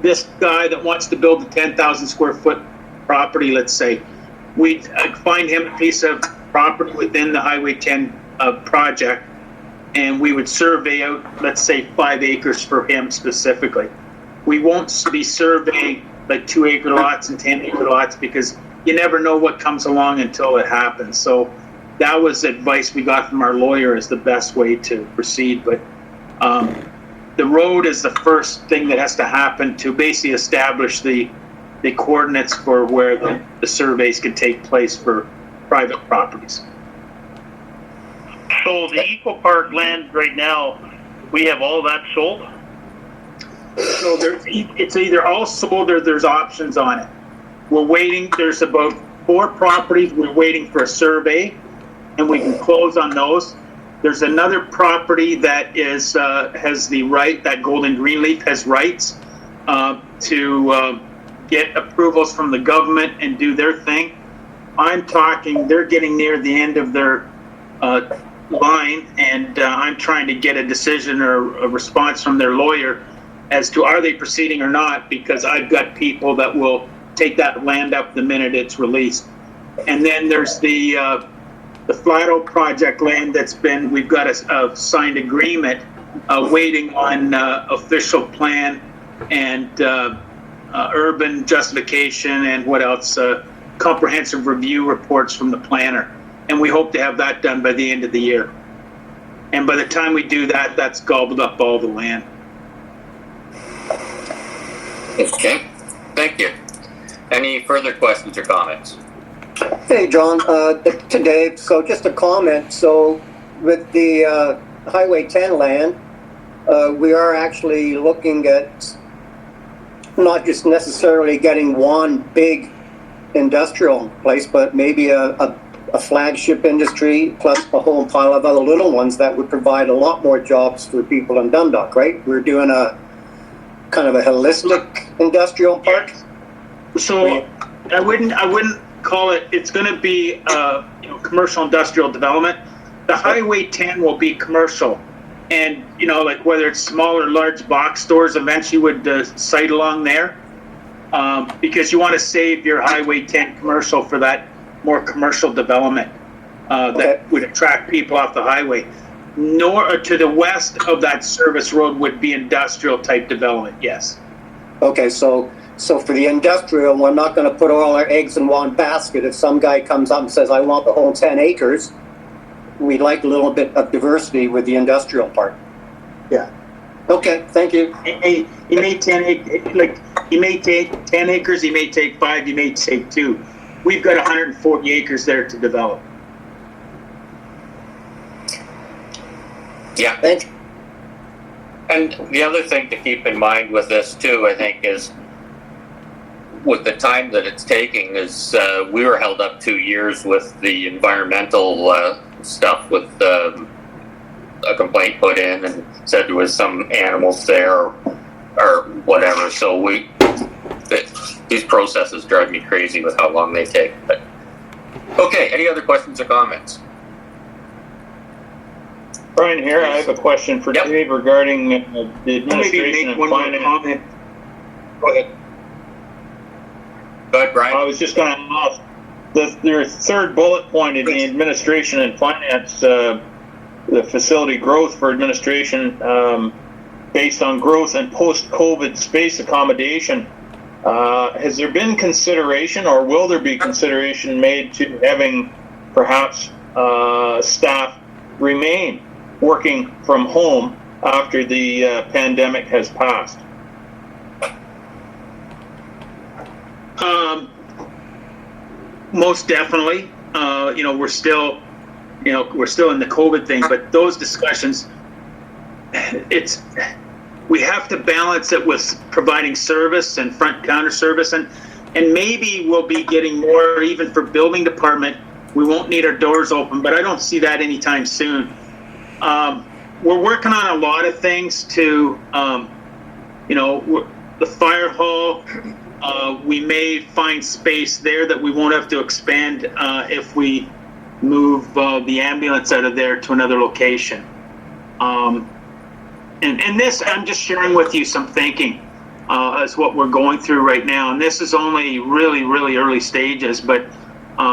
this guy that wants to build a 10,000 square foot property, let's say, we'd find him a piece of property within the Highway 10 project, and we would survey out, let's say, 5 acres for him specifically. We won't be surveying like 2 acre lots and 10 acre lots, because you never know what comes along until it happens. So that was advice we got from our lawyer as the best way to proceed. But the road is the first thing that has to happen to basically establish the coordinates for where the surveys can take place for private properties. So the Eco Park land right now, we have all that sold? So it's either all sold or there's options on it. We're waiting, there's about 4 properties we're waiting for a survey, and we can close on those. There's another property that is has the right, that Golden Greenleaf has rights to get approvals from the government and do their thing. I'm talking, they're getting near the end of their line, and I'm trying to get a decision or a response from their lawyer as to are they proceeding or not, because I've got people that will take that land up the minute it's released. And then there's the Flato project land we've got a signed agreement waiting on official plan and urban justification and what else, comprehensive review reports from the planner. And we hope to have that done by the end of the year. And by the time we do that, that's gobbled up all the land. Okay, thank you. Any further questions or comments? Hey, John, to Dave. So just a comment. So with the Highway 10 land, we are actually looking at not just necessarily getting one big industrial place, but maybe a flagship industry plus a whole pile of other little ones that would provide a lot more jobs for people in Dundalk, right? We're doing a kind of a holistic industrial park. So I wouldn't call it, it's going to be commercial industrial development. The Highway 10 will be commercial, and like whether it's small or large box stores eventually would site along there, because you want to save your Highway 10 commercial for that more commercial development that would attract people off the highway. Nor to the west of that service road would be industrial type development. Yes. Okay, so for the industrial, we're not going to put all our eggs in one basket. If some guy comes up and says, I want the whole 10 acres, we'd like a little bit of diversity with the industrial part. Yeah. Okay, thank you. He may take 10 acres, he may take 5, he may take 2. We've got 140 acres there to develop. Yeah. Thank you. And the other thing to keep in mind with this too, I think, is with the time that it's taking is we were held up 2 years with the environmental stuff with a complaint put in and said there was some animals there or whatever. So these processes drive me crazy with how long they take. But okay, any other questions or comments? Brian here, I have a question for Dave regarding the administration and finance. Comment. Go ahead. Go ahead, Brian. I was just going to ask, their third bullet point in the administration and finance, the facility growth for administration based on growth and post-COVID space accommodation. Has there been consideration, or will there be consideration made to having perhaps staff remain working from home after the pandemic has passed? Most definitely. We're still in the COVID thing, but those discussions, we have to balance it with providing service and front counter service, and maybe we'll be getting more even for building department. We won't need our doors open, but I don't see that anytime soon. We're working on a lot of things to, the fire hall. We may find space there that we won't have to expand if we move the ambulance out of there to another location. And this, I'm just sharing with you some thinking as what we're going through right now. And this is only really, really early stages. But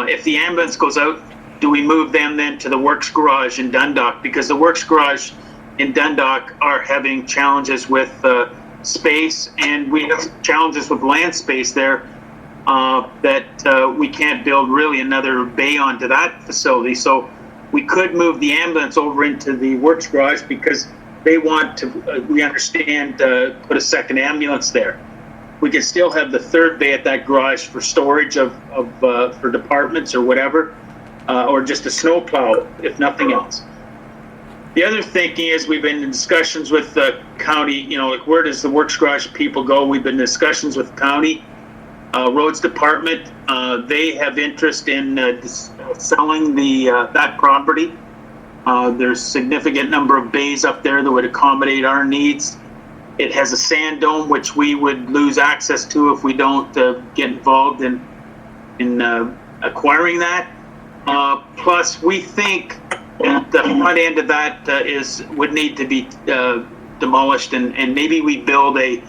if the ambulance goes out, do we move them then to the Works Garage in Dundalk? Because the Works Garage in Dundalk are having challenges with space, and we have challenges with land space there that we can't build really another bay onto that facility. So we could move the ambulance over into the Works Garage because they want to, we understand, put a second ambulance there. We can still have the third bay at that garage for storage for departments or whatever, or just a snowplow, if nothing else. The other thinking is we've been in discussions with the county, like where does the Works Garage people go? We've been in discussions with the county roads department. They have interest in selling that property. There's a significant number of bays up there that would accommodate our needs. It has a sand dome, which we would lose access to if we don't get involved in acquiring that. Plus, we think that the front end of that would need to be demolished, and maybe we build a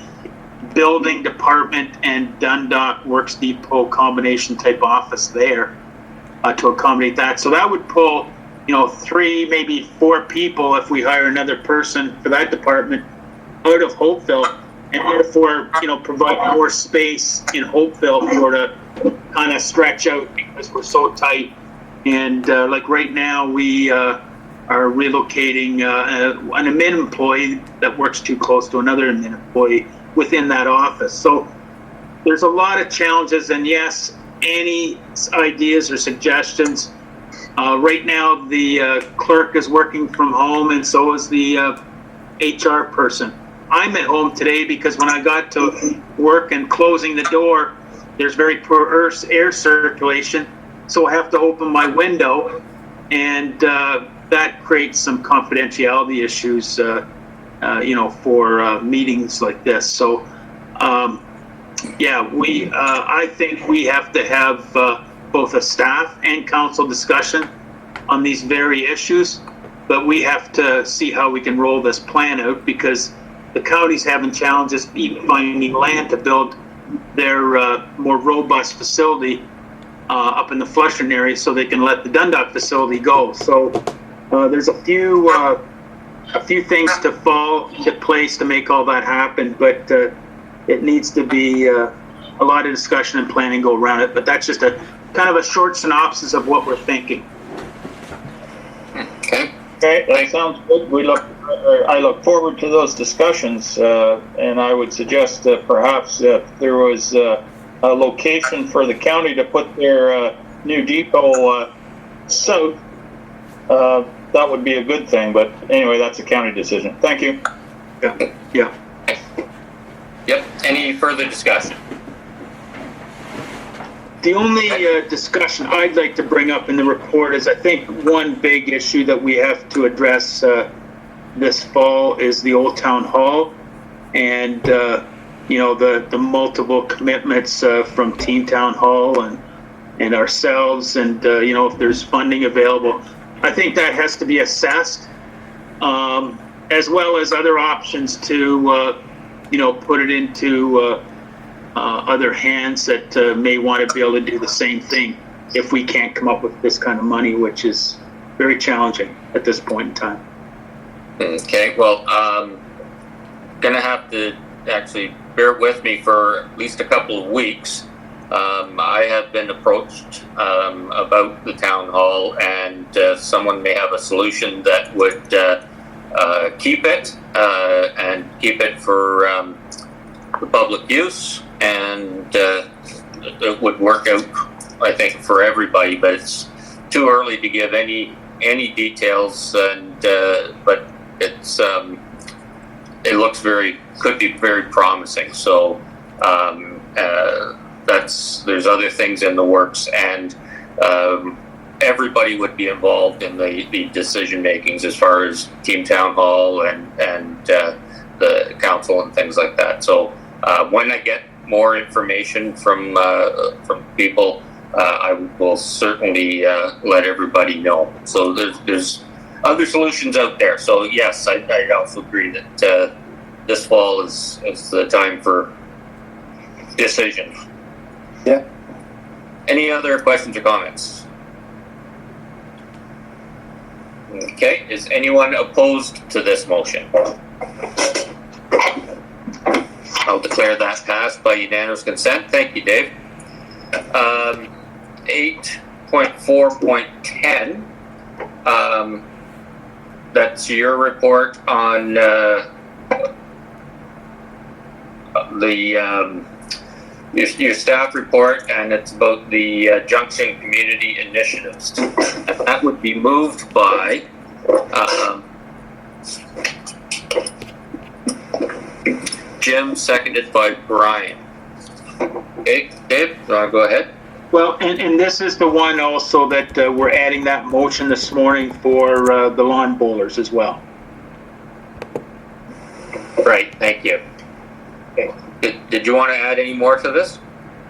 building department and Dundalk Works Depot combination type office there to accommodate that. So that would pull 3, maybe 4 people if we hire another person for that department out of Hopeville, and therefore provide more space in Hopeville for to kind of stretch out because we're so tight. And like right now we are relocating an admin employee that works too close to another admin employee within that office. So there's a lot of challenges, and yes, any ideas or suggestions. Right now the clerk is working from home, and so is the HR person. I'm at home today because when I got to work and closing the door, there's very poor air circulation, so I have to open my window, and that creates some confidentiality issues, for meetings like this. So, I think we have to have both a staff and council discussion on these very issues, but we have to see how we can roll this plan out, because the county's having challenges even finding land to build their more robust facility up in the Flushing area, so they can let the Dundalk facility go. So there's a few things to fall into place to make all that happen, but it needs to be a lot of discussion and planning go around it. But that's just a kind of a short synopsis of what we're thinking. Okay, that sounds good. I look forward to those discussions, and I would suggest that perhaps if there was a location for the county to put their new depot south, that would be a good thing, but anyway, that's a county decision. Thank you. Yeah. Yep. Any further discussion? The only discussion I'd like to bring up in the report is I think one big issue that we have to address this fall is the Old Town Hall and, the multiple commitments from Team Town Hall and ourselves and, if there's funding available. I think that has to be assessed, as well as other options to, put it into other hands that may want to be able to do the same thing if we can't come up with this kind of money, which is very challenging at this point in time. Okay, well, gonna have to actually bear with me for at least a couple of weeks. I have been approached about the town hall, and someone may have a solution that would keep it and keep it for the public use, and it would work out, I think, for everybody. But it's too early to give any details, and but it's it looks could be very promising. So there's other things in the works, and everybody would be involved in the decision makings as far as Team Town Hall and the council and things like that. So when I get more information from people, I will certainly let everybody know. So there's other solutions out there. So yes, I also agree that this fall is the time for decision. Yeah. Any other questions or comments? Okay, is anyone opposed to this motion? I'll declare that passed by unanimous consent. Thank you, Dave. 8.4.10. That's your report on your staff report, and it's about the Junction community initiatives. And that would be moved by Jim, seconded by Brian. Okay, Dave, go ahead. Well, and this is the one also that we're adding that motion this morning for the lawn bowlers as well. Right, thank you. Okay. Did you want to add any more to this?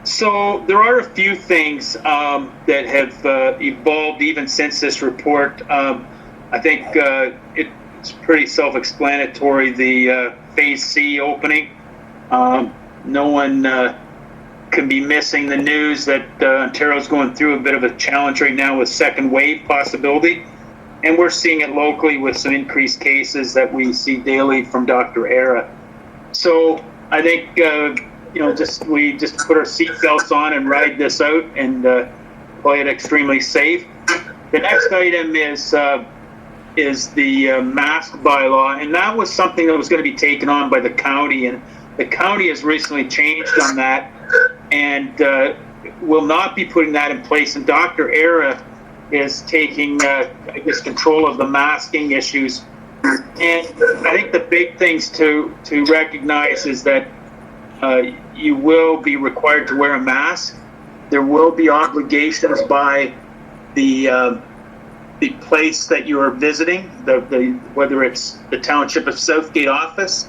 So there are a few things that have evolved even since this report. I think it's pretty self-explanatory, the Phase C opening. No one can be missing the news that Ontario's going through a bit of a challenge right now with second wave possibility. And we're seeing it locally with some increased cases that we see daily from Dr. Era. So I think, we just put our seatbelts on and ride this out and play it extremely safe. The next item is the Mask Bylaw, and that was something that was going to be taken on by the county, and the county has recently changed on that and will not be putting that in place. And Dr. Era is taking, control of the masking issues. And I think the big things to recognize is that you will be required to wear a mask. There will be obligations by the place that you are visiting, whether it's the Township of Southgate office,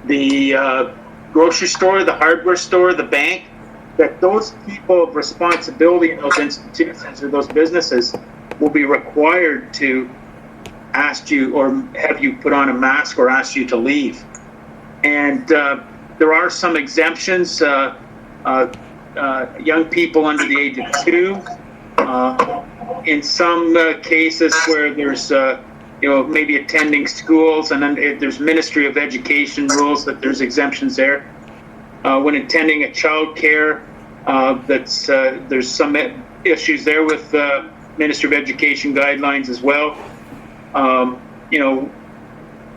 the grocery store, the hardware store, the bank, that those people of responsibility in those institutions or those businesses will be required to ask you or have you put on a mask or ask you to leave. And there are some exemptions, young people under the age of 2, in some cases where there's maybe attending schools, and then there's Ministry of Education rules that there's exemptions there. When attending a child care, there's some issues there with Ministry of Education guidelines as well.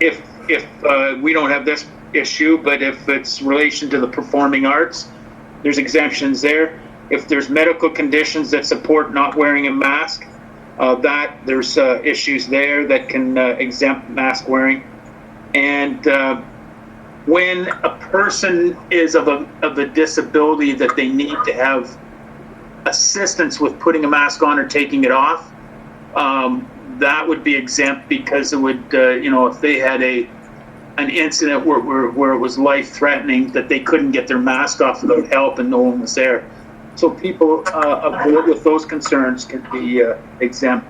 If we don't have this issue, but if it's relation to the performing arts, there's exemptions there. If there's medical conditions that support not wearing a mask, that there's issues there that can exempt mask wearing. And when a person is of a disability that they need to have assistance with putting a mask on or taking it off, that would be exempt, because it would, if they had an incident where it was life-threatening, that they couldn't get their mask off without help and no one was there. So people aboard with those concerns can be exempt,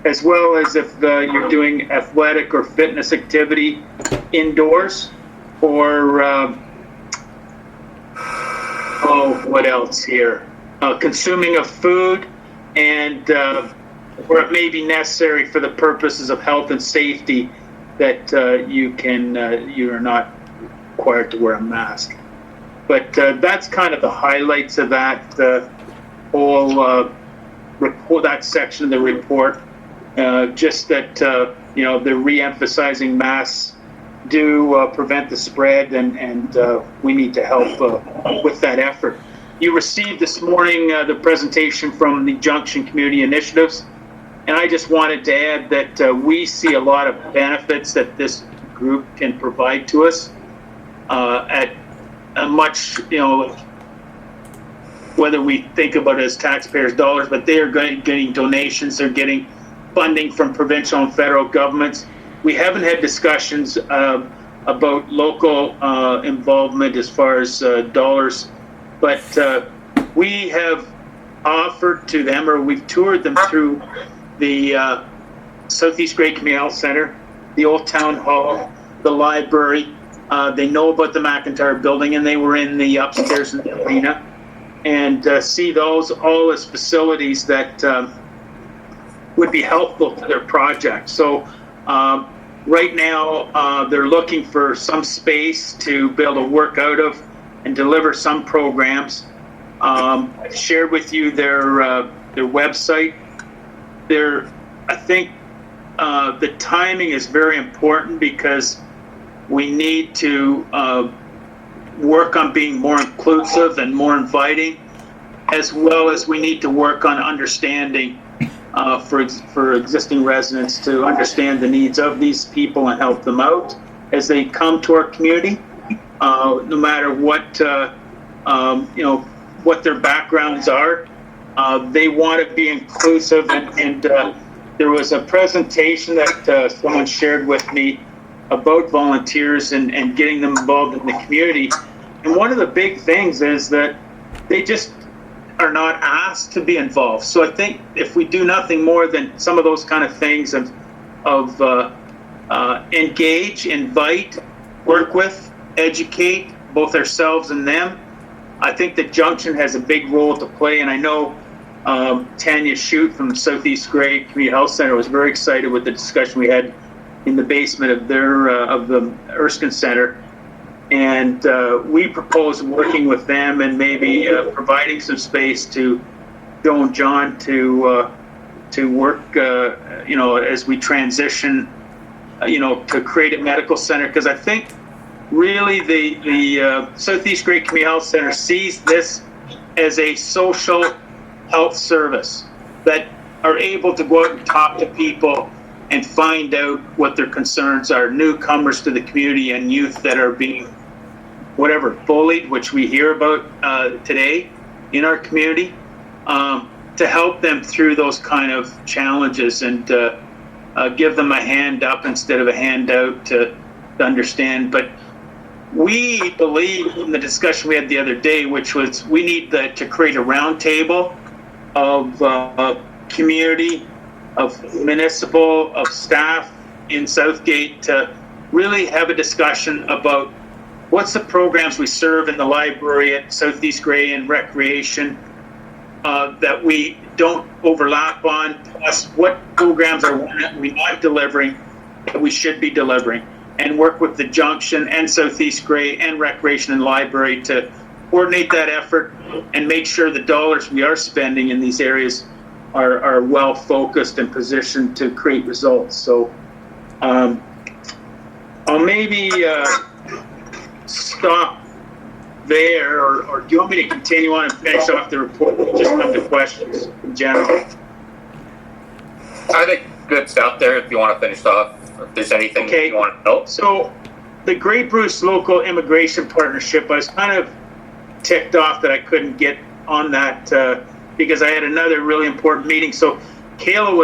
as well as if you're doing athletic or fitness activity indoors, or what else here? Consuming of food, and where it may be necessary for the purposes of health and safety, that you're not required to wear a mask. But that's kind of the highlights of that whole report, that section of the report. Just that they're re-emphasizing masks do prevent the spread, and we need to help with that effort. You received this morning the presentation from the Junction Community Initiatives, and I just wanted to add that we see a lot of benefits that this group can provide to us at a much, whether we think about it as taxpayers' dollars, but they are getting donations, they're getting funding from provincial and federal governments. We haven't had discussions about local involvement as far as dollars, but we have offered to them, or we've toured them through the Southeast Grey Community Health Center, the Old Town Hall, the library. They know about the McIntyre building, and they were in the upstairs in the arena, and see those all as facilities that would be helpful to their project. So right now they're looking for some space to be able to work out of and deliver some programs. I've shared with you their website. I think the timing is very important, because we need to work on being more inclusive and more inviting, as well as we need to work on understanding for existing residents to understand the needs of these people and help them out as they come to our community, no matter what what their backgrounds are. They want to be inclusive, and there was a presentation that someone shared with me about volunteers and getting them involved in the community. And one of the big things is that they just are not asked to be involved. So I think if we do nothing more than some of those kind of things of engage, invite, work with, educate both ourselves and them, I think that Junction has a big role to play. And I know Tanya Shute from Southeast Grey Community Health Center was very excited with the discussion we had in the basement of the Erskine Center. And we propose working with them and maybe providing some space to Joe and John to work, as we transition, to create a medical center. Because I think really the Southeast Grey Community Health Center sees this as a social health service that are able to go out and talk to people and find out what their concerns are, newcomers to the community and youth that are being bullied, which we hear about today in our community, to help them through those kind of challenges and give them a hand up instead of a handout to understand. But we believe in the discussion we had the other day, which was we need to create a roundtable of community, of municipal, of staff in Southgate to really have a discussion about what's the programs we serve in the library at Southeast Grey and recreation that we don't overlap on, plus what programs are we not delivering that we should be delivering, and work with the Junction and Southeast Grey and recreation and library to coordinate that effort and make sure the dollars we are spending in these areas are well focused and positioned to create results. So I'll maybe stop there, or do you want me to continue on and finish off the report and just come to questions in general? I think good stuff there. If you want to finish off, if there's anything Okay. you want to know. So the Grey Bruce Local Immigration Partnership, I was kind of ticked off that I couldn't get on that because I had another really important meeting. So Kayla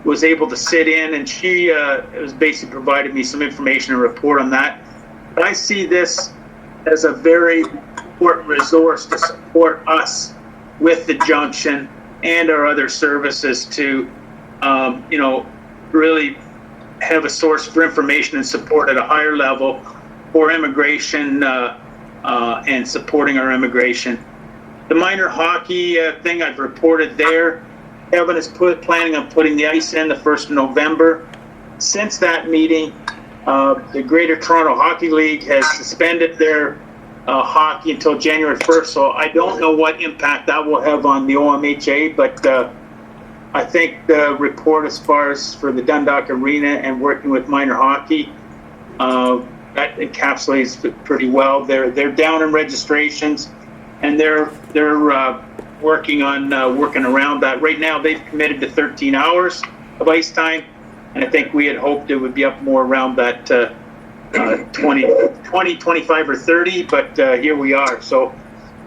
was able to sit in, and she was basically provided me some information and report on that. But I see this as a very important resource to support us with the Junction and our other services to, really have a source for information and support at a higher level for immigration and supporting our immigration. The minor hockey thing I've reported there. Kevin is planning on putting the ice in the 1st of November. Since that meeting, the Greater Toronto Hockey League has suspended their hockey until January 1st, so I don't know what impact that will have on the OMHA, but I think the report as far as for the Dundalk Arena and working with minor hockey, that encapsulates it pretty well. They're down in registrations, and they're working on working around that. Right now, they've committed to 13 hours of ice time, and I think we had hoped it would be up more around that 20, 25 or 30, but here we are. So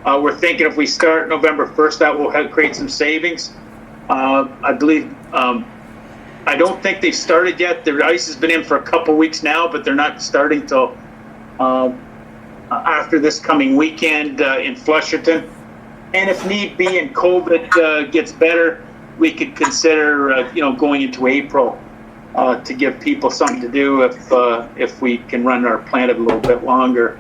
we're thinking if we start November 1st, that will create some savings. I believe, I don't think they've started yet. Their ice has been in for a couple weeks now, but they're not starting till after this coming weekend in Flusherton. And if need be and COVID gets better, we could consider, going into April to give people something to do if we can run our plant a little bit longer.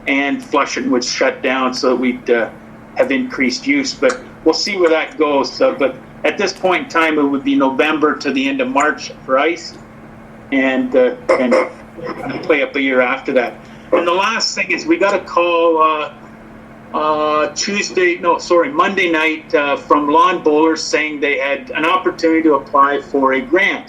And Flusherton would shut down, so we'd have increased use. But we'll see where that goes. But at this point in time, it would be November to the end of March for ice, and play up a year after that. And the last thing is we got a call Monday night from lawn bowlers saying they had an opportunity to apply for a grant.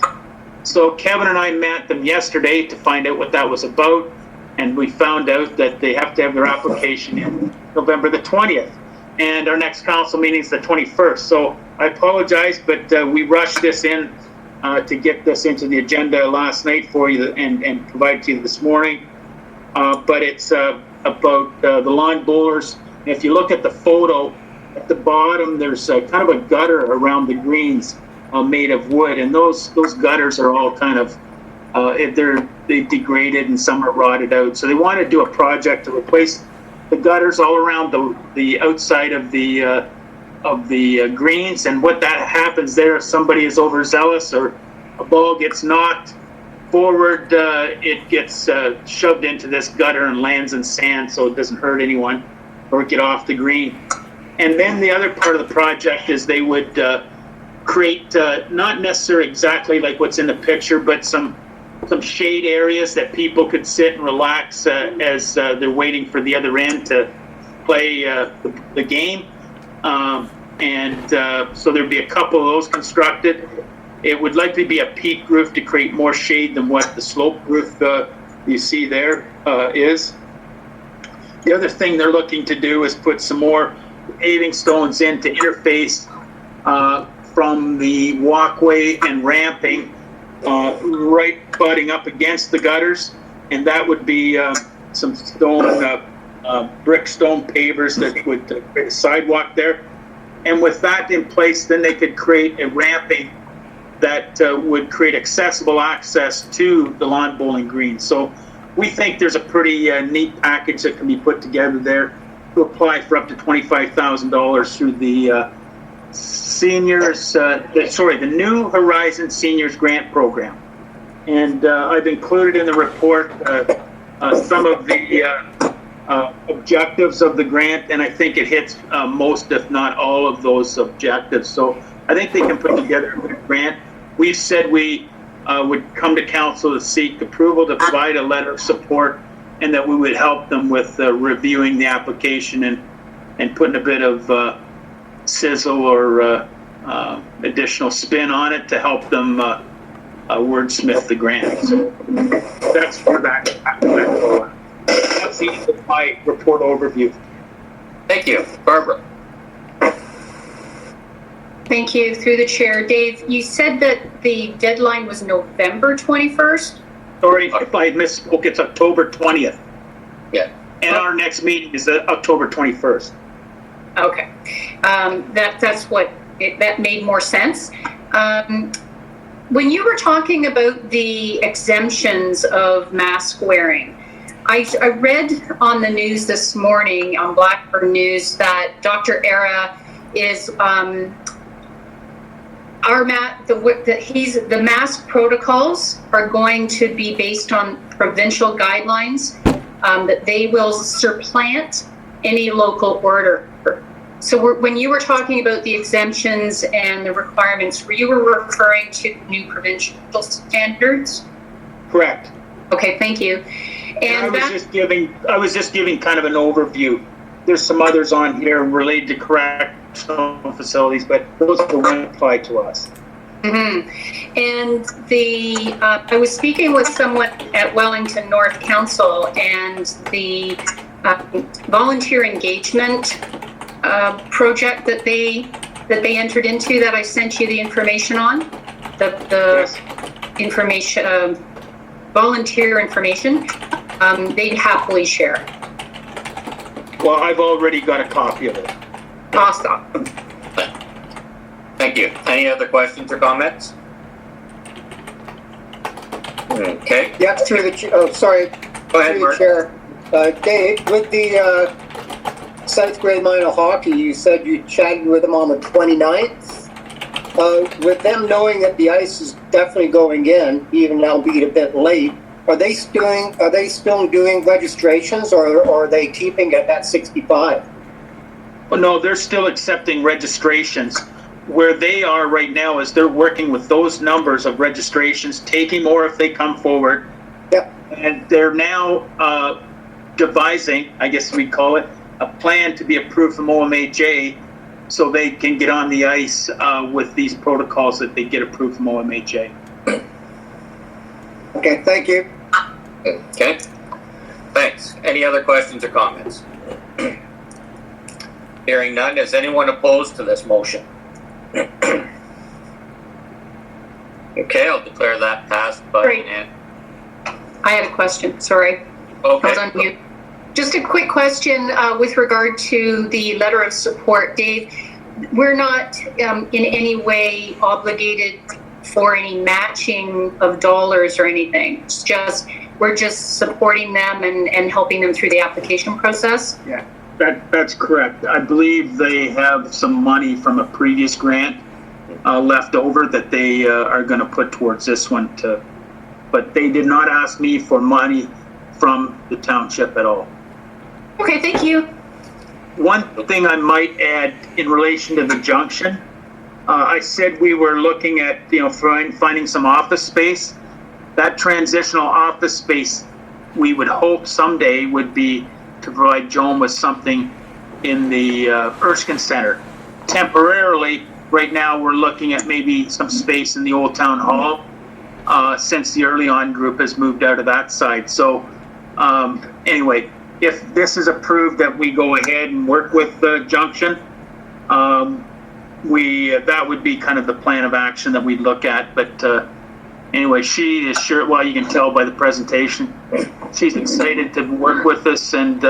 So Kevin and I met them yesterday to find out what that was about, and we found out that they have to have their application in November the 20th, and our next council meeting is the 21st. So I apologize, but we rushed this in to get this into the agenda last night for you and provide to you this morning. But it's about the lawn bowlers. If you look at the photo, at the bottom, there's kind of a gutter around the greens made of wood, and those gutters are all kind of they degraded and some are rotted out. So they want to do a project to replace the gutters all around the outside of the greens. And what that happens there, if somebody is overzealous or a ball gets knocked forward, it gets shoved into this gutter and lands in sand, so it doesn't hurt anyone or get off the green. And then the other part of the project is they would create not necessarily exactly like what's in the picture, but some shade areas that people could sit and relax as they're waiting for the other end to play the game. So there'd be a couple of those constructed. It would likely be a peak roof to create more shade than what the slope roof you see there is. The other thing they're looking to do is put some more paving stones in to interface from the walkway and ramping right butting up against the gutters, and that would be some stone, brick stone pavers that would create a sidewalk there. And with that in place, then they could create a ramping that would create accessible access to the lawn bowling green. So we think there's a pretty neat package that can be put together there to apply for up to $25,000 through the the New Horizon Seniors Grant Program. And I've included in the report some of the objectives of the grant, and I think it hits most, if not all, of those objectives. So I think they can put together a good grant. We've said we would come to council to seek approval to provide a letter of support, and that we would help them with reviewing the application and putting a bit of sizzle or additional spin on it to help them wordsmith the grant. So that's for that. That's the end of my report overview. Thank you. Barbara. Thank you. Through the chair. Dave, you said that the deadline was November 21st? Sorry if I misspoke, it's October 20th. Yeah. And our next meeting is October 21st. Okay. That made more sense. When you were talking about the exemptions of mask wearing, I read on the news this morning on Blackburn News that Dr. Era is the mask protocols are going to be based on provincial guidelines, that they will supplant any local order. So when you were talking about the exemptions and the requirements, you were referring to new provincial standards? Correct. Okay, thank you. And I was just giving kind of an overview. There's some others on here related to correctional facilities, but those are the ones that apply to us. Mm-hmm. And I was speaking with someone at Wellington North Council, and the volunteer engagement project that they entered into, that I sent you the information on, the Yes. information, volunteer information, they'd happily share. Well, I've already got a copy of it. Awesome. Thank you. Any other questions or comments? Okay. Yeah, through the, sorry. Go ahead, Through the Mark. chair. Dave, with the South Grade Minor Hockey, you said you chatted with them on the 29th. With them knowing that the ice is definitely going in, even albeit a bit late, are they still doing registrations, or are they keeping it at 65? Well, no, they're still accepting registrations. Where they are right now is they're working with those numbers of registrations, taking more if they come forward. Yep. And they're now devising, I guess we'd call it, a plan to be approved from OMHA so they can get on the ice with these protocols that they get approved from OMHA. Okay, thank you. Okay. Thanks. Any other questions or comments? Hearing none, is anyone opposed to this motion? Okay, I'll declare that passed by Great. I had a question, sorry. Okay. I was on mute. Just a quick question with regard to the letter of support, Dave. We're not in any way obligated for any matching of dollars or anything. It's just, we're just supporting them and helping them through the application process. Yeah, that's correct. I believe they have some money from a previous grant left over that they are going to put towards this one but they did not ask me for money from the township at all. Okay, thank you. One thing I might add in relation to the Junction, I said we were looking at, finding some office space. That transitional office space, we would hope someday would be to provide Joan with something in the Erskine Center. Temporarily, right now, we're looking at maybe some space in the Old Town Hall, since the Early On group has moved out of that side. So anyway, if this is approved that we go ahead and work with the Junction, that would be kind of the plan of action that we'd look at. But anyway, she is sure, well, you can tell by the presentation, she's excited to work with us. And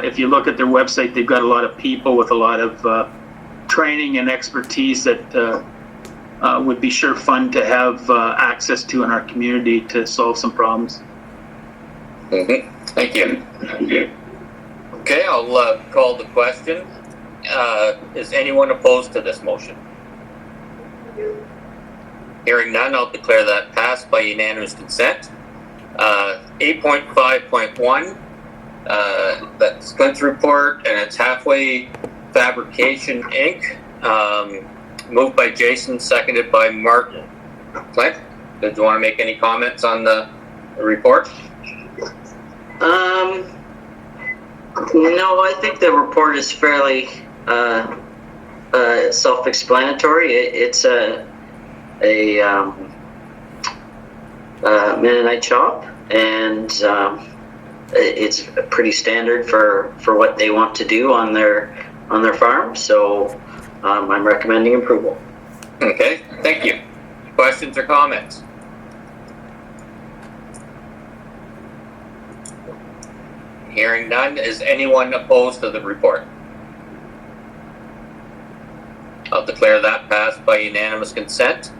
if you look at their website, they've got a lot of people with a lot of training and expertise that would be sure fun to have access to in our community to solve some problems. Mm-hmm. Thank you. Okay, I'll call the question. Is anyone opposed to this motion? Hearing none, I'll declare that passed by unanimous consent. 8.5.1, that's Clint's report, and it's Halfway Fabrication Inc. Moved by Jason, seconded by Martin. Clint, did you want to make any comments on the report? No, I think the report is fairly self-explanatory. It's a Mennonite shop, and it's pretty standard for what they want to do on their farm. So I'm recommending approval. Okay, thank you. Questions or comments? Hearing none, is anyone opposed to the report? I'll declare that passed by unanimous consent.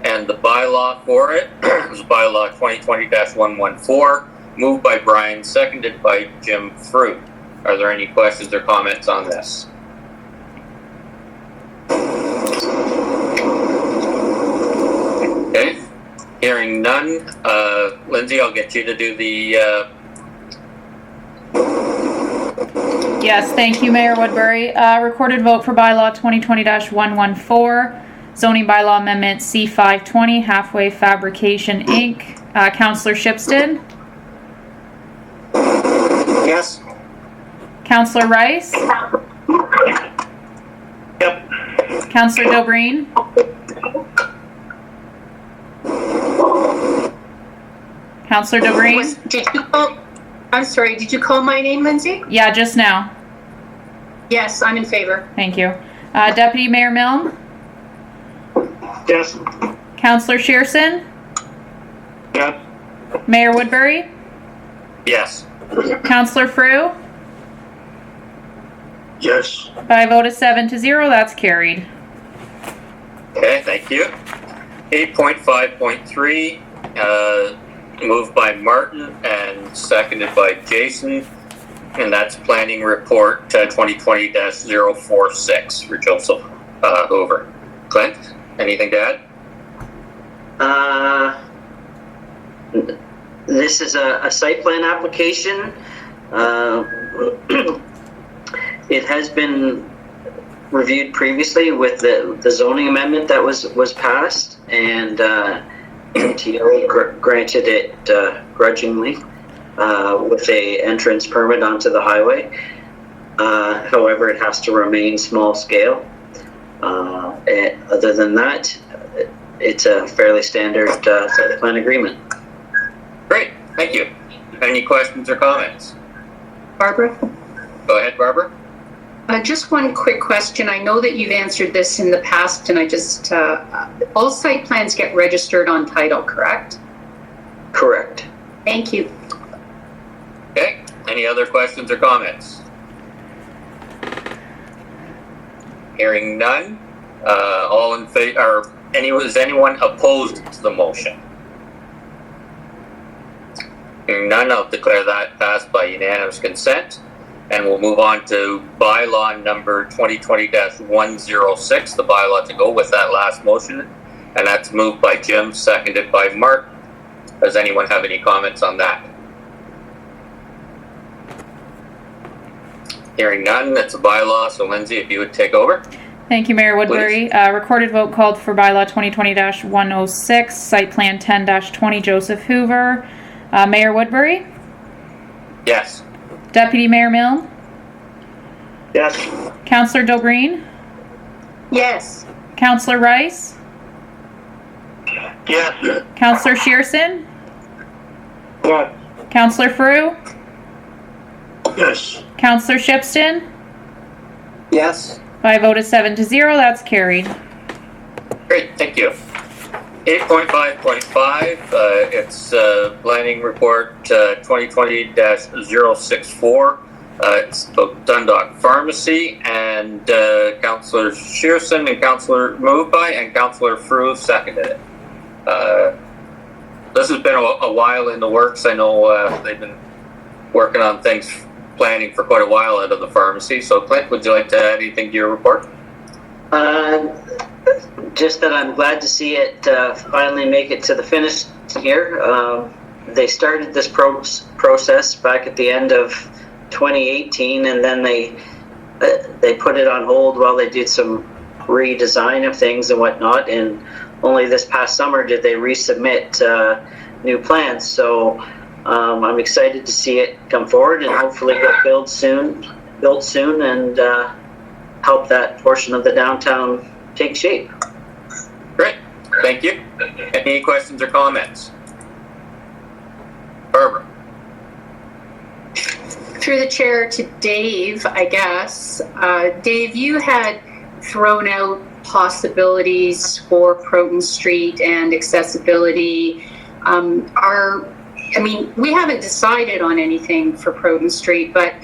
And the bylaw for it is bylaw 2020-114, moved by Brian, seconded by Jim Fruit. Are there any questions or comments on this? Okay, hearing none. Lindsay, I'll get you to do the Yes, thank you, Mayor Woodbury. Recorded vote for bylaw 2020-114, zoning bylaw amendment C520, Halfway Fabrication Inc. Councillor Shipstead? Yes. Councillor Rice? Yep. Councillor Dobreen? Councillor Dobreen? Did you call? I'm sorry. Did you call my name, Lindsay? Yeah, just now. Yes, I'm in favor. Thank you. Deputy Mayor Milne? Yes. Councillor Shearson? Yes. Mayor Woodbury? yes. Councillor Frew? Yes. By a vote of 7-0, that's carried. Okay, thank you. 8.5.3, moved by Martin and seconded by Jason, and that's planning report 2020-046 for Joseph Hoover. Clint, anything to add? This is a site plan application. It has been reviewed previously with the zoning amendment that was passed, and MTO granted it grudgingly with a entrance permit onto the highway. However, it has to remain small scale. And other than that, it's a fairly standard site plan agreement. Great, thank you. Any questions or comments? Barbara? Go ahead, Barbara. Just one quick question. I know that you've answered this in the past, and I just, all site plans get registered on title, correct? Correct. Thank you. Okay, any other questions or comments? Hearing none, all in favor, or is anyone opposed to the motion? Hearing none, I'll declare that passed by unanimous consent. And we'll move on to bylaw number 2020-106, the bylaw to go with that last motion. And that's moved by Jim, seconded by Mark. Does anyone have any comments on that? Hearing none, it's a bylaw, so Lindsay, if you would take over. Thank you, Mayor Woodbury. Recorded vote called for bylaw 2020-106, site plan 10-20, Joseph Hoover. Mayor Woodbury? Yes. Deputy Mayor Milne? Yes. Councillor Dobreen? Yes. Councillor Rice? Yes. Councillor Shearson? Yes. Councillor Frew? Yes. Councillor Shipstead? Yes. By a vote of 7-0, that's carried. Great, thank you. 8.5.5, it's planning report 2020-064. It's the Dundalk Pharmacy, and Councillor Shearson and Councillor moved by, and Councillor Frew seconded it. This has been a while in the works. I know they've been working on things, planning for quite a while out of the pharmacy. So Clint, would you like to add anything to your report? Just that I'm glad to see it finally make it to the finish here. They started this process back at the end of 2018, and then they put it on hold while they did some redesign of things and whatnot. And only this past summer did they resubmit new plans. So I'm excited to see it come forward and hopefully get built soon, and help that portion of the downtown take shape. Great, thank you. Any questions or comments? Barbara. Through the chair to Dave, I guess. Dave, you had thrown out possibilities for Proton Street and accessibility. We haven't decided on anything for Proton Street, but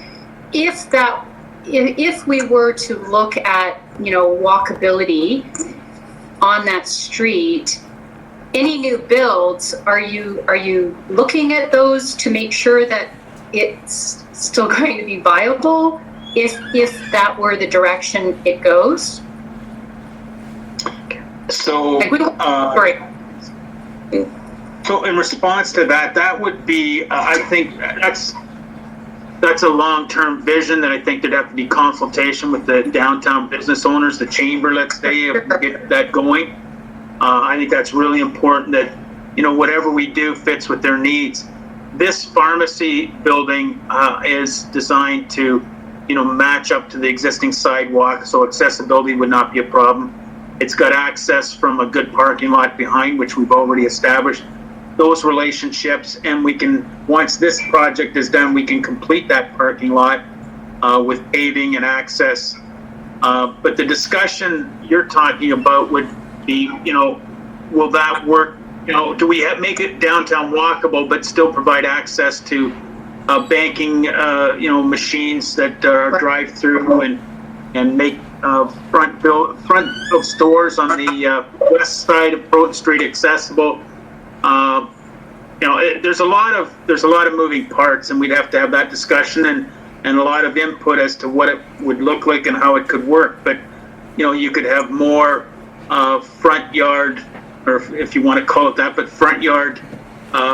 if we were to look at, walkability on that street, any new builds, are you looking at those to make sure that it's still going to be viable if that were the direction it goes? So, so in response to that, that would be, I think that's a long-term vision that I think there'd have to be consultation with the downtown business owners, the chamber, let's say, if we get that going. I think that's really important that, whatever we do fits with their needs. This pharmacy building is designed to, match up to the existing sidewalk, so accessibility would not be a problem. It's got access from a good parking lot behind, which we've already established those relationships, and we can, once this project is done, we can complete that parking lot with paving and access. But the discussion you're talking about would be, will that work? Do we make it downtown walkable, but still provide access to banking, machines that drive through and make front of stores on the west side of Proton Street accessible? There's a lot of moving parts, and we'd have to have that discussion and a lot of input as to what it would look like and how it could work. But you could have more front yard, or if you want to call it that, but front yard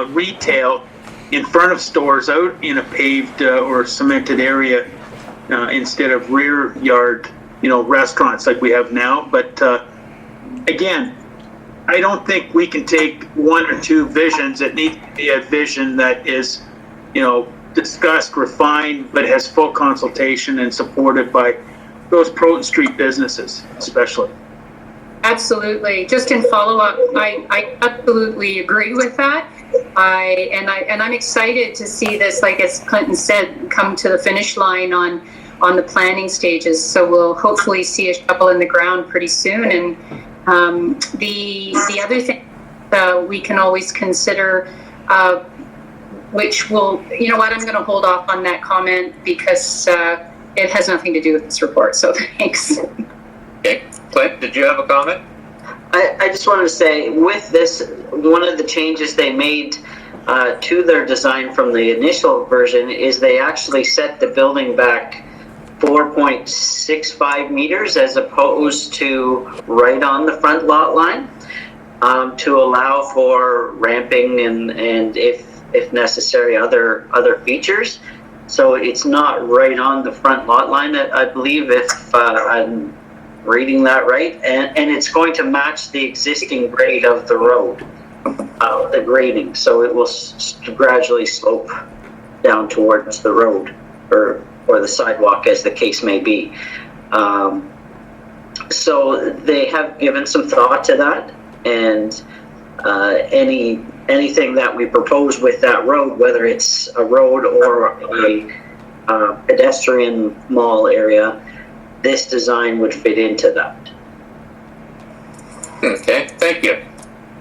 retail in front of stores out in a paved or cemented area instead of rear yard, restaurants like we have now. But again, I don't think we can take one or two visions. It needs to be a vision that is, discussed, refined, but has full consultation and supported by those Proton Street businesses, especially. Absolutely. Just in follow-up, I absolutely agree with that. I'm excited to see this, like as Clinton said, come to the finish line on the planning stages. So we'll hopefully see a shovel in the ground pretty soon. And the other thing we can always consider, which will, I'm going to hold off on that comment because it has nothing to do with this report. So thanks. Okay, Clint, did you have a comment? I just wanted to say, with this, one of the changes they made to their design from the initial version is they actually set the building back 4.65 meters as opposed to right on the front lot line, to allow for ramping and if necessary other features. So it's not right on the front lot line, I believe, if I'm reading that right, and it's going to match the existing grade of the road, the grading, so it will gradually slope down towards the road or the sidewalk, as the case may be. So they have given some thought to that, and anything that we propose with that road, whether it's a road or a pedestrian mall area, this design would fit into that. Okay, thank you.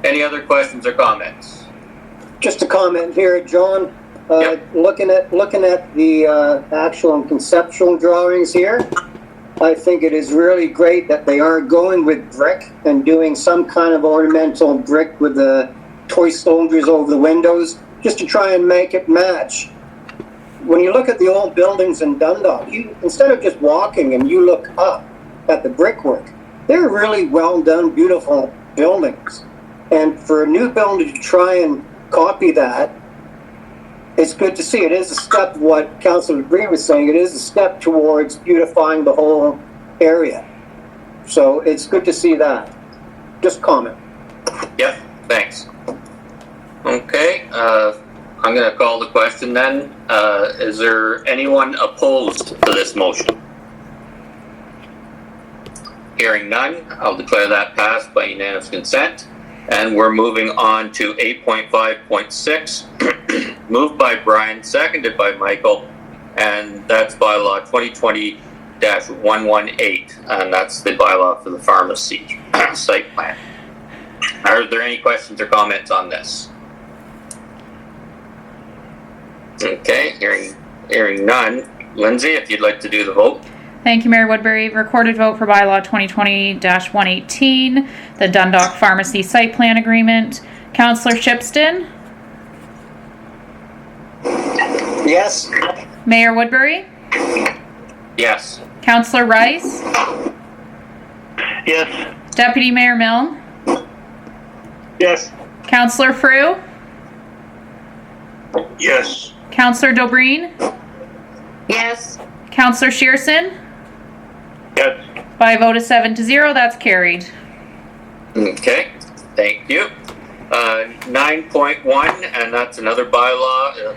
Any other questions or comments? Just a comment here, John. Yep. Looking at the actual and conceptual drawings here, I think it is really great that they are going with brick and doing some kind of ornamental brick with the toy soldiers over the windows, just to try and make it match. When you look at the old buildings in Dundalk, instead of just walking and you look up at the brickwork, they're really well done, beautiful buildings. And for a new building to try and copy that, it's good to see. It is a step, what Councillor Bree was saying, it is a step towards beautifying the whole area. So it's good to see that. Just comment. Yep, thanks. Okay, I'm going to call the question then. Is there anyone opposed to this motion? Hearing none, I'll declare that passed by unanimous consent. And we're moving on to 8.5.6, moved by Brian, seconded by Michael, and that's bylaw 2022-118, and that's the bylaw for the pharmacy site plan. Are there any questions or comments on this? Okay, hearing none. Lindsay, if you'd like to do the vote. Thank you, Mayor Woodbury. Recorded vote for bylaw 2020-118, the Dundalk Pharmacy Site Plan Agreement. Councillor Shipston? Yes. Mayor Woodbury? Yes. Councillor Rice? Yes. Deputy Mayor Milne? Yes. Councillor Frew? Yes. Councillor Dobreen? Yes. Councillor Shearson? Yes. By a vote of 7-0, that's carried. Okay, thank you. 9.1, and that's another bylaw,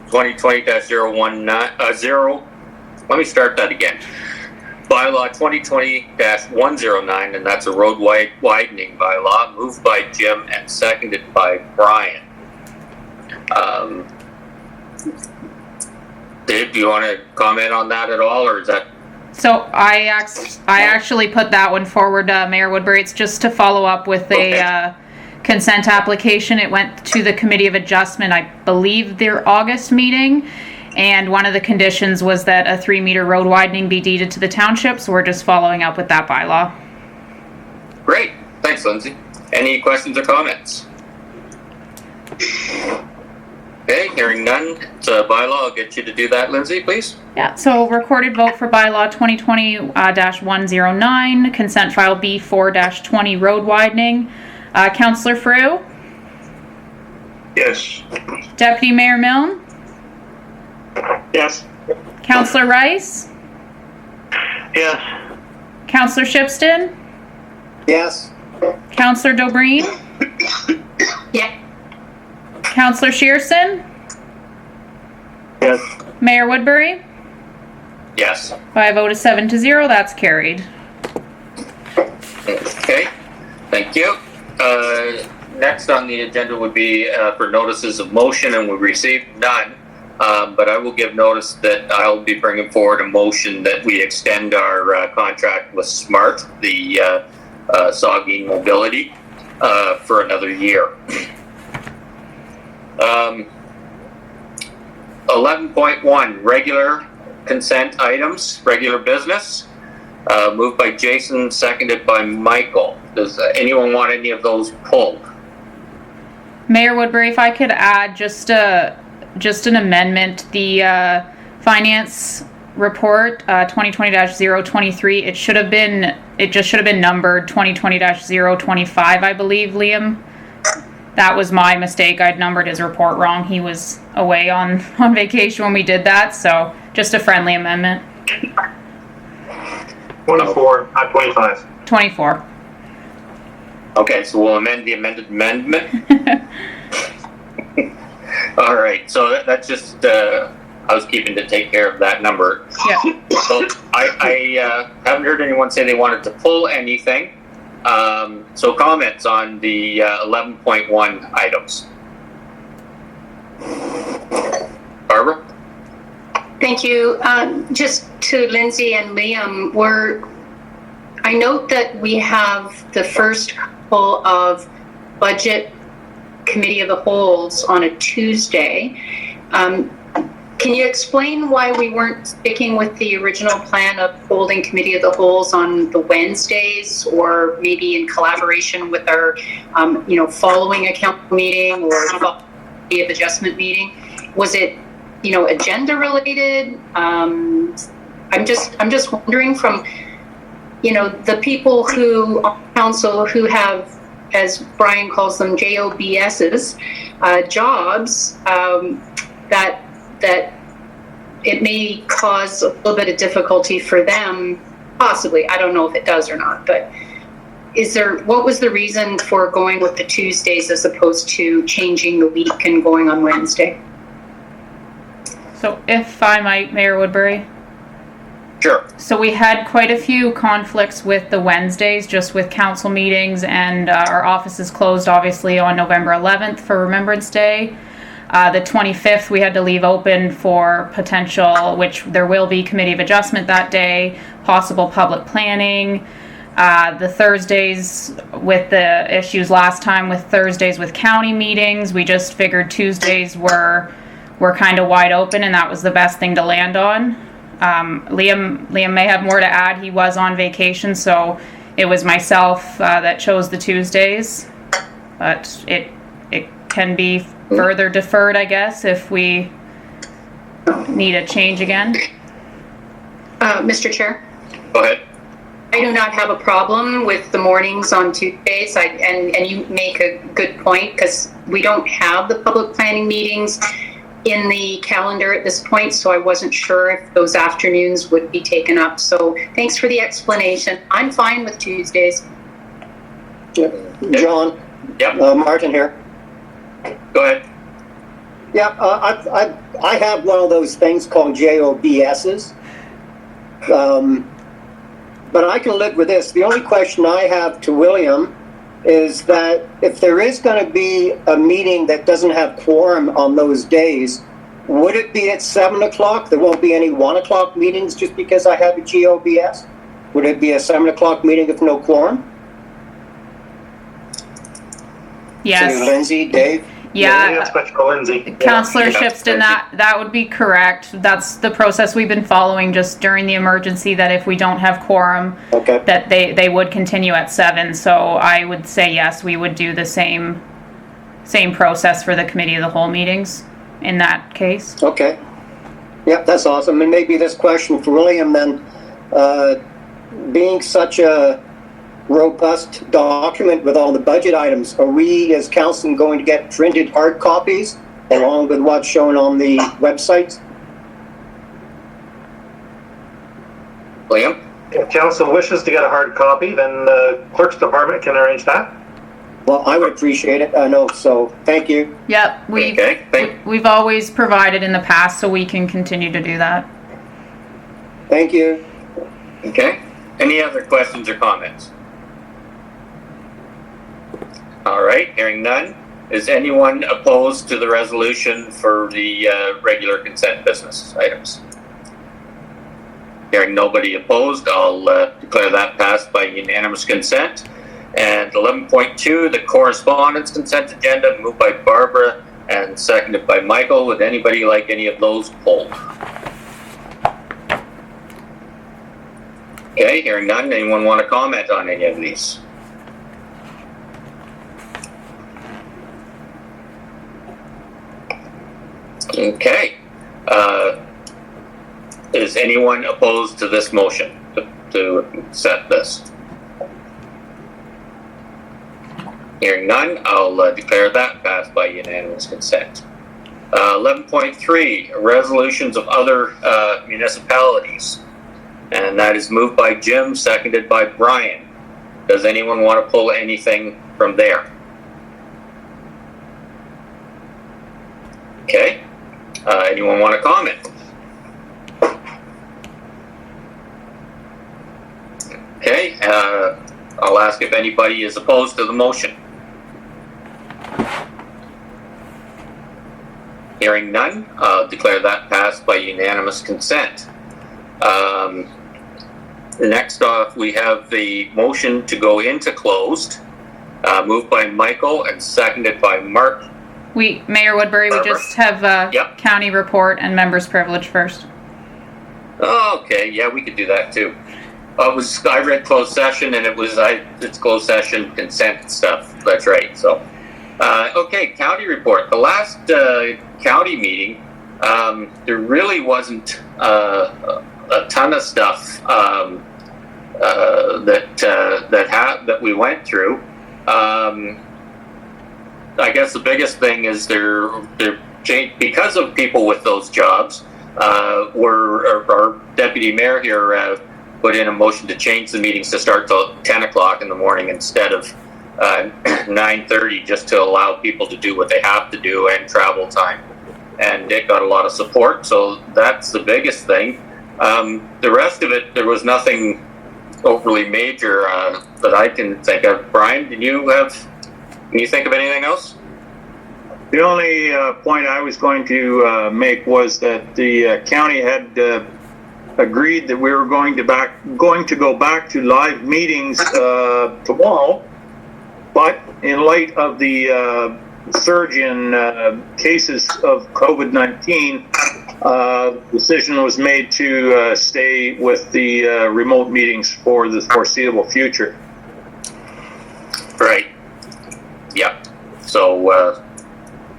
2020-019, let me start that again. Bylaw 2020-109, and that's a road widening bylaw, moved by Jim and seconded by Brian. Dave, do you want to comment on that at all, or is that? So I actually put that one forward, Mayor Woodbury. It's just to follow up with a consent application. It went to the Committee of Adjustment, I believe, their August meeting. And one of the conditions was that a 3-meter road widening be deeded to the township. So we're just following up with that bylaw. Great. Thanks, Lindsay. Any questions or comments? Okay, hearing none. It's a bylaw. I'll get you to do that, Lindsay, please. Yeah, so recorded vote for bylaw 2020-109, consent file B4-20 road widening. Councillor Frew? Yes. Deputy Mayor Milne? Yes. Councillor Rice? Yes. Councillor Shipston? Yes. Councillor Dobreen? Yeah. Councillor Shearson? Yes. Mayor Woodbury? Yes. By a vote of 7-0, that's carried. Okay, thank you. Next on the agenda would be for notices of motion, and we received none. But I will give notice that I'll be bringing forward a motion that we extend our contract with SMART, the Southgate Mobility, for another year. 11.1, regular consent items, regular business. Moved by Jason, seconded by Michael. Does anyone want any of those pulled? Mayor Woodbury, if I could add just an amendment, the finance report 2020-023, it just should have been numbered 2020-025, I believe, Liam. That was my mistake. I'd numbered his report wrong. He was away on vacation when we did that, so just a friendly amendment. 24, not 25. 24. Okay, so we'll amend the amendment. All right, so that's just housekeeping to take care of that number. Yeah. So I haven't heard anyone say they wanted to pull anything. So comments on the 11.1 items. Barbara? Thank you. Just to Lindsay and Liam, I note that we have the first couple of budget committee of the holes on a Tuesday. Can you explain why we weren't sticking with the original plan of holding committee of the holes on the Wednesdays, or maybe in collaboration with our, following a council meeting or committee of adjustment meeting? Was it, agenda related? I'm just wondering from, the people who on council who have, as Brian calls them, JOBSs, jobs, that it may cause a little bit of difficulty for them, possibly. I don't know if it does or not, but what was the reason for going with the Tuesdays as opposed to changing the week and going on Wednesday? So if I might, Mayor Woodbury? Sure. So we had quite a few conflicts with the Wednesdays, just with council meetings, and our office is closed obviously on November 11th for Remembrance Day. The 25th, we had to leave open for potential, which there will be committee of adjustment that day, possible public planning. The Thursdays, with the issues last time with Thursdays with county meetings, we just figured Tuesdays were kind of wide open, and that was the best thing to land on. Liam may have more to add. He was on vacation, so it was myself that chose the Tuesdays, but it can be further deferred, I guess, if we need a change again. Mr. Chair? Go ahead. I do not have a problem with the mornings on Tuesdays, and you make a good point, because we don't have the public planning meetings in the calendar at this point, so I wasn't sure if those afternoons would be taken up. So thanks for the explanation. I'm fine with Tuesdays. John? Yep. Martin here. Go ahead. Yeah, I have one of those things called JOBSs. But I can live with this. The only question I have to William is that if there is going to be a meeting that doesn't have quorum on those days, would it be at 7 o'clock? There won't be any 1 o'clock meetings just because I have a GOBS? Would it be a 7 o'clock meeting if no quorum? Yes. So Lindsay, Dave? Yeah, That's much for Lindsay. Councillor Yeah. Shipston, that would be correct. That's the process we've been following just during the emergency, that if we don't have quorum, Okay. that they would continue at 7. So I would say yes, we would do the same process for the committee of the whole meetings in that case. Okay. Yep, that's awesome. And maybe this question for William then, being such a robust document with all the budget items, are we as council going to get printed hard copies along with what's shown on the websites? Liam? If council wishes to get a hard copy, then the clerk's department can arrange that. Well, I would appreciate it. I know. So thank you. Yep, we've always provided in the past, so we can continue to do that. Thank you. Okay. Any other questions or comments? All right, hearing none. Is anyone opposed to the resolution for the regular consent business items? Hearing nobody opposed, I'll declare that passed by unanimous consent. And 11.2, the correspondence consent agenda, moved by Barbara and seconded by Michael. Would anybody like any of those pulled? Okay, hearing none. Anyone want to comment on any of these? Okay. Is anyone opposed to this motion to set this? Hearing none, I'll declare that passed by unanimous consent. 11.3, resolutions of other municipalities. And that is moved by Jim, seconded by Brian. Does anyone want to pull anything from there? Okay. Anyone want to comment? Okay. I'll ask if anybody is opposed to the motion. Hearing none, I'll declare that passed by unanimous consent. Next off, we have the motion to go into closed, moved by Michael and seconded by Mark. Mayor Woodbury, Barbara? we just have county report and members' privilege first. Okay, yeah, we could do that too. I read closed session and it's closed session consent stuff. That's right. So, okay, county report. The last county meeting, there really wasn't a ton of stuff that we went through. I guess the biggest thing is they're because of people with those jobs. Our deputy mayor here put in a motion to change the meetings to start till 10 o'clock in the morning instead of 9:30, just to allow people to do what they have to do and travel time. And it got a lot of support, so that's the biggest thing. The rest of it, there was nothing overly major that I can think of. Brian, can you think of anything else? The only point I was going to make was that the county had agreed that we were going to go back to live meetings tomorrow, but in light of the surge in cases of COVID-19, decision was made to stay with the remote meetings for the foreseeable future. Right. Yep. So,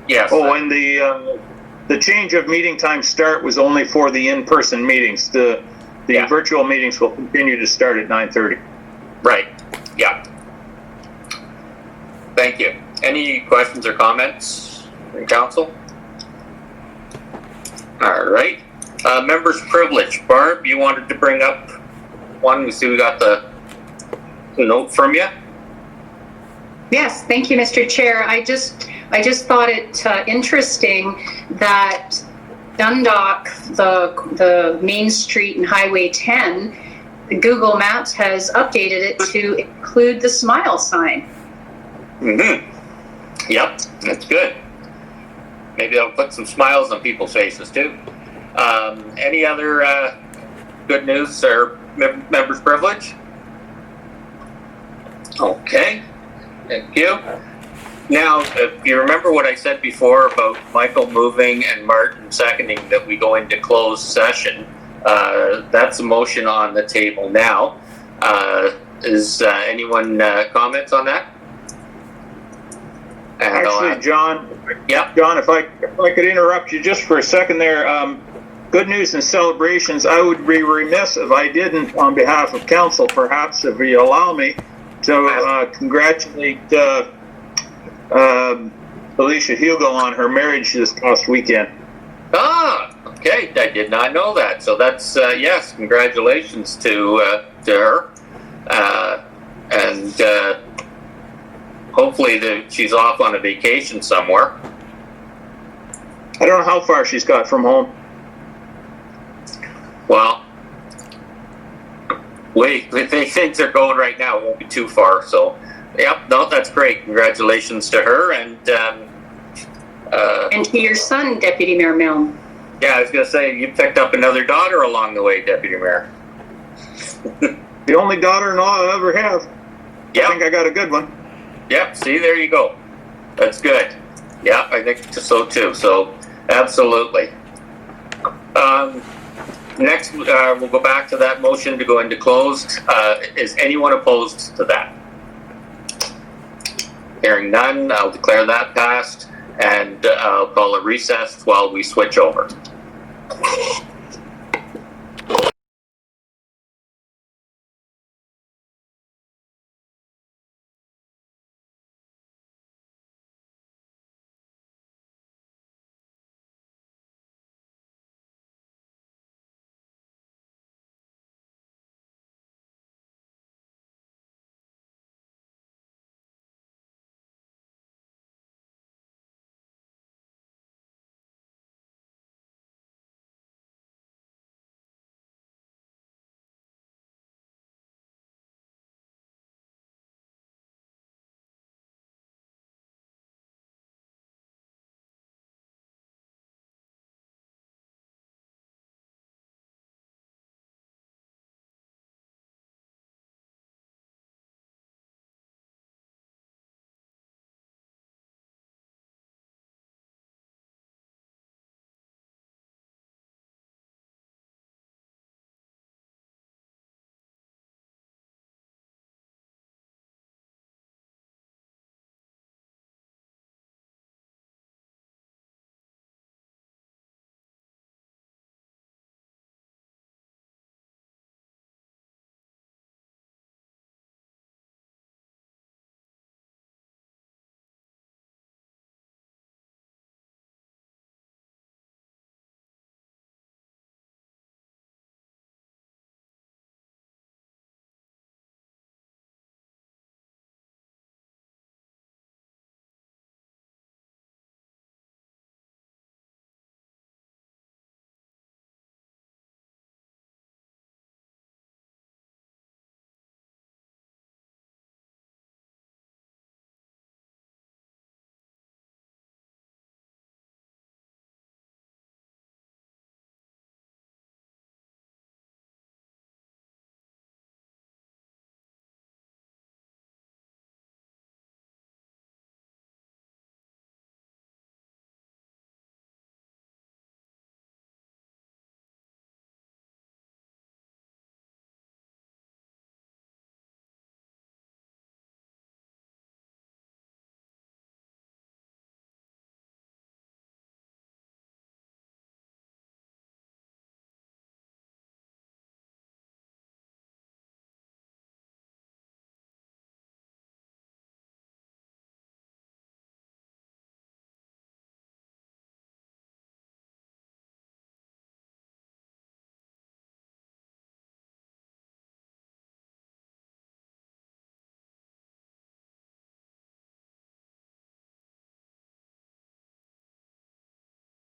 yes. Oh, and the change of meeting time start was only for the in-person meetings. The virtual meetings will continue to start at 9:30. Right. Yeah. Thank you. Any questions or comments from council? All right. Members' privilege. Barb, you wanted to bring up one. We see we got the note from you. Yes, thank you, Mr. Chair. I just thought it interesting that Dundalk, the Main Street and Highway 10, the Google Maps has updated it to include the smile sign. Mm-hmm. Yep, that's good. Maybe I'll put some smiles on people's faces too. Any other good news or members' privilege? Okay. Thank you. Now, if you remember what I said before about Michael moving and Martin seconding that we go into closed session, that's a motion on the table now. Is anyone comments on that? And actually, John. Yeah. John, if I could interrupt you just for a second there. Good news and celebrations. I would be remiss if I didn't, on behalf of council, perhaps, if you allow me, to congratulate Alicia Hugo on her marriage this past weekend. Ah, okay. I did not know that. So that's yes. Congratulations to her, and hopefully she's off on a vacation somewhere. I don't know how far she's got from home. Well, wait, things are going right now. It won't be too far. So, yep, no, that's great. Congratulations to her and to your son, Deputy Mayor Milne. Yeah, I was going to say, you picked up another daughter along the way, Deputy Mayor. The only daughter-in-law I ever have. Yep. I think I got a good one. Yep, see, there you go. That's good. Yeah, I think so too. So, absolutely. Next, we'll go back to that motion to go into closed. Is anyone opposed to that? Hearing none, I'll declare that passed, and I'll call a recess while we switch over.